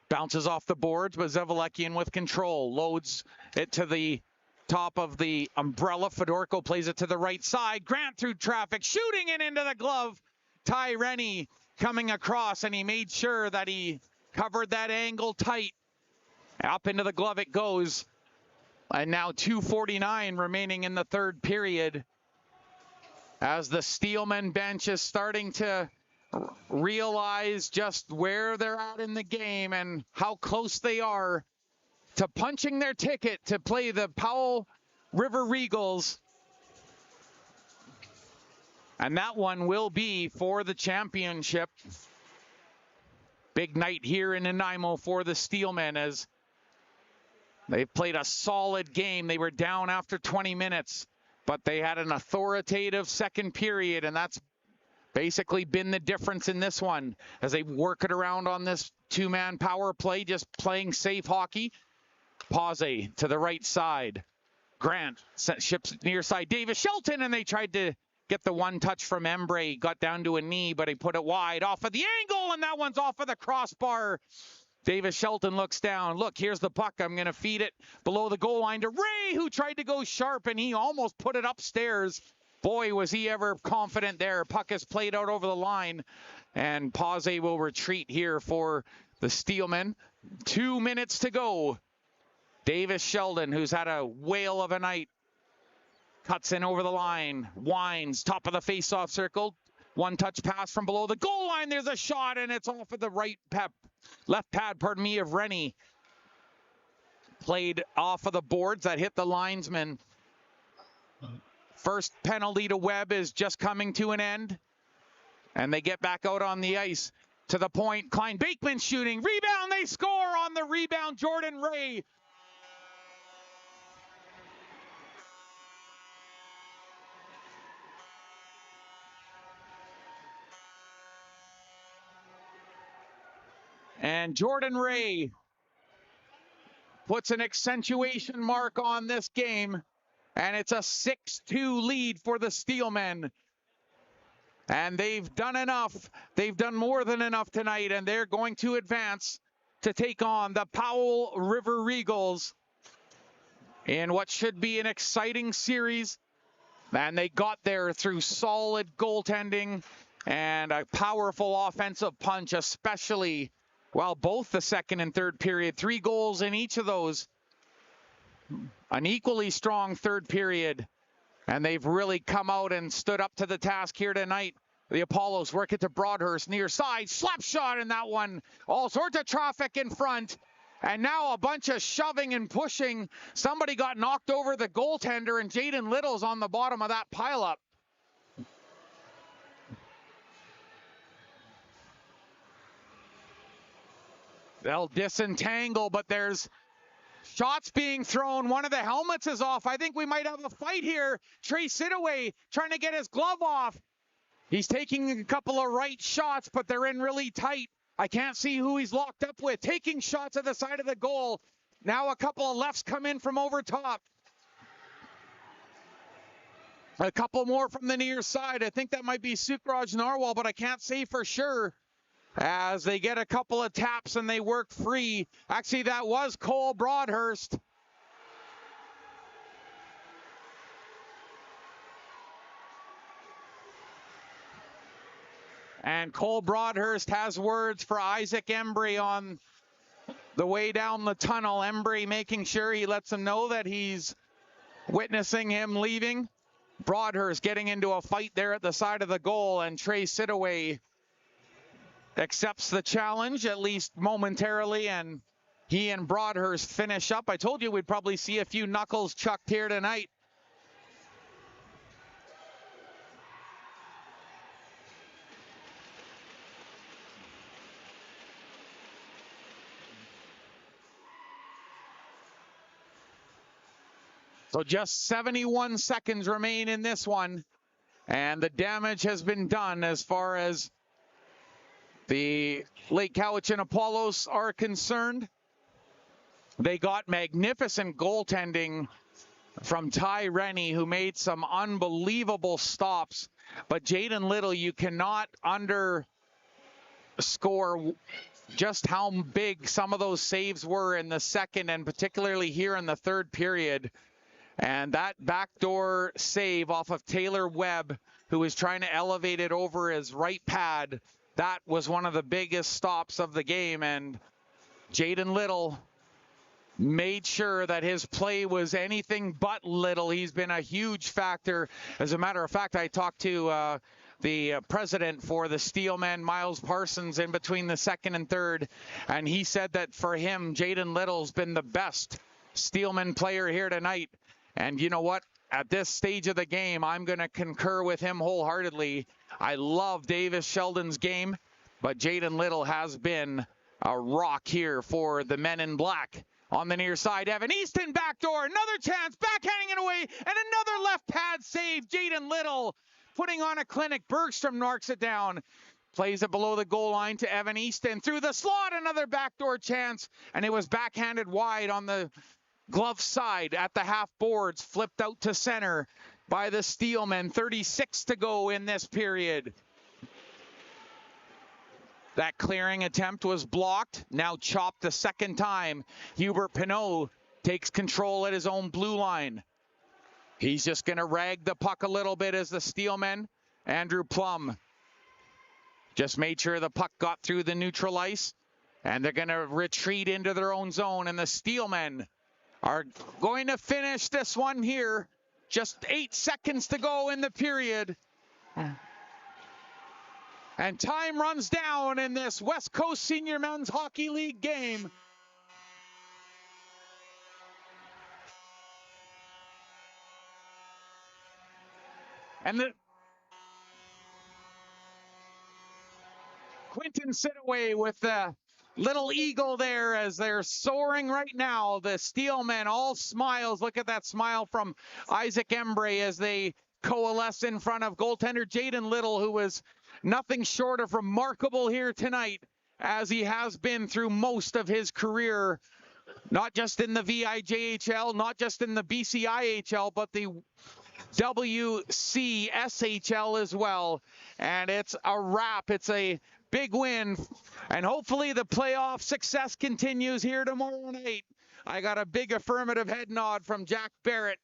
Bounces off the boards, but Zavalakian with control. Loads it to the top of the umbrella. Fedorko plays it to the right side. Grant through traffic, shooting it into the glove. Ty Rennie coming across, and he made sure that he covered that angle tight. Up into the glove it goes. And now 2:49 remaining in the third period, as the Steelmen bench is starting to realize just where they're at in the game and how close they are to punching their ticket to play the Powell River Regals. And that one will be for the championship. Big night here in Nanaimo for the Steelmen as they've played a solid game. They were down after 20 minutes, but they had an authoritative second period, and that's basically been the difference in this one as they work it around on this two-man power play, just playing safe hockey. Pause to the right side. Grant ships near side. Davis Shelton, and they tried to get the one touch from Embry. Got down to a knee, but he put it wide off of the angle, and that one's off of the crossbar. Davis Shelton looks down. Look, here's the puck. I'm going to feed it below the goal line to Ray, who tried to go sharp, and he almost put it upstairs. Boy, was he ever confident there. Puck is played out over the line, and Pause will retreat here for the Steelmen. 2 minutes to go. Davis Sheldon, who's had a whale of a night, cuts in over the line, winds, top of the face-off circle. One touch pass from below the goal line. There's a shot, and it's off of the left pad, of Rennie. Played off of the boards that hit the linesman. First penalty to Webb is just coming to an end. And they get back out on the ice to the point. Klein Bakeman shooting. Rebound. They score on the rebound. Jordan Ray. And Jordan Ray puts an accentuation mark on this game. And it's a 6-2 lead for the Steelmen. And they've done enough. They've done more than enough tonight, and they're going to advance to take on the Powell River Eagles in what should be an exciting series. And they got there through solid goaltending and a powerful offensive punch, especially, well, both the second and third period. 3 goals in each of those. An equally strong third period, and they've really come out and stood up to the task here tonight. The Appollos work it to Broadhurst, near side, slap shot in that one. All sorts of traffic in front, and now a bunch of shoving and pushing. Somebody got knocked over the goaltender, and Jaden Little's on the bottom of that pileup. They'll disentangle, but there's shots being thrown. One of the helmets is off. I think we might have a fight here. Trey Sidaway trying to get his glove off. He's taking a couple of right shots, but they're in really tight. I can't see who he's locked up with. Taking shots at the side of the goal. Now a couple of lefts come in from over top. A couple more from the near side. I think that might be Sukraj Narwhal, but I can't say for sure. As they get a couple of taps and they work free. Actually, that was Cole Broadhurst. And Cole Broadhurst has words for Isaac Embry on the way down the tunnel. Embry making sure he lets him know that he's witnessing him leaving. Broadhurst getting into a fight there at the side of the goal, and Trey Sidaway accepts the challenge, at least momentarily, and he and Broadhurst finish up. I told you we'd probably see a few knuckles chucked here tonight. So just 71 seconds remain in this one, and the damage has been done as far as the Lake Cowichan Appollos are concerned. They got magnificent goaltending from Ty Rennie, who made some unbelievable stops. But Jaden Little, you cannot underscore just how big some of those saves were in the second, and particularly here in the third period. And that backdoor save off of Taylor Webb, who was trying to elevate it over his right pad, that was one of the biggest stops of the game. And Jaden Little made sure that his play was anything but little. He's been a huge factor. As a matter of fact, I talked to the president for the Steelmen, Miles Parsons, in between the second and third, and he said that for him, Jaden Little's been the best Steelman player here tonight. And you know what? at this stage of the game, I'm going to concur with him wholeheartedly. I love Davis Sheldon's game, but Jaden Little has been a rock here for the men in black. On the near side, Evan Easton backdoor, another chance, backhanding it away, and another left pad save. Jaden Little putting on a clinic. Bergstrom knocks it down. Plays it below the goal line to Evan Easton. Through the slot, another backdoor chance, and it was backhanded wide on the glove side at the half boards, flipped out to center by the Steelmen. 36 to go in this period. That clearing attempt was blocked, now chopped the second time. Hubert Pinot takes control at his own blue line. He's just going to rag the puck a little bit as the Steelmen. Andrew Plum just made sure the puck got through the neutral ice, and they're going to retreat into their own zone, and the Steelmen are going to finish this one here. Just 8 seconds to go in the period. And time runs down in this West Coast Senior Men's Hockey League game. And the Quinton Sitaway with the little eagle there as they're soaring right now. The Steelmen all smiles. Look at that smile from Isaac Embray as they coalesce in front of goaltender Jaden Little, who was nothing short of remarkable here tonight, as he has been through most of his career, not just in the VIJHL, not just in the BCIHL, but the WCSHL as well. And it's a wrap. It's a big win, and hopefully the playoff success continues here tomorrow night. I got a big affirmative head nod from Jack Barrett.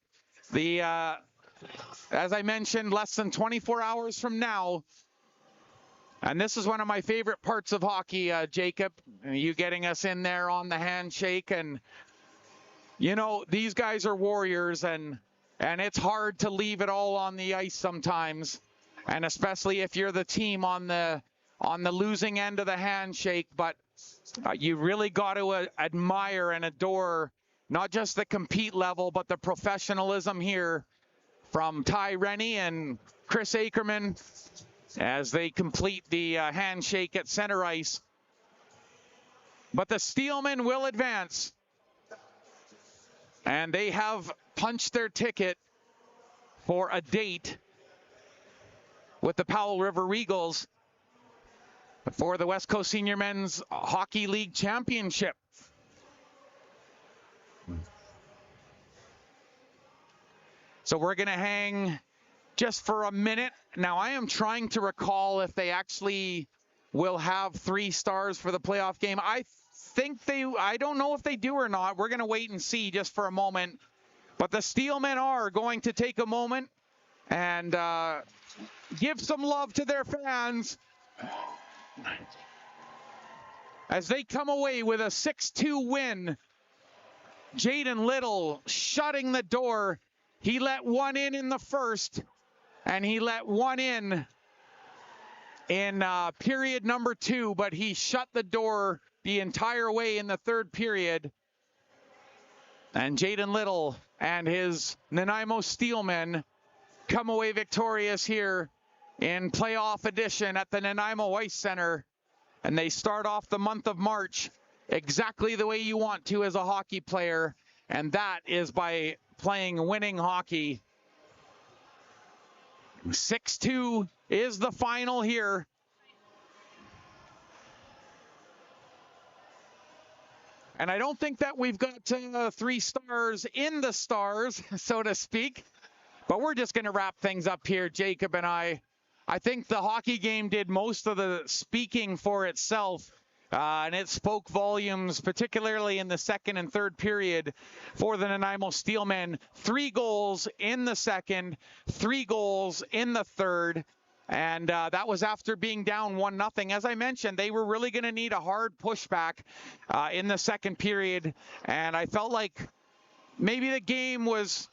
As I mentioned, less than 24 hours from now. And this is one of my favorite parts of hockey, Jacob. You getting us in there on the handshake. And, you know, these guys are warriors, and it's hard to leave it all on the ice sometimes. And especially if you're the team on the losing end of the handshake. But you really got to admire and adore not just the compete level, but the professionalism here from Ty Rennie and Chris Ackerman as they complete the handshake at center ice. But the Steelmen will advance, and they have punched their ticket for a date with the Powell River Eagles for the West Coast Senior Men's Hockey League Championship. So we're going to hang just for a minute. Now, I am trying to recall if they actually will have 3 stars for the playoff game. I don't know if they do or not. We're going to wait and see just for a moment. But the Steelmen are going to take a moment and give some love to their fans as they come away with a 6-2 win. Jaden Little shutting the door. He let one in the first, and he let one in period number 2, but he shut the door the entire way in the third period. And Jaden Little and his Nanaimo Steelmen come away victorious here in playoff edition at the Nanaimo Ice Centre. And they start off the month of March exactly the way you want to as a hockey player, and that is by playing winning hockey. 6-2 is the final here. And I don't think that we've got 3 stars in the stars, so to speak. But we're just going to wrap things up here, Jacob and I. I think the hockey game did most of the speaking for itself. And it spoke volumes, particularly in the second and third period for the Nanaimo Steelmen. 3 goals in the second, 3 goals in the third. And that was after being down 1-0. As I mentioned, they were really going to need a hard pushback in the second period. And I felt like maybe the game was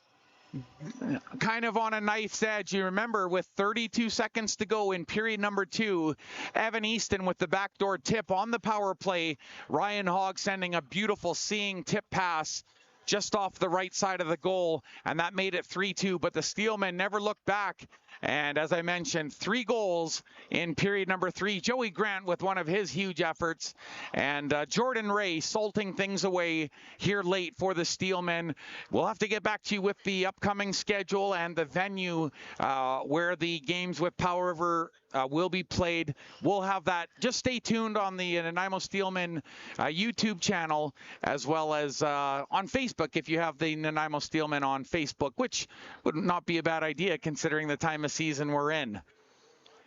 kind of on a knife's edge. You remember, with 32 seconds to go in period number 2, Evan Easton with the backdoor tip on the power play. Ryan Hogg sending a beautiful seeing tip pass just off the right side of the goal, and that made it 3-2. But the Steelmen never looked back. And as I mentioned, 3 goals in period number 3. Joey Grant with one of his huge efforts, and Jordan Ray salting things away here late for the Steelmen. We'll have to get back to you with the upcoming schedule and the venue where the games with Powell River will be played. We'll have that. Just stay tuned on the Nanaimo Steelmen YouTube channel, as well as on Facebook if you have the Nanaimo Steelmen on Facebook, which would not be a bad idea considering the time of season we're in.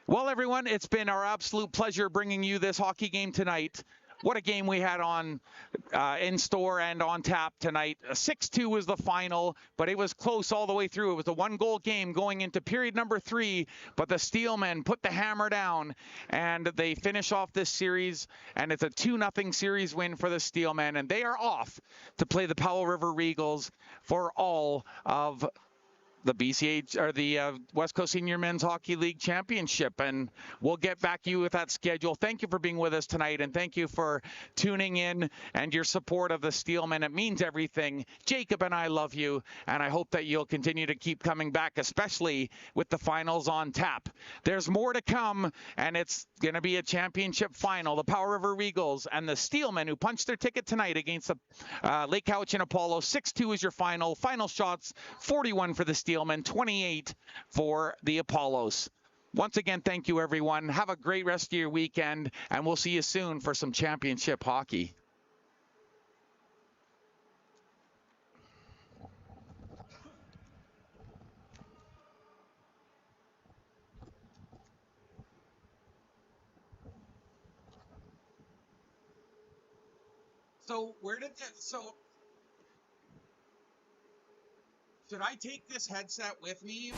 Well, everyone, it's been our absolute pleasure bringing you this hockey game tonight. What a game we had on in store and on tap tonight. 6-2 was the final, but it was close all the way through. It was a 1-goal game going into period number 3, but the Steelmen put the hammer down, and they finish off this series, and it's a 2-0 series win for the Steelmen, and they are off to play the Powell River Regals for all of the BCH or the West Coast Senior Men's Hockey League Championship, and we'll get back to you with that schedule. Thank you for being with us tonight, and thank you for tuning in and your support of the Steelmen. It means everything. Jacob and I love you, and I hope that you'll continue to keep coming back, especially with the finals on tap. There's more to come, and it's going to be a championship final. The Powell River Regals and the Steelmen, who punched their ticket tonight against the Lake Cowichan Appollos. 6-2 is your final. Final shots, 41 for the Steelmen. 28 for the Appollos. Once again, thank you, everyone. Have a great rest of your weekend, and we'll see you soon for some championship hockey. So where did that, so should I take this headset with me?